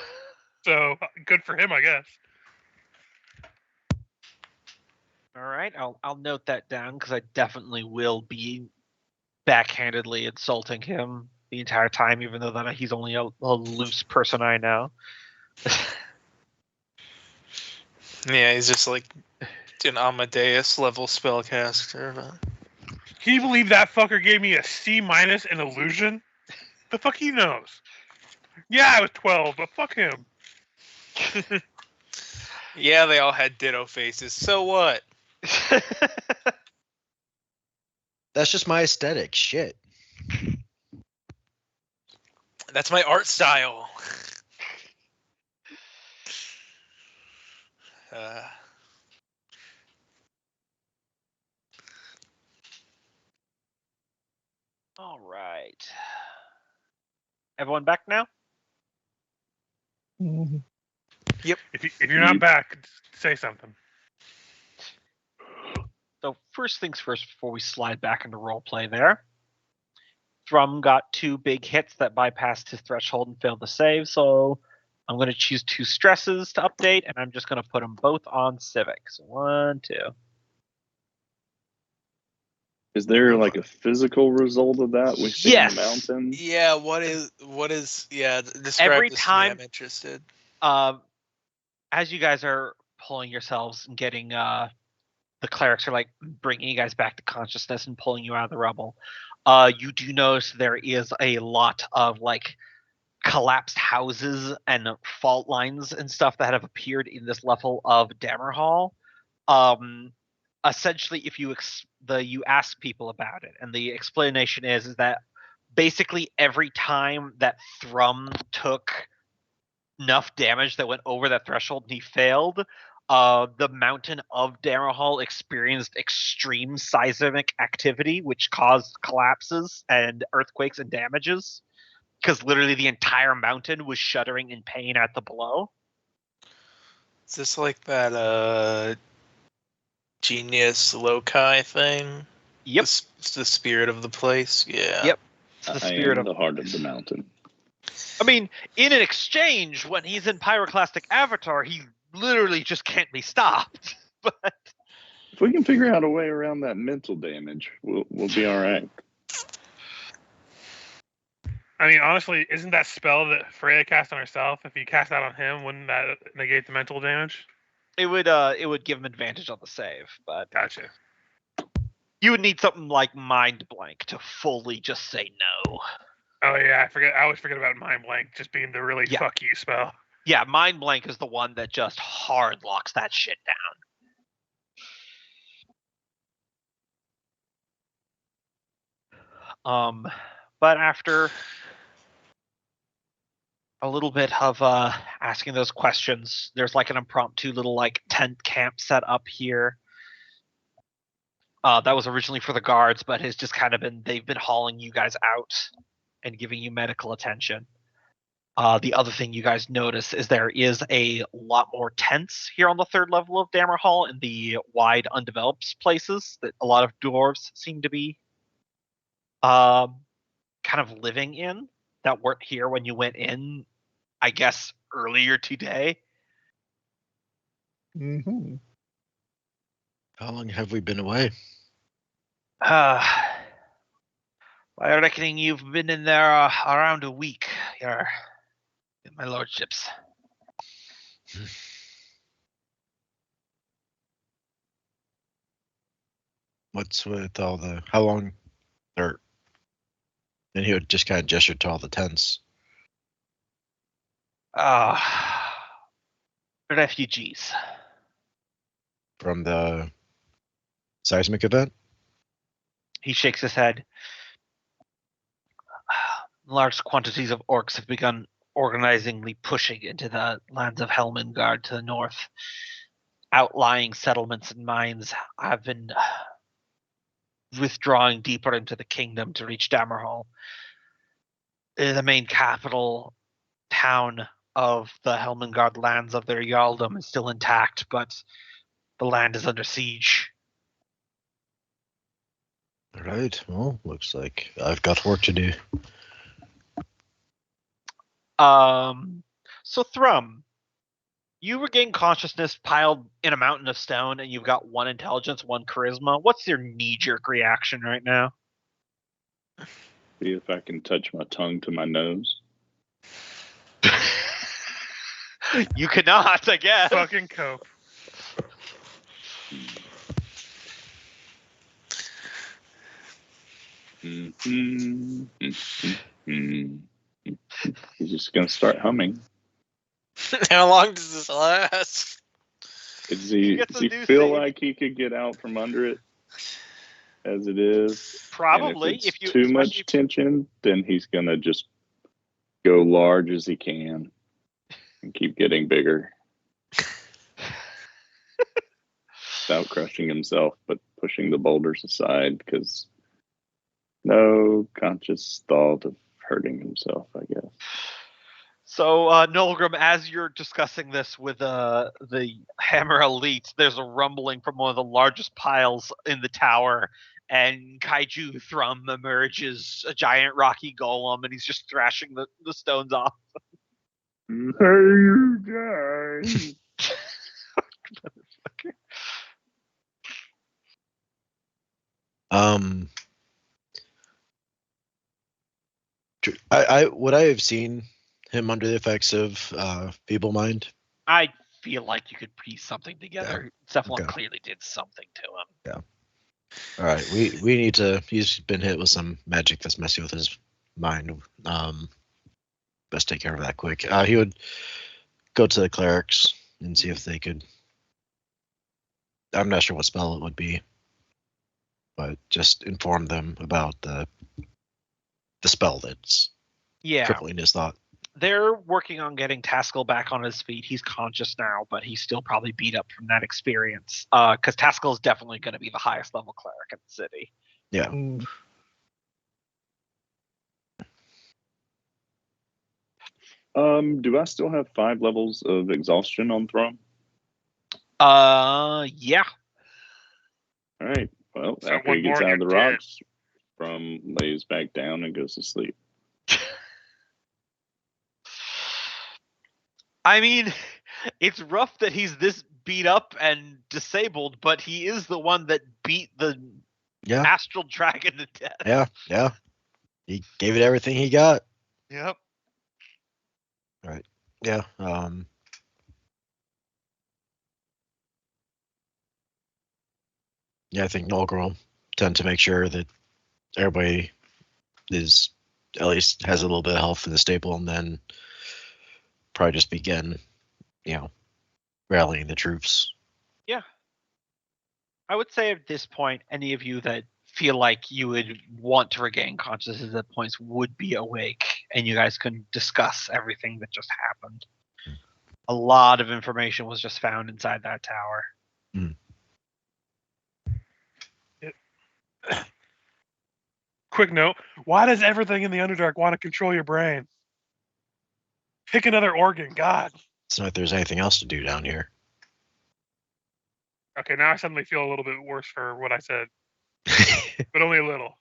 So good for him, I guess. All right. I'll note that down because I definitely will be backhandedly insulting him the entire time, even though that he's only a loose person I know. Yeah, he's just like an Amadeus level spellcaster. But... Can you believe that fucker gave me a C- in illusion? The fuck he knows? Yeah, I was 12, but fuck him. yeah, they all had ditto faces. So what? That's just my aesthetic. Shit. That's my art style. All right. Everyone back now? Mhm. If you're not back, say something. So first things first, before we slide back into roleplay there. Thrum got 2 big hits that bypassed his threshold and failed to save, so I'm going to choose 2 stresses to update, and I'm just going to put them both on Civic. So 1, 2. Is there like a physical result of that we see on the Yes. mountain? Yeah, what is describe Every this to me, time- I'm interested. As you guys are pulling yourselves and getting the clerics are like bringing you guys back to consciousness and pulling you out of the rubble, you do notice there is a lot of like collapsed houses and fault lines and stuff that have appeared in this level of Dammerhall. Essentially, if you you ask people about it, and the explanation is that basically every time that Thrum took enough damage that went over that threshold and he failed, the mountain of Dammerhall experienced extreme seismic activity, which caused collapses and earthquakes and damages. Because literally the entire mountain was shuddering in pain at the blow. Is this like that genius loci thing? Yep. The spirit of the place. Yeah. Yep. It's the I spirit am of the heart of the mountain. I mean, in an exchange, when he's in Pyroclastic Avatar, he literally just can't be stopped. But If we can figure out a way around that mental damage, we'll be all right. I mean, honestly, isn't that spell that Freya cast on herself? If you cast that on him, wouldn't that negate the mental damage? it would give him advantage on the save, but Gotcha. you would need something like Mind Blank to fully just say no. Oh yeah, I always forget about Mind Blank just being the really Yeah. fuck you spell. Yeah, Mind Blank is the one that just hard locks that shit down. But after a little bit of asking those questions, there's like an impromptu little like tent camp set up here. That was originally for the guards, but has just kind of they've been hauling you guys out and giving you medical attention. The other thing you guys notice is there is a lot more tents here on the 3rd level of Dammerhall in the wide, undeveloped places that a lot of dwarves seem to be kind of living in that weren't here when you went in, I guess, earlier today. Mhm. How long have we been away? By reckoning, you've been in there around a week, my lordships. What's with all the how long? Or and he would just kind of gesture to all the tents. Refugees. From the seismic event? He shakes his head. Large quantities of orcs have begun organizingly pushing into the lands of Helmengard to the north. Outlying settlements and mines have been withdrawing deeper into the kingdom to reach Dammerhall. The main capital town of the Helmengard lands of their Jarldom is still intact, but the land is under siege. All right. Well, looks like I've got work to do. So Thrum, you regain consciousness piled in a mountain of stone, and you've got 1 intelligence, 1 charisma. What's your knee-jerk reaction right now? See if I can touch my tongue to my nose. You cannot, I guess. Fucking cope. He's just gonna start humming. How long does this last? Does He he gets a new feel save. like he could get out from under it as it is? Probably. And if it's If you too especially much tension, then he's gonna just go large as he can and keep getting bigger without crushing himself, but pushing the boulders aside because no conscious thought of hurting himself, I guess. So, Nolgrim, as you're discussing this with the Hammer Elite, there's a rumbling from one of the largest piles in the tower, and Kaiju Thrum emerges, a giant rocky golem, and he's just thrashing the stones off. Hey, you guys! Would I have seen him under the effects of feeble mind? I feel like you could piece something together. Cephalon Okay. clearly did something to him. All right, we need to. He's been hit with some magic that's messing with his mind. Best take care of that quick. He would go to the clerics and see if they could. I'm not sure what spell it would be, but just inform them about the spell that's Yeah. crippling his thought. They're working on getting Taskell back on his feet. He's conscious now, but he's still probably beat up from that experience. Because Taskell is definitely going to be the highest level cleric in the city. Yeah. Do I still have 5 levels of exhaustion on Thrum? Yeah. All right. Well, So after one he gets more out and of the you're dead. rocks, Thrum lays back down and goes to sleep. I mean, it's rough that he's this beat up and disabled, but he is the one that beat the Yeah. astral dragon to death. Yeah. He gave it everything he got. Yep. Yeah. Yeah, I think Nolgrim will tend to make sure that everybody is at least has a little bit of health in the stable, and then probably just begin, rallying the troops. Yeah. I would say at this point, any of you that feel like you would want to regain consciousness at points would be awake, and you guys can discuss everything that just happened. A lot of information was just found inside that tower. Quick note: why does everything in the Underdark want to control your brain? Pick another organ, God. It's not like there's anything else to do down here. Okay, now I suddenly feel a little bit worse for what I said, but only a little.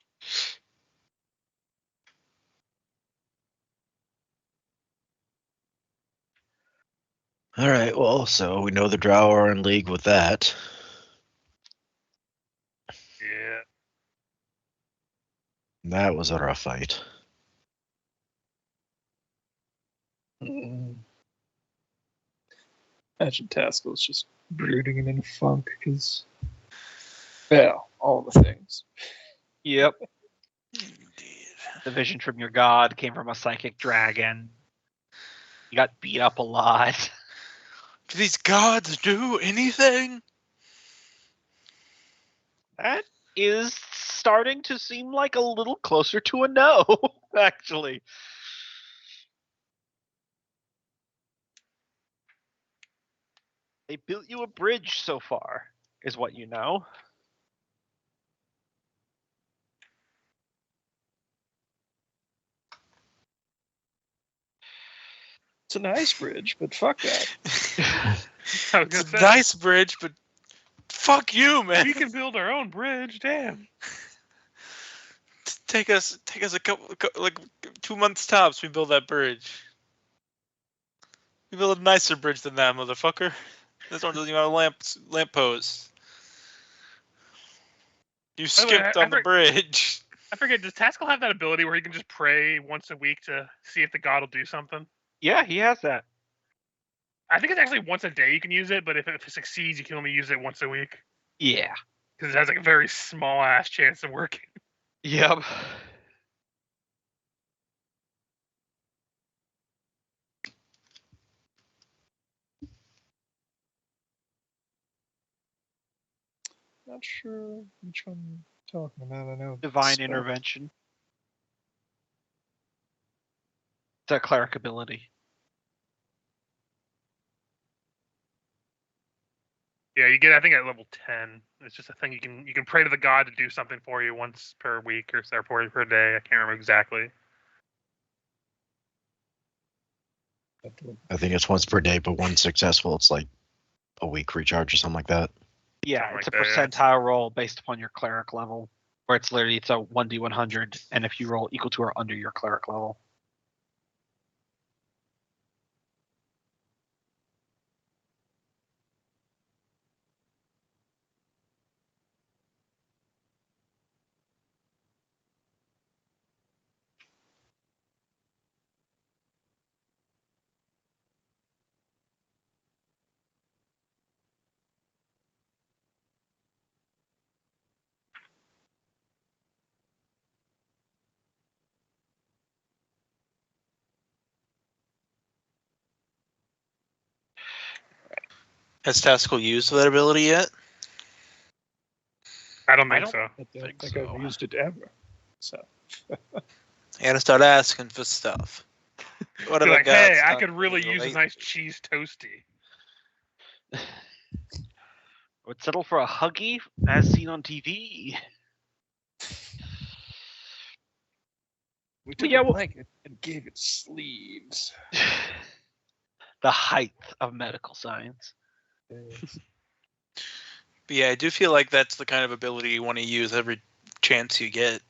All right, well, so we know the Drow are in league with that. Yeah. That was a rough fight. Imagine Taskell's just brooding and in funk because, well, all the things. Yep. Indeed. The vision from your god came from a psychic dragon. You got beat up a lot. Do these gods do anything? That is starting to seem like a little closer to a no, actually. They built you a bridge so far, is what you know. It's a nice bridge, but fuck that. I was It's gonna a say, nice bridge, but fuck you, man. we can build our own bridge. Damn. Take us a couple like 2 months tops. We build that bridge. We build a nicer bridge than that, motherfucker. This one doesn't even have a lamp post. You By the way, skipped on the bridge. I forget. Does Taskell have that ability where he can just pray once a week to see if the god will do something? Yeah, he has that. I think it's actually once a day you can use it, but if it succeeds, you can only use it once a week Yeah. because it has like a very small ass chance of working. Yep. Not sure which one you're talking about. I know Divine spell. intervention. It's a cleric ability. Yeah, you get I think at level 10. It's just a thing you can pray to the god to do something for you once per week or per day. I can't remember exactly. I think it's once per day, but one successful, it's like a week recharge or something like that. Yeah, Something it's like a that, yeah. percentile roll based upon your cleric level, where it's literally it's a 1d100, and if you roll equal to or under your cleric level. Has Taskell used that ability yet? I don't I think don't- so. I don't think think so. I've used it ever. So You gotta start asking for stuff. What Be have like, I got? hey, I Stuff could really lately? use a nice cheese toasty. Would settle for a huggy as seen on TV. we took yeah, a well- blanket and gave it sleeves. The height of medical science. But yeah, I do feel like that's the kind of ability you want to use every chance you get,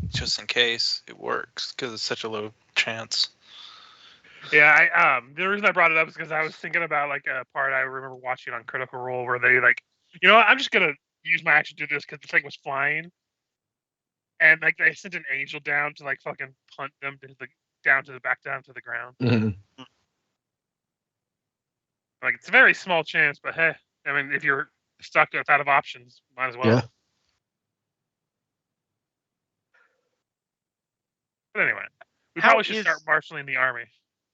just in case it works, because it's such a low chance. Yeah, the reason I brought it up is because I was thinking about like a part I remember watching on Critical Role where they like, you know what, I'm just gonna use my action to do this because the thing was flying, and like they sent an angel down to like fucking punt them to the down to the ground. Like it's a very small chance, but hey, I mean if you're stuck out of options, might as well. Yeah. But anyway, we How probably should is- start marshaling the army.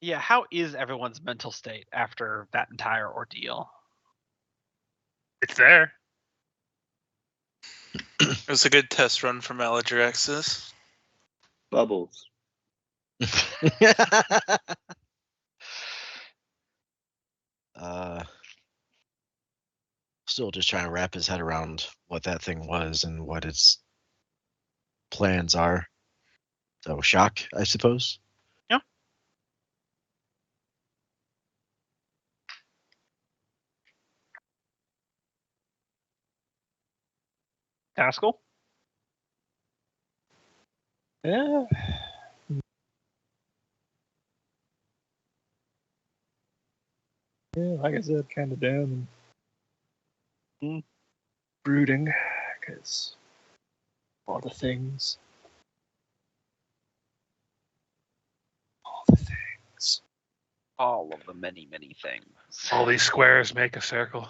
Yeah, how is everyone's mental state after that entire ordeal? It's there. It was a good test run for Maladrexis. Bubbles. Still just trying to wrap his head around what that thing was and what its plans are. So shock, I suppose. Taskell? Yeah. Yeah, like I said, kind of down and brooding, because all the things. All the things. All of the many, many things. All these squares make a circle.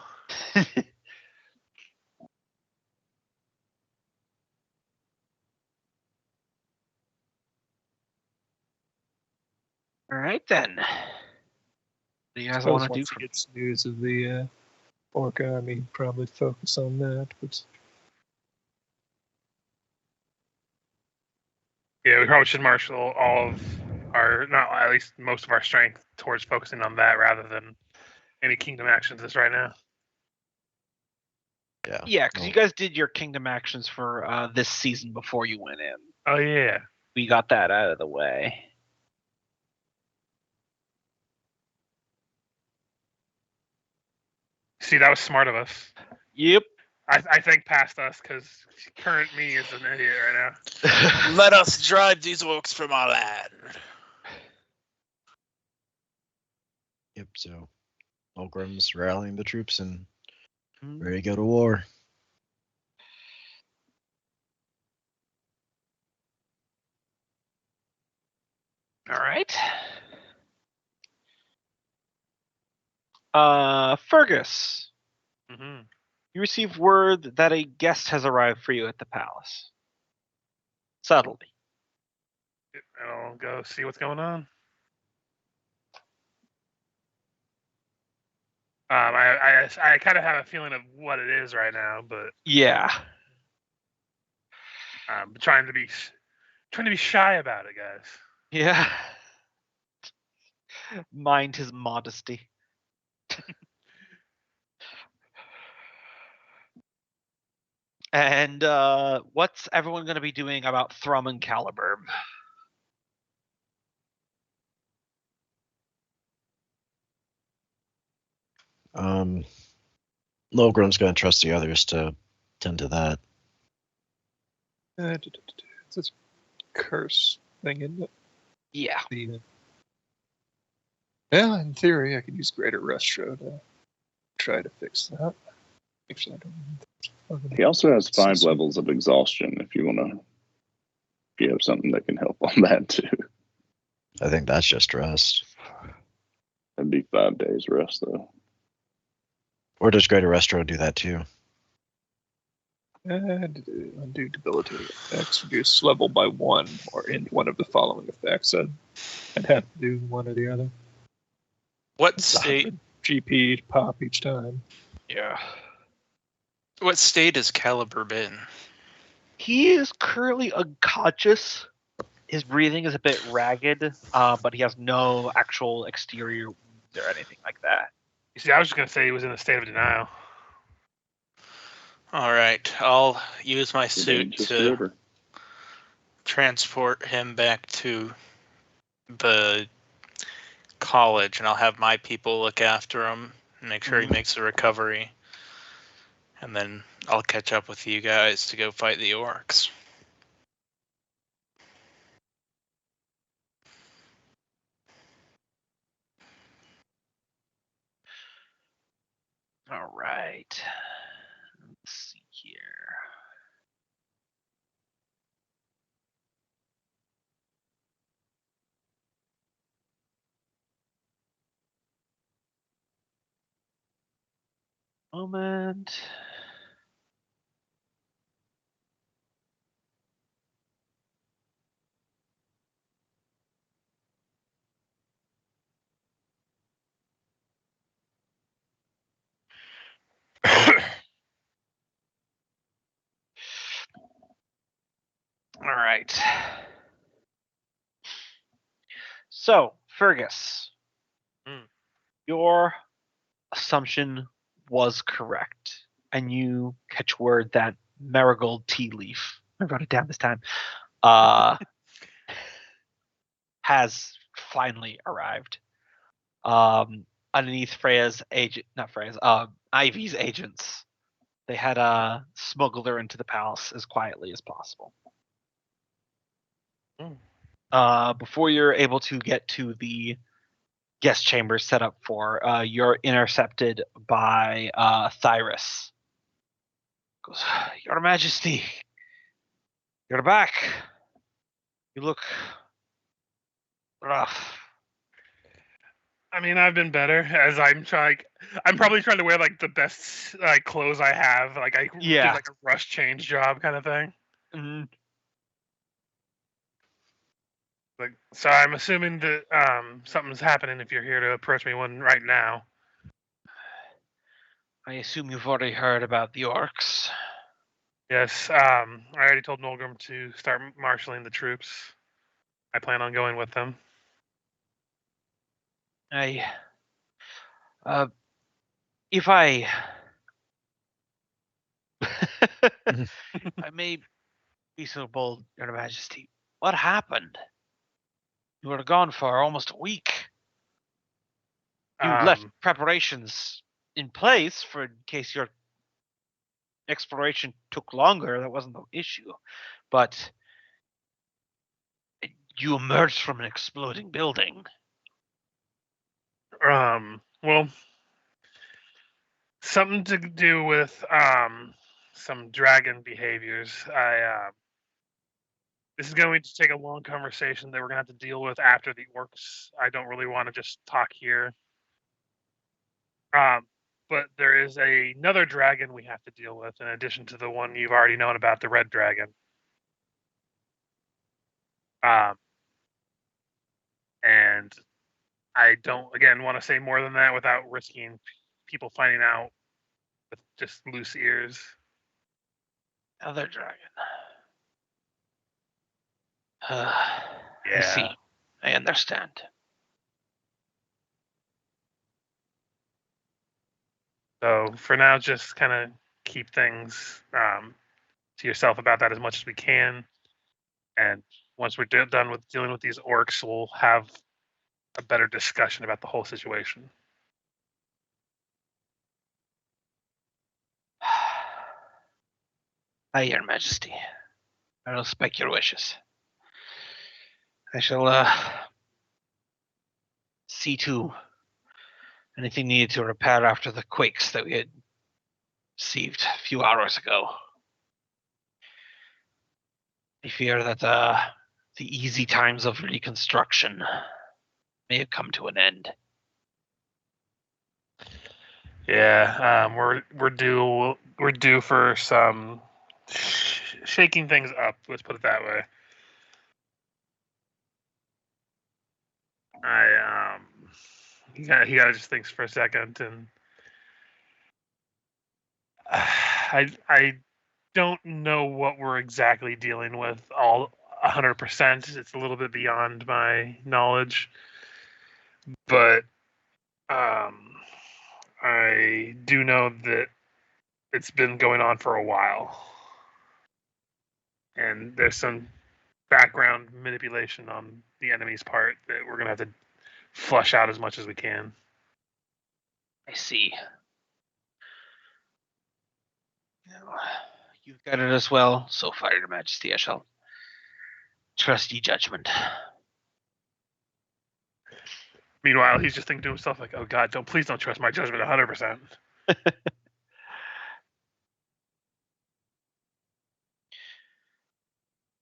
All right then. What do you guys Suppose want to do? once he gets news of the orc army, he'd probably focus on that. But Yeah, we probably should marshal all of our, not at least most of our strength towards focusing on that rather than any kingdom actions this right now. Yeah. Yeah, because Well, you guys did your kingdom actions for this season before you went in. Oh yeah. We got that out of the way. See, that was smart of us. Yep. I think past us because current me is an idiot right now. Let us drive these orcs from our land. Yep. So, Ulgrim's rallying the troops and Mhm. ready to go to war. All right. Fergus, Hmm. you receive word that a guest has arrived for you at the palace. Subtly. I'll go see what's going on. I kind of have a feeling of what it is right now, but Yeah. I'm trying to be shy about it, guys. Yeah. Mind his modesty. And what's everyone going to be doing about Thrum and Caliburn? Lilgrim's going to trust the others to tend to that. It's this curse thing, isn't it? Yeah. Well, in theory, I could use Greater Restro to try to fix that. Actually, I don't. He also has 5 levels of exhaustion if you have something that can help on that too. I think that's just rest. That'd be 5 days rest though. Or does Greater Restro do that too? And undo debilitating effects, reduce level by 1, or end one of the following effects. I'd have to do one or the other. What It's state? 100 GP to pop each time. Yeah. What state is Caliburn in? He is currently unconscious. His breathing is a bit ragged, but he has no actual exterior wounds or anything like that. You see, I was just gonna say he was in a state of denial. All right, I'll use my It suit ain't just a to river. transport him back to the college, and I'll have my people look after him and make sure he makes a recovery. And then I'll catch up with you guys to go fight the orcs. All right. Let's see here. Moment. All right. So, Fergus, your assumption was correct, and you catch word that Marigold Tea Leaf, I wrote it down this time, has finally arrived. Underneath Freya's agent, not Freya's, Ivy's agents, they had smuggled her into the palace as quietly as possible. Before you're able to get to the guest chamber set up for, you're intercepted by Thyrus. Goes, Your Majesty, you're back. You look rough. I mean, I've been better as I'm probably trying to wear like the best clothes I have. Like I do like a rush change job kind of thing. Mm-hmm. Like, so I'm assuming that something's happening if you're here to approach me one right now. I assume you've already heard about the orcs. Yes, I already told Nolgrim to start marshaling the troops. I plan on going with them. If I I may be so bold, Your Majesty, what happened? You were gone for almost a week. You left preparations in place for in case your exploration took longer. That wasn't the issue, but you emerged from an exploding building. Well, something to do with some dragon behaviors. This is going to take a long conversation that we're gonna have to deal with after the orcs. I don't really want to just talk here. But there is another dragon we have to deal with in addition to the one you've already known about, the red dragon. And I don't, again, want to say more than that without risking people finding out with just loose ears. Other dragon. Yeah. I see. I understand. So for now, just kind of keep things to yourself about that as much as we can. And once we're done with dealing with these orcs, we'll have a better discussion about the whole situation. Aye, Your Majesty. I respect your wishes. I shall see to anything needed to repair after the quakes that we had received a few hours ago. I fear that the easy times of reconstruction may have come to an end. Yeah, we're due for some shaking things up. Let's put it that way. He gotta just think for a second, and I don't know what we're exactly dealing with all 100%. It's a little bit beyond my knowledge, but I do know that it's been going on for a while, and there's some background manipulation on the enemy's part that we're gonna have to flush out as much as we can. I see. You've got it as well so far, Your Majesty. I shall trust ye judgment. Meanwhile, he's just thinking to himself, like, "Oh God, please don't trust my judgment 100%."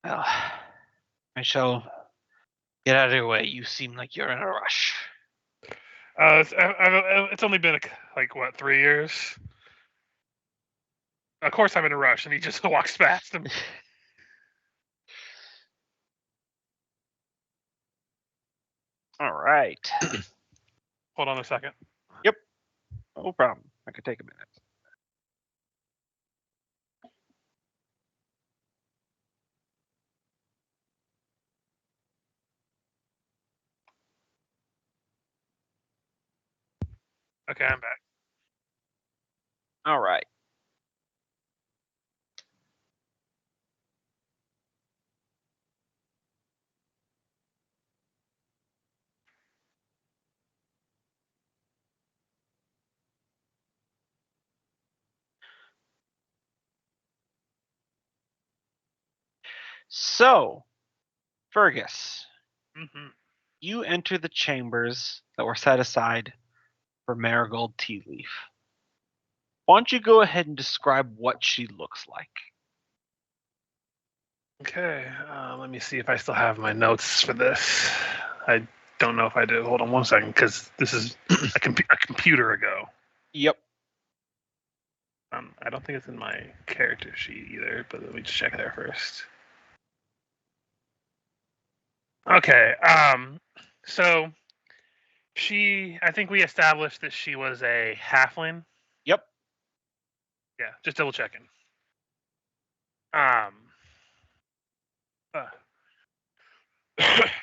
Well, I shall get out of your way. You seem like you're in a rush. It's only been like what, 3 years? Of course, I'm in a rush, and he just walks past him. All right. Hold on a second. Yep. No problem. I could take a minute. Okay, I'm back. All right. So, Fergus, you enter the chambers that were set aside for Marigold Tea Leaf. Why don't you go ahead and describe what she looks like? Okay, let me see if I still have my notes for this. I don't know if I do. Hold on 1 second, because this is a computer ago. Yep. I don't think it's in my character sheet either, but let me just check there first. Okay, so I think we established that she was a halfling. Yep. Yeah, just double checking.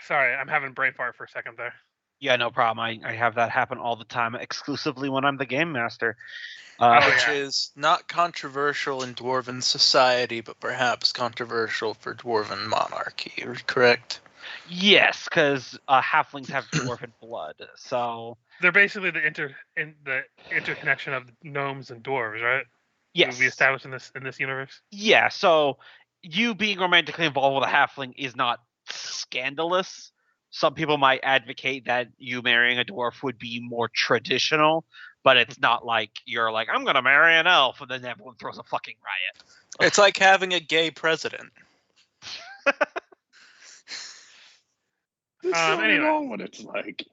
Sorry, I'm having brain fart for a second there. Yeah, no problem. I have that happen all the time, exclusively when I'm the game master. Which is not controversial in Dwarven society, but perhaps controversial for Dwarven monarchy, correct? Yes, because halflings have dwarven blood, so They're basically the interconnection of gnomes and dwarves, right? yes. We established in this universe. Yeah, so you being romantically involved with a halfling is not scandalous. Some people might advocate that you marrying a dwarf would be more traditional, but it's not like you're like, I'm gonna marry an elf, and then everyone throws a fucking riot. It's like having a gay president. That's not Anyway. at all what it's like.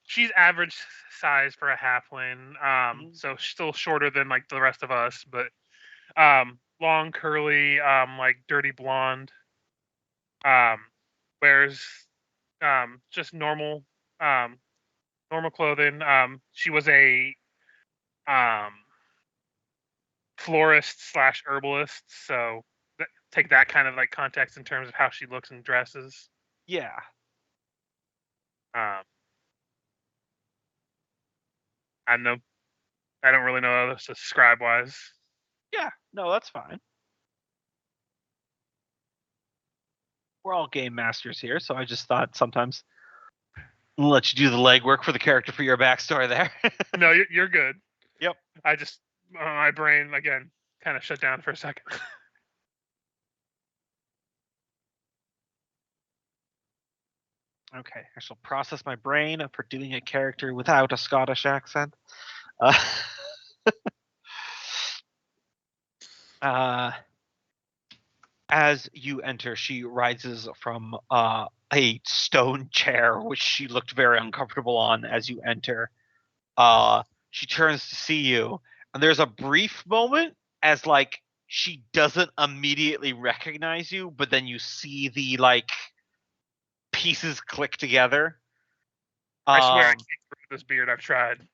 She's average size for a halfling. Mhm. So still shorter than like the rest of us, but long, curly, like dirty blonde. Wears just normal clothing. She was a um florist / herbalist, so take that kind of like context in terms of how she looks and dresses. Yeah. I don't really know how to describe wise. Yeah, no, that's fine. We're all game masters here, so I just thought sometimes I'll let you do the legwork for the character for your backstory there. No, you're good. Yep. I just my brain again kind of shut down for a second. Okay, I shall process my brain for doing a character without a Scottish accent. As you enter, she rises from a stone chair, which she looked very uncomfortable on as you enter. She turns to see you, and there's a brief moment as like she doesn't immediately recognize you, but then you see the like pieces click together. I swear I can't grow this beard. I've tried.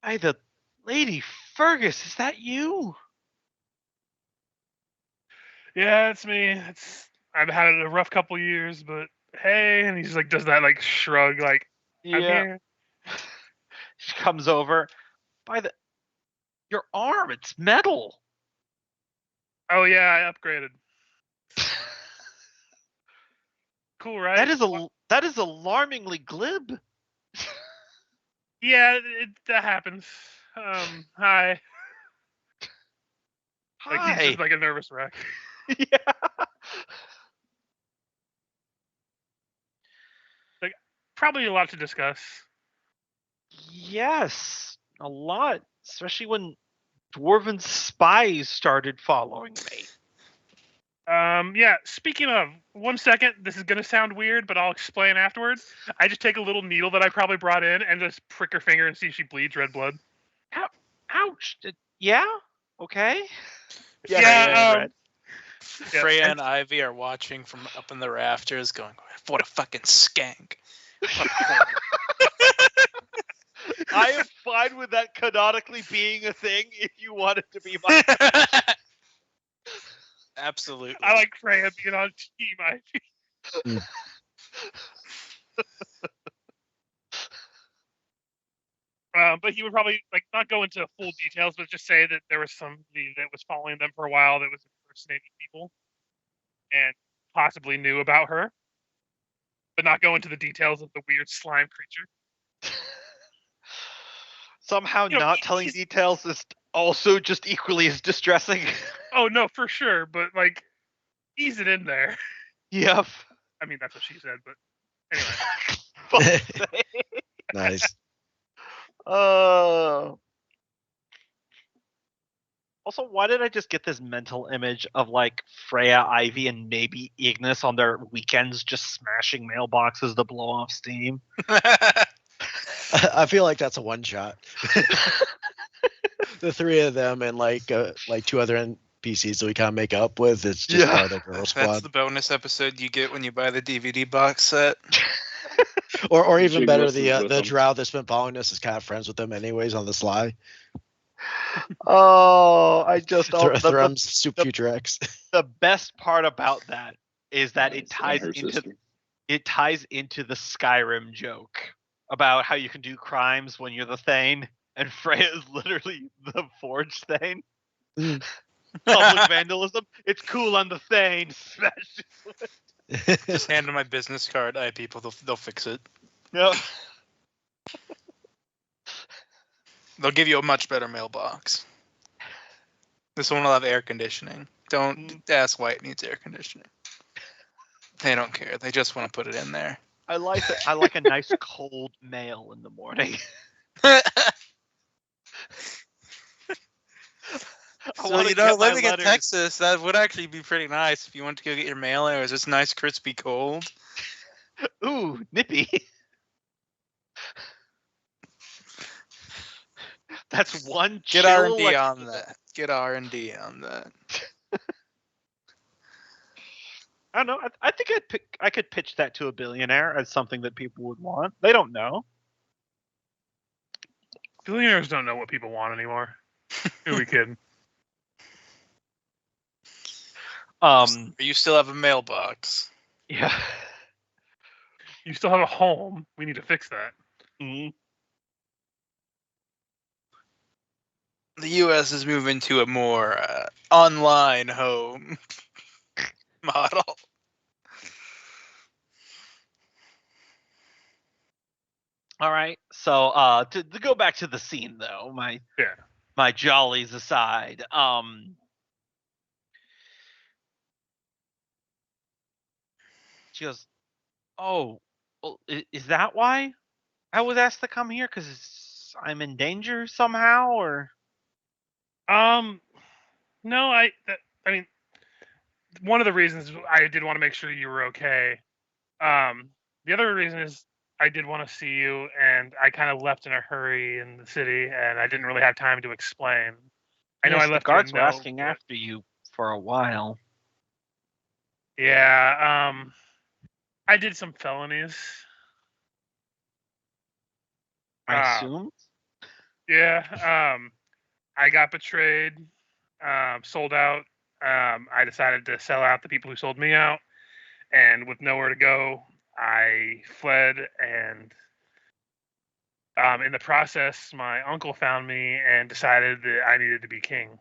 Hey, the Lady Fergus, is that you? Yeah, it's me. I've had a rough couple years, but hey, and he's like does that like shrug, like I'm here. She comes over. Your arm, it's metal. Oh yeah, I upgraded. Cool, right? That is alarmingly glib. Yeah, that happens. Hi. Like he's Hi. just like a nervous wreck. Yeah. Like probably a lot to discuss. Yes, a lot, especially when dwarven spies started following me. Yeah, speaking of, 1 second, this is gonna sound weird, but I'll explain afterwards. I just take a little needle that I probably brought in and just prick her finger and see if she bleeds red blood. Ouch. Yeah. Okay. Yeah, Freya and Ivy are watching from up in the rafters, going, "What a fucking skank!" I am fine with that canonically being a thing if you want it to be my. Absolutely. I like Freya being on team Ivy. But he would probably like not go into full details, but just say that there was somebody that was following them for a while that was impersonating people, and possibly knew about her, but not go into the details of the weird slime creature. Somehow not telling details is also just equally as distressing. Oh no, for sure, but like ease it in there. Yep. I mean that's what she said, but anyway. Nice. Also, why did I just get this mental image of like Freya, Ivy, and maybe Ignis on their weekends just smashing mailboxes to blow off steam? I feel like that's a one shot. The three of them and like two other NPCs that we kind of make up with. It's just part of the girl squad. That's the bonus episode you get when you buy the DVD box set. Or even better, the drow that's been following us is kind of friends with them anyways on the sly. Oh, I just Thrum's Soup Future X. The best part about that is that it ties into the Skyrim joke about how you can do crimes when you're the Thane, and Freya is literally the Forge Thane. Public vandalism. It's cool on the Thane. Smash it. Just hand them my business card. People, they'll fix it. No. They'll give you a much better mailbox. This one will have air conditioning. Don't ask why it needs air conditioning. They don't care. They just want to put it in there. I like a nice cold mail in the morning. So, living in Texas, that would actually be pretty nice if you want to go get your mail. It was just nice, crispy, cold. Ooh, nippy. That's one. Get R&D on that. Get R&D on that. I don't know. I think I could pitch that to a billionaire as something that people would want. They don't know. Billionaires don't know what people want anymore. Who are we kidding? You still have a mailbox. Yeah. You still have a home. We need to fix that. Mm-hmm. The U.S. is moving to a more online home model. All right. So to go back to the scene though, my jollies aside, she goes, "Oh, well, is that why I was asked to come here? Because I'm in danger somehow, or?" No, I mean, one of the reasons I did want to make sure you were okay. The other reason is I did want to see you, and I kind of left in a hurry in the city, and I didn't really have time to explain. I know I left. The guards were asking after you for a while. Yeah. I did some felonies. I assume. Yeah. I got betrayed. Sold out. I decided to sell out the people who sold me out, and with nowhere to go, I fled. And in the process, my uncle found me and decided that I needed to be king.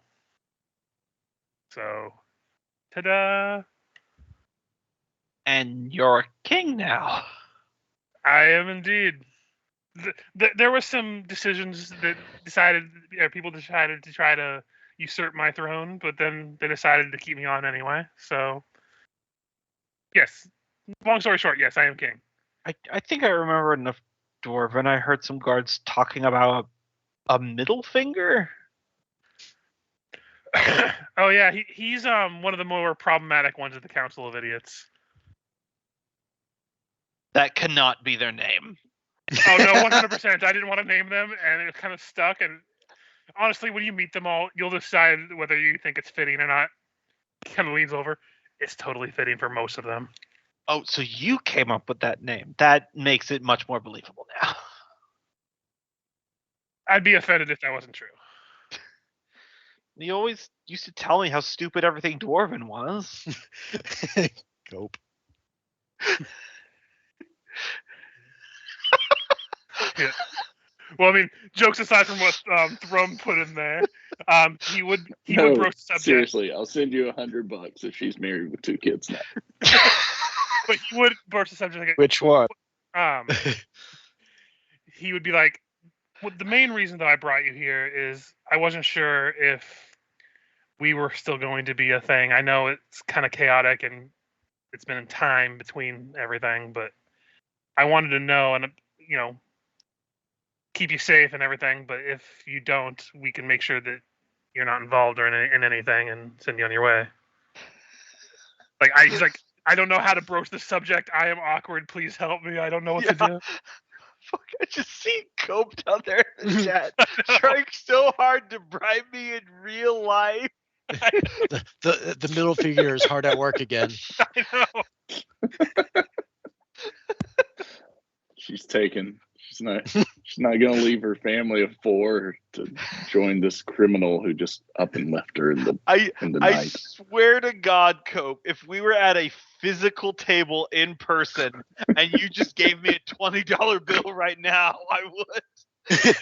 So, ta-da! And you're a king now. I am indeed. There were some decisions that people decided to try to usurp my throne, but then they decided to keep me on anyway. So, yes. Long story short, yes, I am king. I think I remember in the Dwarven I heard some guards talking about a middle finger. Oh yeah, he's one of the more problematic ones of the Council of Idiots. That cannot be their name. Oh no, 100%. I didn't want to name them, and it kind of stuck. And honestly, when you meet them all, you'll decide whether you think it's fitting or not. Kind of leans over. It's totally fitting for most of them. Oh, so you came up with that name. That makes it much more believable now. I'd be offended if that wasn't true. You always used to tell me how stupid everything Dwarven was. Cope. Yeah. Well, I mean, jokes aside from what Thrum put in there, he would broach the subject. Seriously, I'll send you $100 if she's married with 2 kids now. But he would broach the subject. Like, Which one? He would be like, well, the main reason that I brought you here is I wasn't sure if we were still going to be a thing. I know it's kind of chaotic and it's been time between everything, but I wanted to know and, keep you safe and everything. But if you don't, we can make sure that you're not involved or in anything and send you on your way. He's like, I don't know how to broach the subject. I am awkward. Please help me. I don't know what to do. Fuck, I just see Cope down there in the chat trying so hard to bribe me in real life. The middle finger is hard at work again. I know. She's taken. She's not gonna leave her family of 4 to join this criminal who just up and left her in the I night. swear to God, Cope, if we were at a physical table in person and you just gave me a $20 bill right now, I would.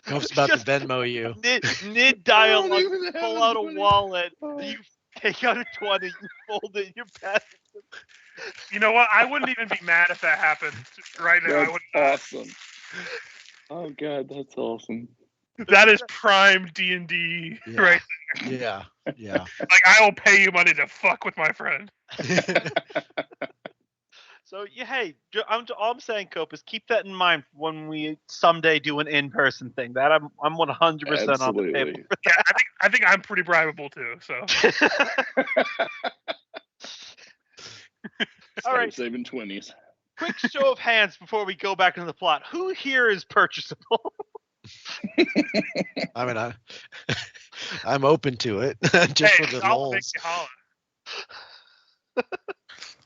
Cope's about to Just Venmo you. Mid dialogue, even have pull a out a 20. wallet. Oh. You take out a 20, you fold it, you pass it. You know what? I wouldn't even be mad if that happened right now. I That's would not. awesome. Oh god, that's awesome. That is prime D&D Yeah. right. Yeah. Yeah. Like, I will pay you money to fuck with my friend. So yeah, hey, all I'm saying, Cope, is keep that in mind when we someday do an in-person thing. That I'm 100% on the table. Absolutely. Yeah, I think I'm pretty bribable too. So All right, saving 20s. quick show of hands before we go back into the plot. Who here is purchasable? I mean, I'm open to it just hey, for the I'll make lols. you holler.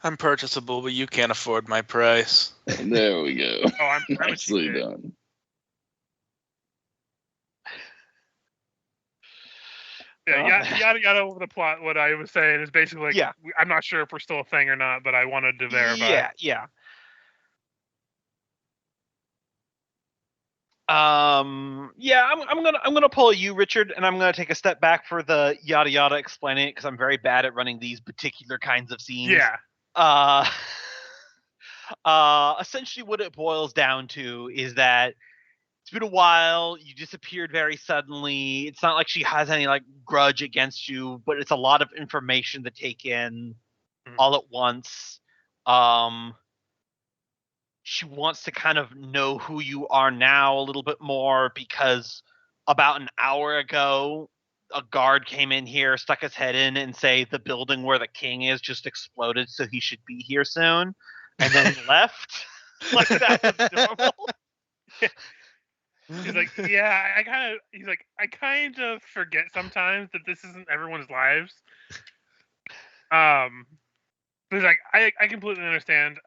I'm purchasable, but you can't afford my price. There we go. Oh, I'm a Nicely cheap done. Yeah, yada yada over the plot. What I was saying is basically like, Yeah. I'm not sure if we're still a thing or not, but I wanted to verify. Yeah. I'm gonna pull you, Richard, and I'm gonna take a step back for the yada yada explaining it because I'm very bad at running these particular kinds of scenes. Yeah. Essentially what it boils down to is that it's been a while, you disappeared very suddenly. It's not like she has any like grudge against you, but it's a lot of information to take in all at once. She wants to kind of know who you are now a little bit more because about an hour ago, a guard came in here, stuck his head in, and say the building where the king is just exploded, so he should be here soon, and then left. Like that was normal. He's like, yeah, I kind of forget sometimes that this isn't everyone's lives. But he's like, I completely understand.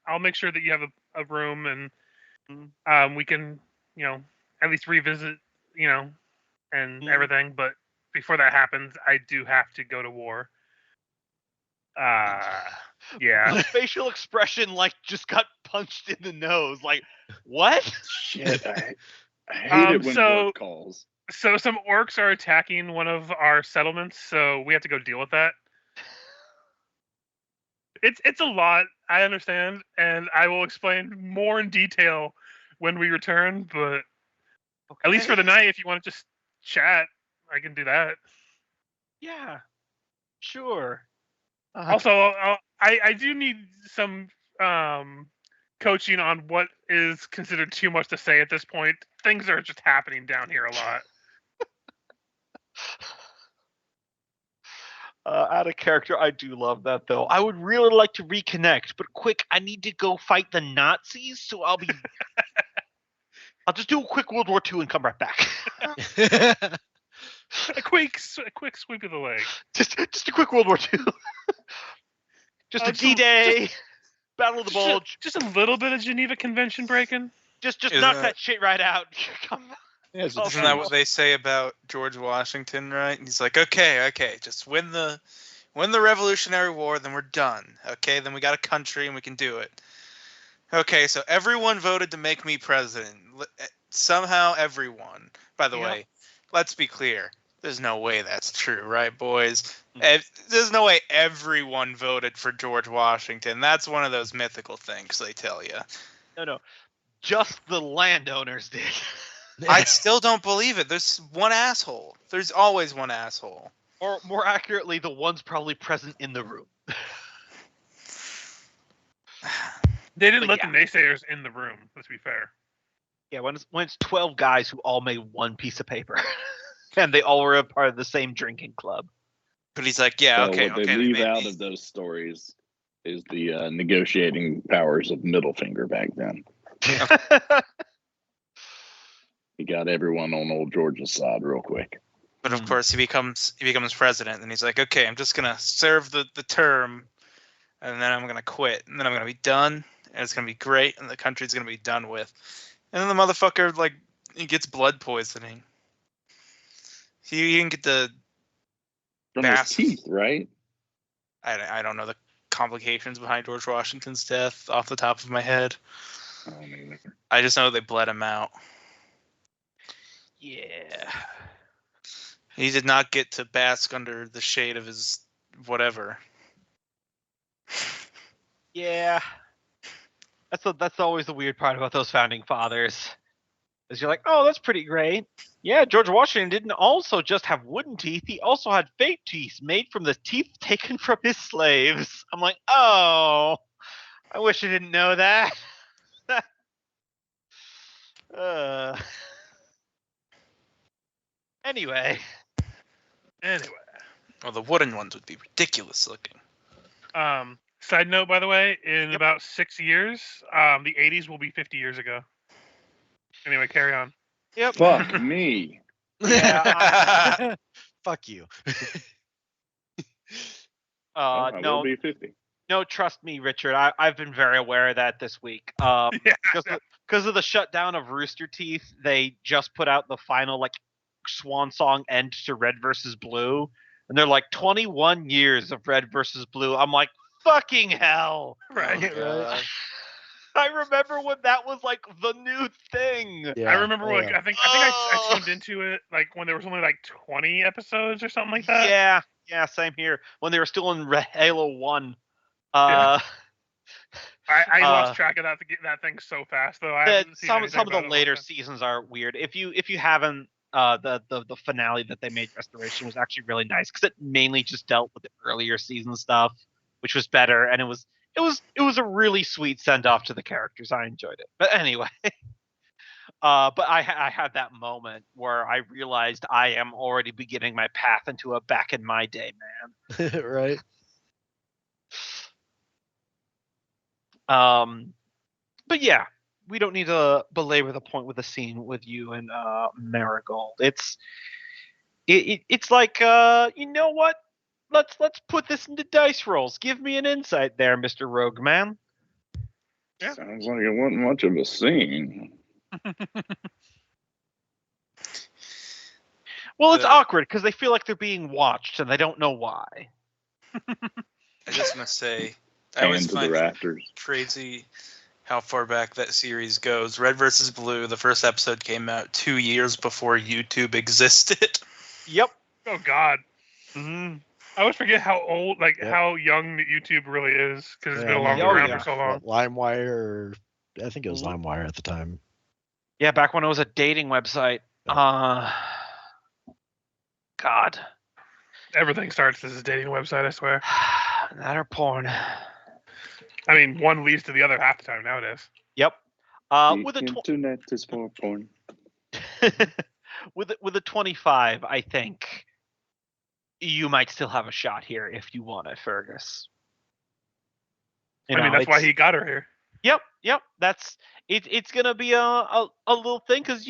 I'll make sure that you have a room and we can, at least revisit, and everything. But before that happens, I do have to go to war. Yeah. The facial expression like just got punched in the nose. Like, what? Shit, I hate it when work calls. So some orcs are attacking one of our settlements, so we have to go deal with that. It's a lot, I understand, and I will explain more in detail when we return, but at least for the night, if you want to just chat, I can do that. Yeah, sure. Also, I do need some coaching on what is considered too much to say at this point. Things are just happening down here a lot. Out of character, I do love that though. I would really like to reconnect, but quick, I need to go fight the Nazis, so I'll just do a quick World War II and come right back. a quick sweep of the leg. Just a quick World War II. Just a D-Day, Battle of the Bulge. Just a little bit of Geneva Convention breaking. Just knock that shit right out. Come on. Isn't that what they say about George Washington, right? He's like, okay, just win the Revolutionary War, then we're done. Okay, then we got a country and we can do it. Okay, so everyone voted to make me president. Somehow everyone. By the way, let's be clear. There's no way that's true, right, boys? There's no way everyone voted for George Washington. That's one of those mythical things they tell you. No. Just the landowners did. I still don't believe it. There's one asshole. There's always one asshole. Or more accurately, the ones probably present in the room. They didn't let the naysayers in the room, let's be fair. Yeah, when it's 12 guys who all made one piece of paper. And they all were a part of the same drinking club. But he's like, What they leave out of those stories is the negotiating powers of middle finger back then. He got everyone on old George's side real quick. But of course, he becomes president, and he's like, okay, I'm just gonna serve the term, and then I'm gonna quit, and then I'm gonna be done, and it's gonna be great, and the country's gonna be done with. And then the motherfucker, he gets blood poisoning. He didn't get the from his teeth, right? I don't know the complications behind George Washington's death off the top of my head. I just know they bled him out. Yeah. He did not get to bask under the shade of his whatever. Yeah. That's always the weird part about those founding fathers. Is you're like, oh, that's pretty great. Yeah, George Washington didn't also just have wooden teeth. He also had fake teeth made from the teeth taken from his slaves. I'm like, oh, I wish I didn't know that. Anyway. Well, the wooden ones would be ridiculous looking. Side note, by the way, in Yep. about 6 years, the 80s will be 50 years ago. Anyway, carry on. Yep. Fuck me. Yeah. Fuck you. I will No, be 50. no, trust me, Richard. I've been very aware of that this week. Yeah. Because of the shutdown of Rooster Teeth, they just put out the final like swan song end to Red versus Blue, and they're like 21 years of Red versus Blue. I'm like, fucking hell! Right. God. I remember when that was like the new thing. Yeah, I remember, oh, like, yeah. I think I tuned into it like when there was only like 20 episodes or something like that. Yeah, same here. When they were still in Halo 1. Yeah. I lost uh, track of that thing so fast though. I haven't seen some anything of the about it later long time. seasons are weird. If you haven't, the finale that they made, Restoration, was actually really nice because it mainly just dealt with the earlier season stuff, which was better, and it was a really sweet send off to the characters. I enjoyed it. But anyway, but I had that moment where I realized I am already beginning my path into a back in my day man. Right. But yeah, we don't need to belabor the point with the scene with you and Marigold. It's like you know what? Let's put this into dice rolls. Give me an insight there, Mr. Rogue Man. Yeah. Sounds like it wasn't much of a scene. Well, it's awkward because they feel like they're being watched and they don't know why. I just want to say, I always Hands to the find it rafters. crazy how far back that series goes. Red versus Blue, the first episode came out 2 years before YouTube existed. Yep. Oh God. Mm-hmm. I always forget how old, like Yep. how young YouTube really is because it's Yeah, been I around remember, for so long. LimeWire, I think it was LimeWire at the time. Yeah, back when it was a dating website. God. Everything starts as a dating website, I swear. That or porn. I mean, one leads to the other half the time nowadays. Yep. The With a internet is for porn. with a 25, I think you might still have a shot here if you want it, Fergus. You know, that's why he got her here. Yep. That's it. It's gonna be a little thing because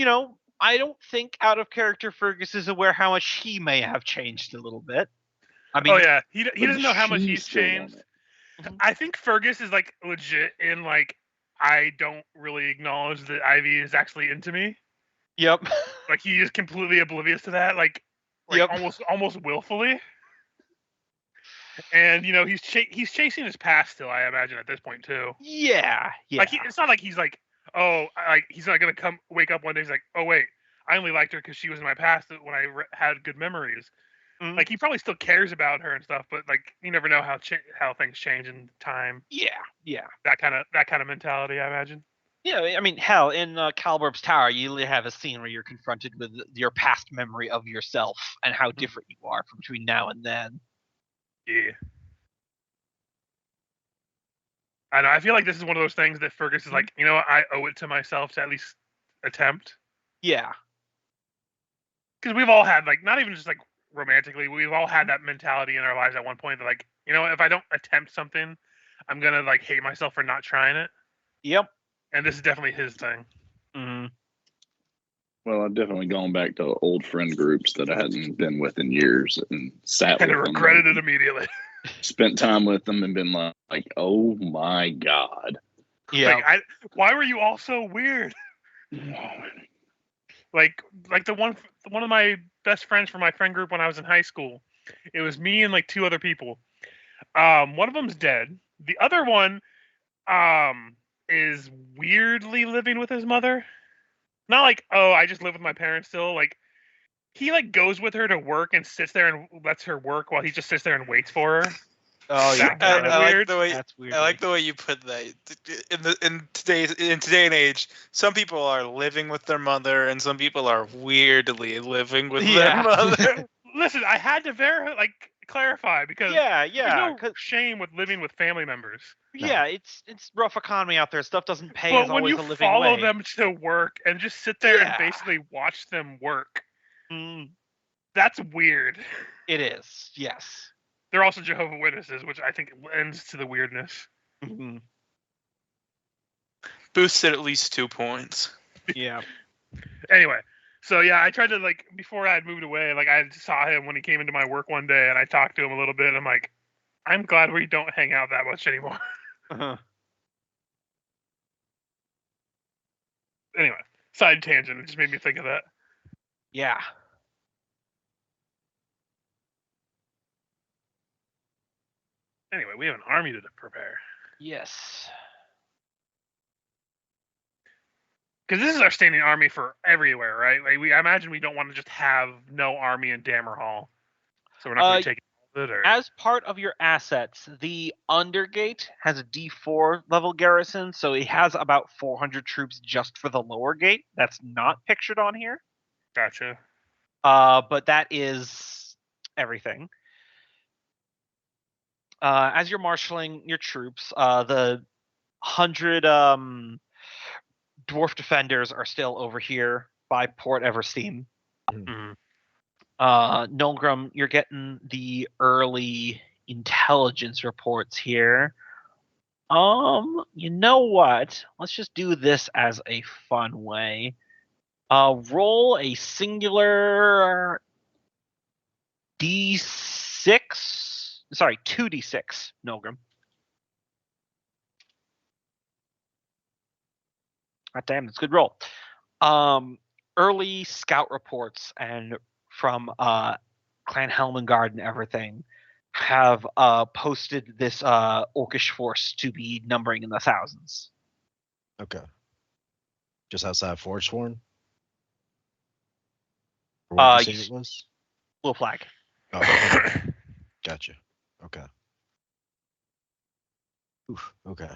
I don't think out of character Fergus is aware how much he may have changed a little bit. I mean, Oh yeah, he But doesn't know how much she he's still want changed. it. I think Fergus is like legit in like I don't really acknowledge that Ivy is actually into me. Yep. Like he is completely oblivious to that. Like Yep. almost willfully. And he's chasing his past still. I imagine at this point too. Yeah. Like it's not like he's like, oh, like he's not gonna wake up one day. He's like, oh wait, I only liked her because she was in my past when I had good memories. Mhm. Like he probably still cares about her and stuff, but like you never know how things change in time. Yeah. That kind of mentality, I imagine. Yeah, I mean, hell, in Calibur's Tower, you have a scene where you're confronted with your past memory of yourself and how different you are from between now and then. Yeah. I know. I feel like this is one of those things that Fergus is like, I owe it to myself to at least attempt. Yeah. Because we've all had, like, not even just like romantically, we've all had that mentality in our lives at one point that, like, if I don't attempt something, I'm gonna like hate myself for not trying it. Yep. And this is definitely his thing. Mm-hmm. Well, I've definitely gone back to old friend groups that I hadn't been with in years and sat And with regretted them. it immediately. Spent time with them and been like, oh my God. Yeah. Like, why were you all so weird? Like the one of my best friends from my friend group when I was in high school. It was me and like two other people. One of them's dead. The other one, is weirdly living with his mother. Not like, oh, I just live with my parents still. Like, he like goes with her to work and sits there and lets her work while he just sits there and waits for her. Oh yeah, That's kinda I weird. like the way that's weird. I like the way you put that. In today and age, some people are living with their mother, and some people are weirdly living with their Yeah. mother. Listen, I had to clarify because Yeah, there's yeah, no shame with living with family members. yeah. It's rough economy out there. Stuff doesn't pay But as when always you a living follow wage. them to work and just sit there and Yeah. basically watch them work, Mm, that's weird. it is. Yes. They're also Jehovah's Witnesses, which I think lends to the weirdness. Mhm. Boosted at least 2 points. Yeah. Anyway, so yeah, I tried to before I had moved away, I saw him when he came into my work one day, and I talked to him a little bit. And I'm like, I'm glad we don't hang out that much anymore. Uh-huh. Anyway, side tangent. It just made me think of that. Yeah. Anyway, we have an army to prepare. Yes. Because this is our standing army for everywhere, right? I imagine we don't want to just have no army in Dammerhall. So we're not going to take it, or As part of your assets, the Undergate has a D4 level garrison, so it has about 400 troops just for the lower gate. That's not pictured on here. gotcha. But that is everything. As you're marshaling your troops, the 100 dwarf defenders are still over here by Port Eversteam. Mhm. Nolgrim, you're getting the early intelligence reports here. You know what? Let's just do this as a fun way. Roll a singular D6. Sorry, 2d6, Nolgrim. God damn, that's a good roll. Early scout reports and from Clan Helmengard and everything have posted this orcish force to be numbering in the thousands. Okay. Just outside Forsworn? Or what did you say it was? Blue flag. Oh, okay. Gotcha. Okay. Oof, okay.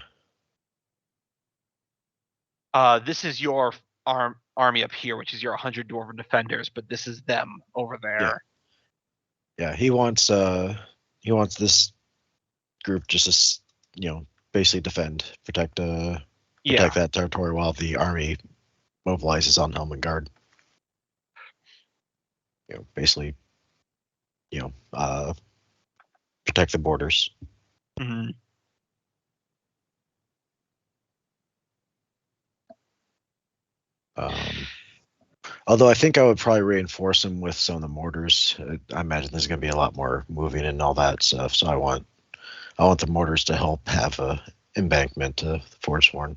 This is your army up here, which is your 100 dwarven defenders, but this is them over there. Yeah, he wants this group just to basically protect that territory while the army mobilizes on Helmengard. Basically, protect the borders. Mm-hmm. Although I think I would probably reinforce them with some of the mortars. I imagine there's going to be a lot more moving and all that stuff. So I want the mortars to help have a embankment to Forsworn.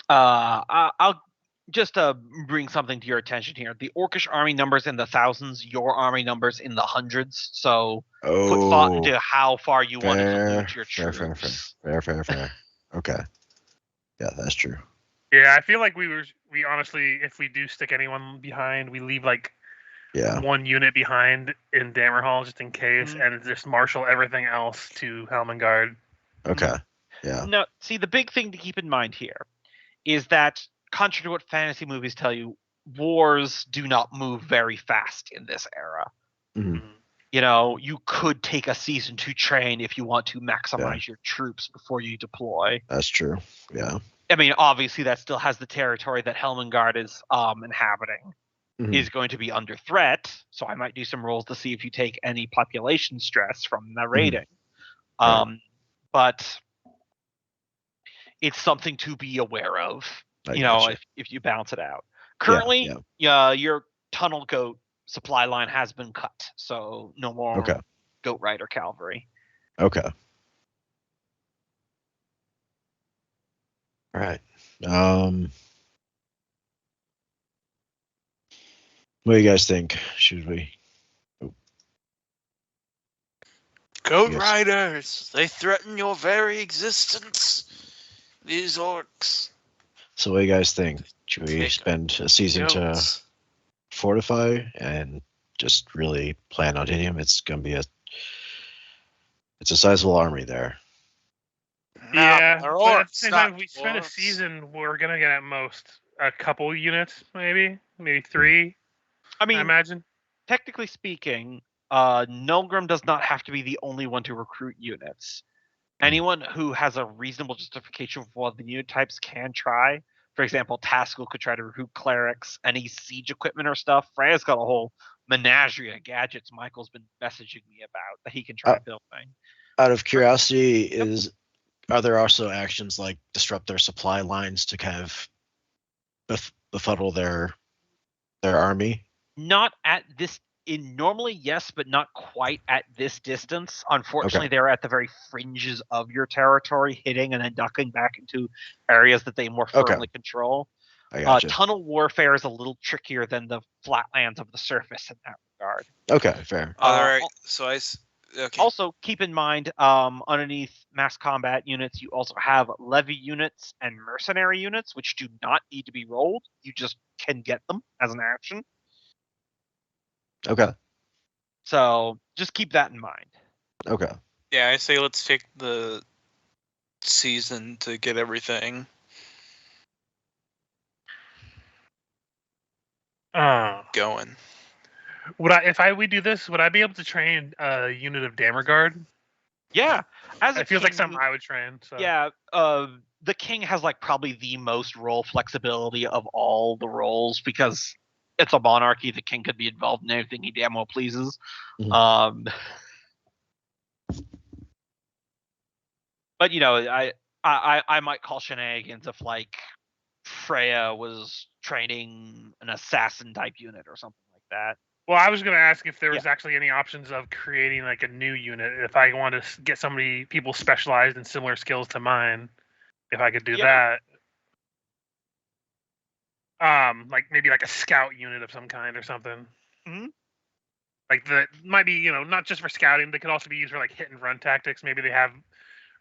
I'll just bring something to your attention here. The Orcish army numbers in the thousands, your army numbers in the hundreds. So put thought into how far you want to dilute your troops. Fair. Okay. Yeah, that's true. Yeah, I feel like we honestly, if we do stick anyone behind, we leave one unit behind in Dammerhall just in case, and just marshal everything else to Helmengard. Okay. Yeah. Now, see, the big thing to keep in mind here is that, contrary to what fantasy movies tell you, wars do not move very fast in this era. Mm-hmm. You could take a season to train if you want to maximize your troops before you deploy. That's true. Yeah. I mean, obviously, that still has the territory that Helmengard is inhabiting is going to be under threat. So I might do some rolls to see if you take any population stress from the raiding. Right. But it's something to be aware of. If you balance it out. Currently, your tunnel goat supply line has been cut, so no more goat rider cavalry. Okay. All right. What do you guys think? Should we? Goat riders, they threaten your very existence. These orcs. So what do you guys think? Should we Take spend a season to Notes. fortify and just really plan on hitting him? It's gonna be it's a sizable army there. Yeah, they're but at the orcs, same not time, if we spend a dwarves. season, we're gonna get at most a couple units, maybe 3. I I mean, imagine. technically speaking, Nulgrim does not have to be the only one to recruit units. Anyone who has a reasonable justification for what the unit types can try. For example, Taskell could try to recruit clerics, any siege equipment or stuff. Freya's got a whole menagerie of gadgets Michael's been messaging me about that he can try building. Out of curiosity, are there also actions like disrupt their supply lines to kind of befuddle their army? Not at this. Normally, yes, but not quite at this distance. Unfortunately, they're at the very fringes of your territory, hitting and then ducking back into areas that they more firmly control. I gotcha. Tunnel warfare is a little trickier than the flatlands of the surface in that regard. Okay, fair. Alright, so okay. Also, keep in mind, underneath mass combat units, you also have levy units and mercenary units, which do not need to be rolled. You just can get them as an action. Okay. So just keep that in mind. Okay. Yeah, I say let's take the season to get everything. Going. If we do this, would I be able to train a unit of Dammerguard? Yeah, It feels like something I would train. So. Yeah, the king has like probably the most role flexibility of all the roles because it's a monarchy. The king could be involved in anything he damn well pleases. Mhm. But I might call shenanigans if like Freya was training an assassin type unit or something like that. Well, I was going to ask if there was actually any options of creating like a new unit. If I want to get people specialized in similar skills to mine, if I could do that. Like maybe like a scout unit of some kind or something. Mm-hmm. Like might be, not just for scouting. They could also be used for like hit and run tactics. Maybe they have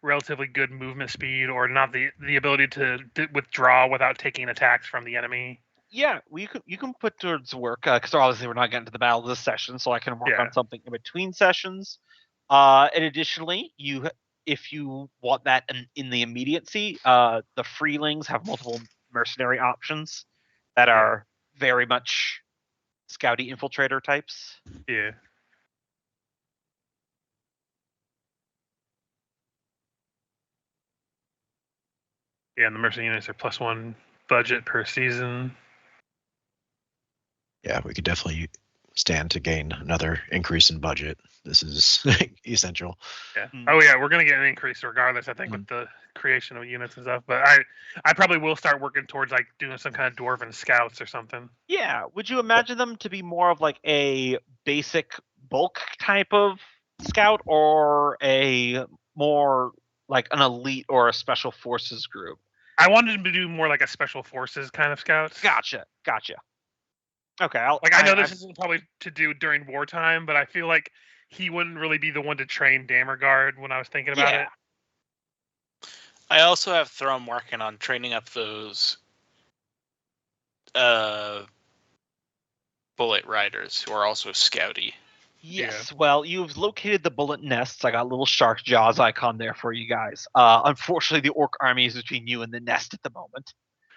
relatively good movement speed or not the ability to withdraw without taking attacks from the enemy. Yeah, you can put towards work because obviously we're not getting to the battle this session, so I can work on something in between sessions. And additionally, if you want that in the immediacy, the Freelings have multiple mercenary options that are very much scouty infiltrator types. Yeah. Yeah, and the mercenary units are +1 budget per season. Yeah, we could definitely stand to gain another increase in budget. This is essential. Yeah. Oh yeah, we're gonna get an increase regardless, I think, with the creation of units and stuff. But I probably will start working towards like doing some kind of dwarven scouts or something. Yeah. Would you imagine them to be more of like a basic bulk type of scout or a more like an elite or a special forces group? I wanted him to do more like a special forces kind of scouts. Gotcha. Okay. I know this isn't probably to do during wartime, but I feel like he wouldn't really be the one to train Dammerguard when I was thinking about it. I also have Thrum working on training up those bullet riders who are also scouty. Yes. Well, you've located the bullet nests. I got a little shark jaws icon there for you guys. Unfortunately, the orc army is between you and the nest at the moment.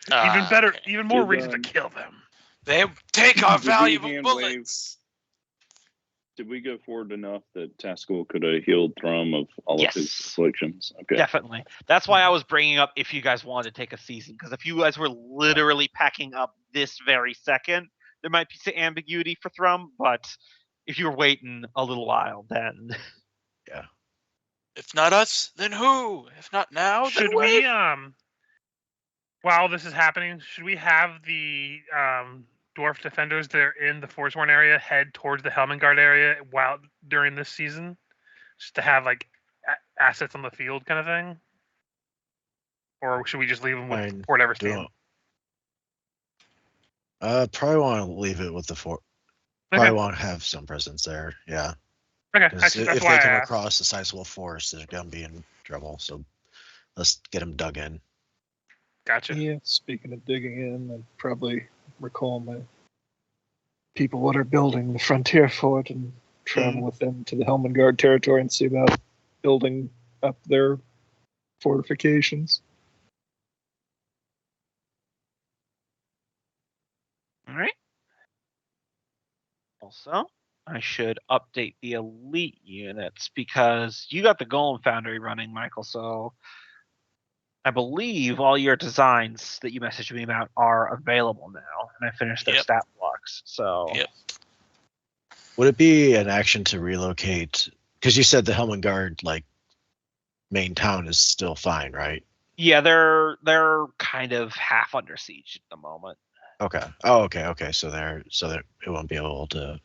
Even better, even more reason to kill them. They take our valuable bullets. Did we go forward enough that Taskell could have healed Thrum of all of his afflictions? Okay. Definitely. That's why I was bringing up if you guys wanted to take a season, because if you guys were literally packing up this very second, there might be some ambiguity for Thrum, but if you're waiting a little while, then yeah. If not us, then who? If not now, then should we while this is happening, should we have the dwarf defenders that are in the Forsworn area head towards the Helmengard area during this season, just to have like assets on the field kind of thing? Or should we just leave them with Port Everstein? Probably want to leave it with the fort. Probably want to have some presence there. Yeah. Okay. If they come across a sizable force, they're gonna be in trouble. So let's get them dug in. Gotcha. Yeah, speaking of digging in, I'd probably recall my people what are building the frontier fort and travel with them to the Helmengard territory and see about building up their fortifications. All right. Also, I should update the elite units because you got the Golem Foundry running, Michael. So I believe all your designs that you messaged me about are available now, and I finished their Yep. stat blocks. So Yep. Would it be an action to relocate? Because you said the Helmengard like main town is still fine, right? yeah, they're kind of half under siege at the moment. Okay. Oh, okay. Okay. So it won't be able to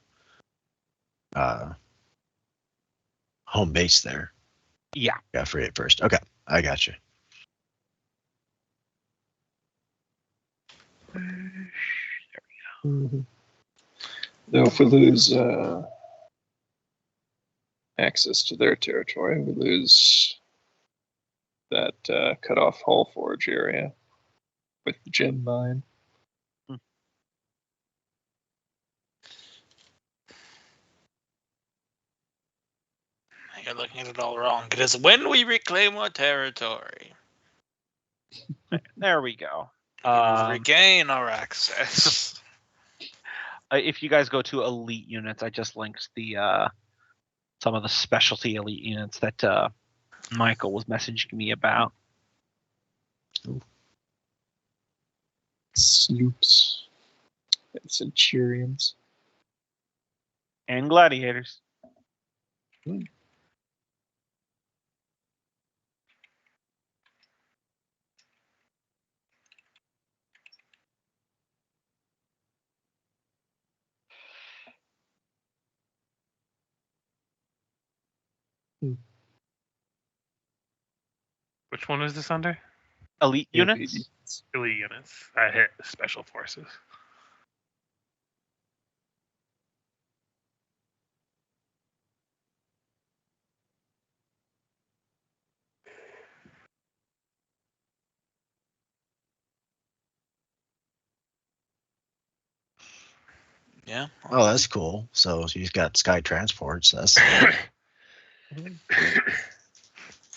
home base there. Yeah. Yeah, free it first. Okay, I got you. Mm-hmm. Though if we lose access to their territory, we lose that cut off Hull Forge area with the gem mine. You're looking at it all wrong. It is when we reclaim our territory. There we go. We will regain our access. If you guys go to elite units, I just linked the some of the specialty elite units that Michael was messaging me about. Sloops and Centurions. And gladiators. Which one is this under? Elite units? Elite units. I hit special forces. Yeah. Oh, that's cool. So he's got sky transports. That's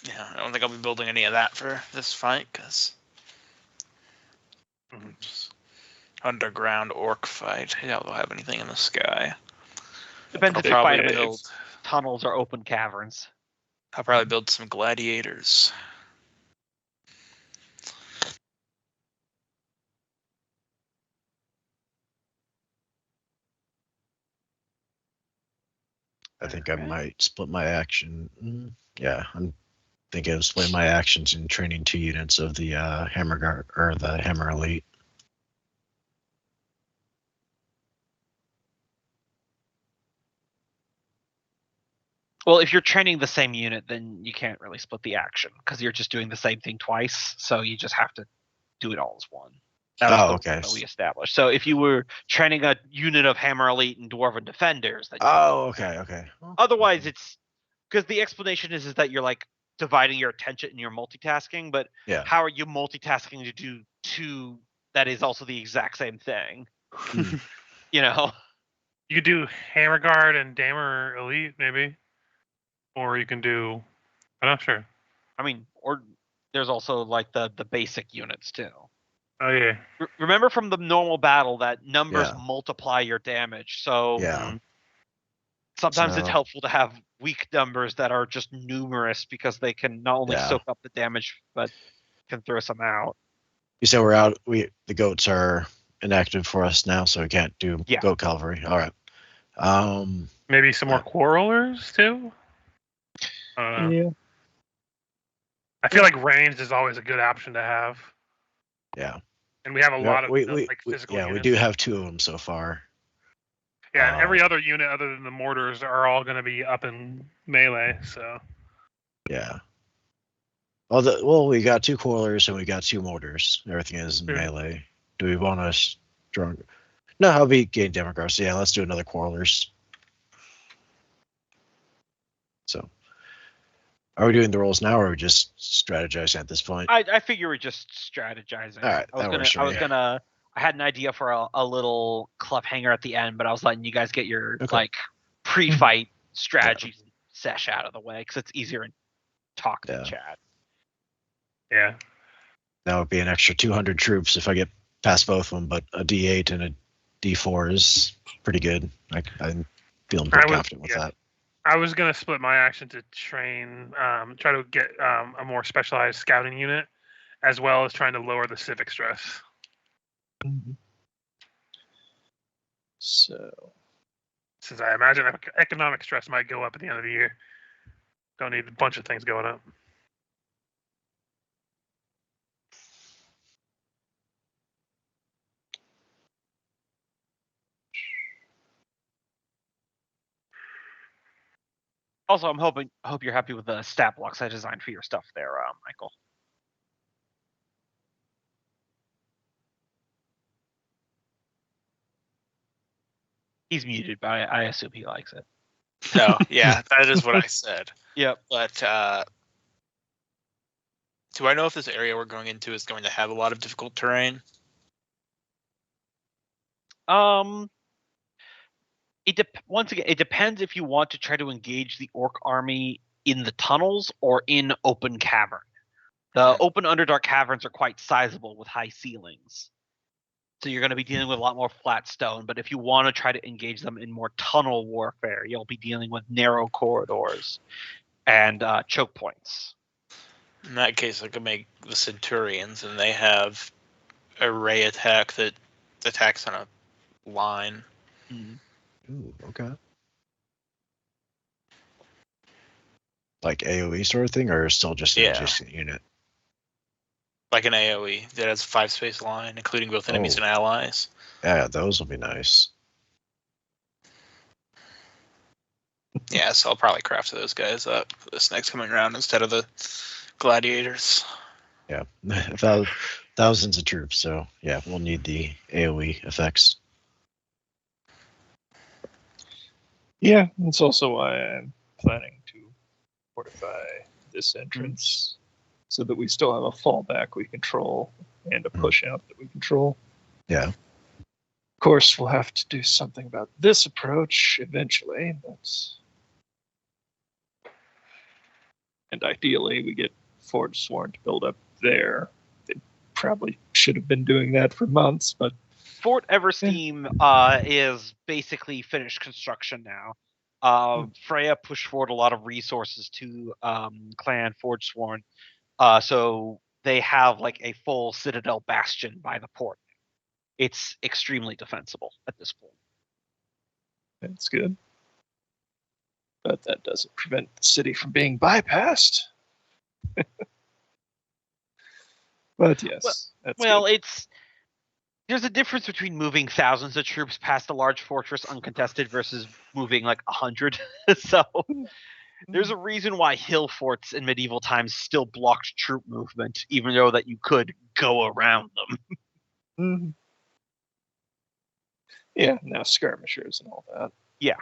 Yeah, I don't think I'll be building any of that for this fight because underground orc fight. Yeah, they'll have anything in the sky. Depends I'll if you fight probably them in build. tunnels or open caverns. I'll probably build some gladiators. I think I might split my action. Yeah, I'm thinking of splitting my actions and training 2 units of the hammer guard or the hammer elite. Well, if you're training the same unit, then you can't really split the action because you're just doing the same thing twice. So you just have to do it all as one. That was the okay. rule that we established. So if you were training a unit of hammer elite and dwarven defenders, then Okay. Well, otherwise it's because the explanation is that you're like dividing your attention and you're multitasking, but yeah. how are you multitasking to do 2 that is also the exact same thing? You know? You could do Hammer Guard and Dammer Elite, maybe. Or you can do... I'm not sure. I mean, or there's also like the basic units too. Oh, yeah. Remember from the normal battle that numbers Yeah. multiply your damage. So Yeah. sometimes it's So- helpful to have weak numbers that are just numerous because they can not only Yeah. soak up the damage but can throw some out. You said we're out. The goats are inactive for us now, so we can't do Yeah. goat cavalry. All right. Maybe some more quarrelers, too? I don't know. Yeah. I feel like ranged is always a good option to have. Yeah. And we have a lot of physical yeah, units. we do have 2 of them so far. Yeah, and every other unit other than the mortars are all going to be up in melee, so... Yeah. Well, we got 2 quarrelers and we got 2 mortars. Everything is in Yeah. melee. Do we want to strong? No, I'll be gain Demogorgon. So yeah, let's do another quarrelers. So, Are we doing the rolls now, or are we just strategizing at this point? I figure we're just strategizing. All right, I had an idea for a little cliffhanger at the end, but I was letting you guys get your Okay. pre-fight strategy sesh out of the way because it's easier in talk than Yeah. chat. Yeah. That would be an extra 200 troops if I get past both of them, but a D8 and a D4 is pretty good. I'm feeling pretty confident with that. I was gonna split my action to train, try to get a more specialized scouting unit, as well as trying to lower the civic stress. So, Since I imagine economic stress might go up at the end of the year. Don't need a bunch of things going up. Also, I hope you're happy with the stat blocks I designed for your stuff there, Michael. He's muted, but I assume he likes it. No, yeah, that is what I said. Yep. But do I know if this area we're going into is going to have a lot of difficult terrain? Once again, it depends if you want to try to engage the orc army in the tunnels or in open cavern. The open Underdark caverns are quite sizable with high ceilings. So you're going to be dealing with a lot more flat stone, but if you want to try to engage them in more tunnel warfare, you'll be dealing with narrow corridors and choke points. In that case, I could make the Centurions, and they have a ray attack that attacks on a line. Ooh, okay. Like AoE sort of thing, or still just an adjacent unit? Like an AoE that has a 5-space line, including both enemies and allies. Yeah, those will be nice. Yeah, so I'll probably craft those guys up for this next coming round instead of the gladiators. Yeah, thousands of troops, so yeah, we'll need the AoE effects. yeah, that's also why I'm planning to fortify this entrance so that we still have a fallback we control and a push out that we control. Yeah. Of course, we'll have to do something about this approach eventually, and ideally we get Forge Sworn to build up there. They probably should have been doing that for months, but Fort Eversteam is basically finished construction now. Freya pushed forward a lot of resources to Clan Forgesworn, so they have like a full citadel bastion by the port. It's extremely defensible at this point. that's good. But that doesn't prevent the city from being bypassed. But yes, good. There's a difference between moving thousands of troops past a large fortress uncontested versus moving like 100. So there's a reason why hill forts in medieval times still blocked troop movement, even though that you could go around them. Yeah, now skirmishers and all that. Yeah.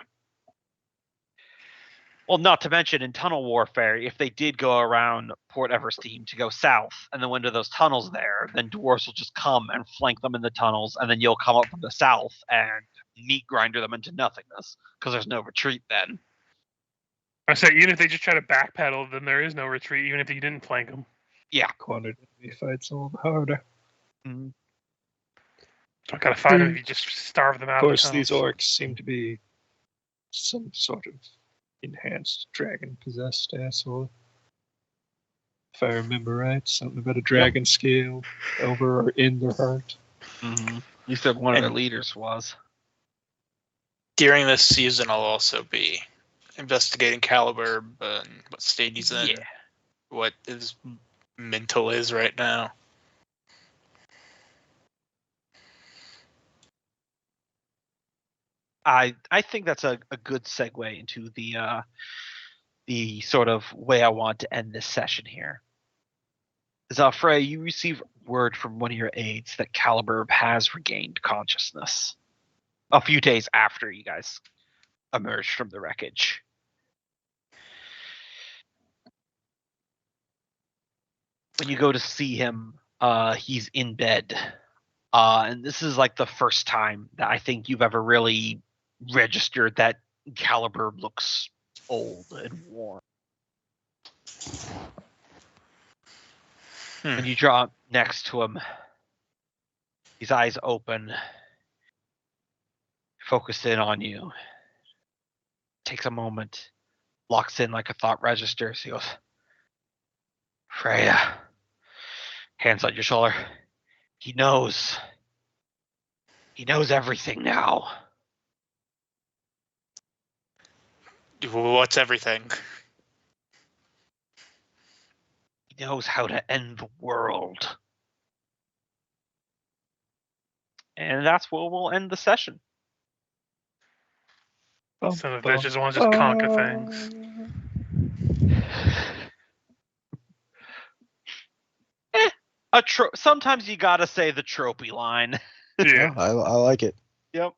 Well, not to mention in tunnel warfare, if they did go around Port Eversteam to go south and then into those tunnels there, then dwarves will just come and flank them in the tunnels, and then you'll come up from the south and meat grinder them into nothingness because there's no retreat then. I say, even if they just try to backpedal, then there is no retreat, even if you didn't flank them. Yeah. Quantity fights a little harder. Don't gotta fight them if you just starve them out. Of course, these orcs seem to be some sort of enhanced dragon possessed asshole. If I remember right, something about a dragon scale over or in their heart. You said one of their leaders was. During this season, I'll also be investigating Caliber and what state he's in, what his mental is right now. I think that's a good segue into the sort of way I want to end this session here. Freya, you receive word from one of your aides that Caliburb has regained consciousness a few days after you guys emerged from the wreckage. When you go to see him, he's in bed. And this is like the first time that I think you've ever really registered that Caliber looks old and worn. When you draw up next to him, his eyes open, focus in on you. Takes a moment, locks in like a thought register. So he goes, Freya. Hands on your shoulder. He knows. He knows everything now. What's everything? He knows how to end the world. And that's where we'll end the session. Son of bitches want to just conquer things. Sometimes you gotta say the tropey line. Yeah. I like it. Yep.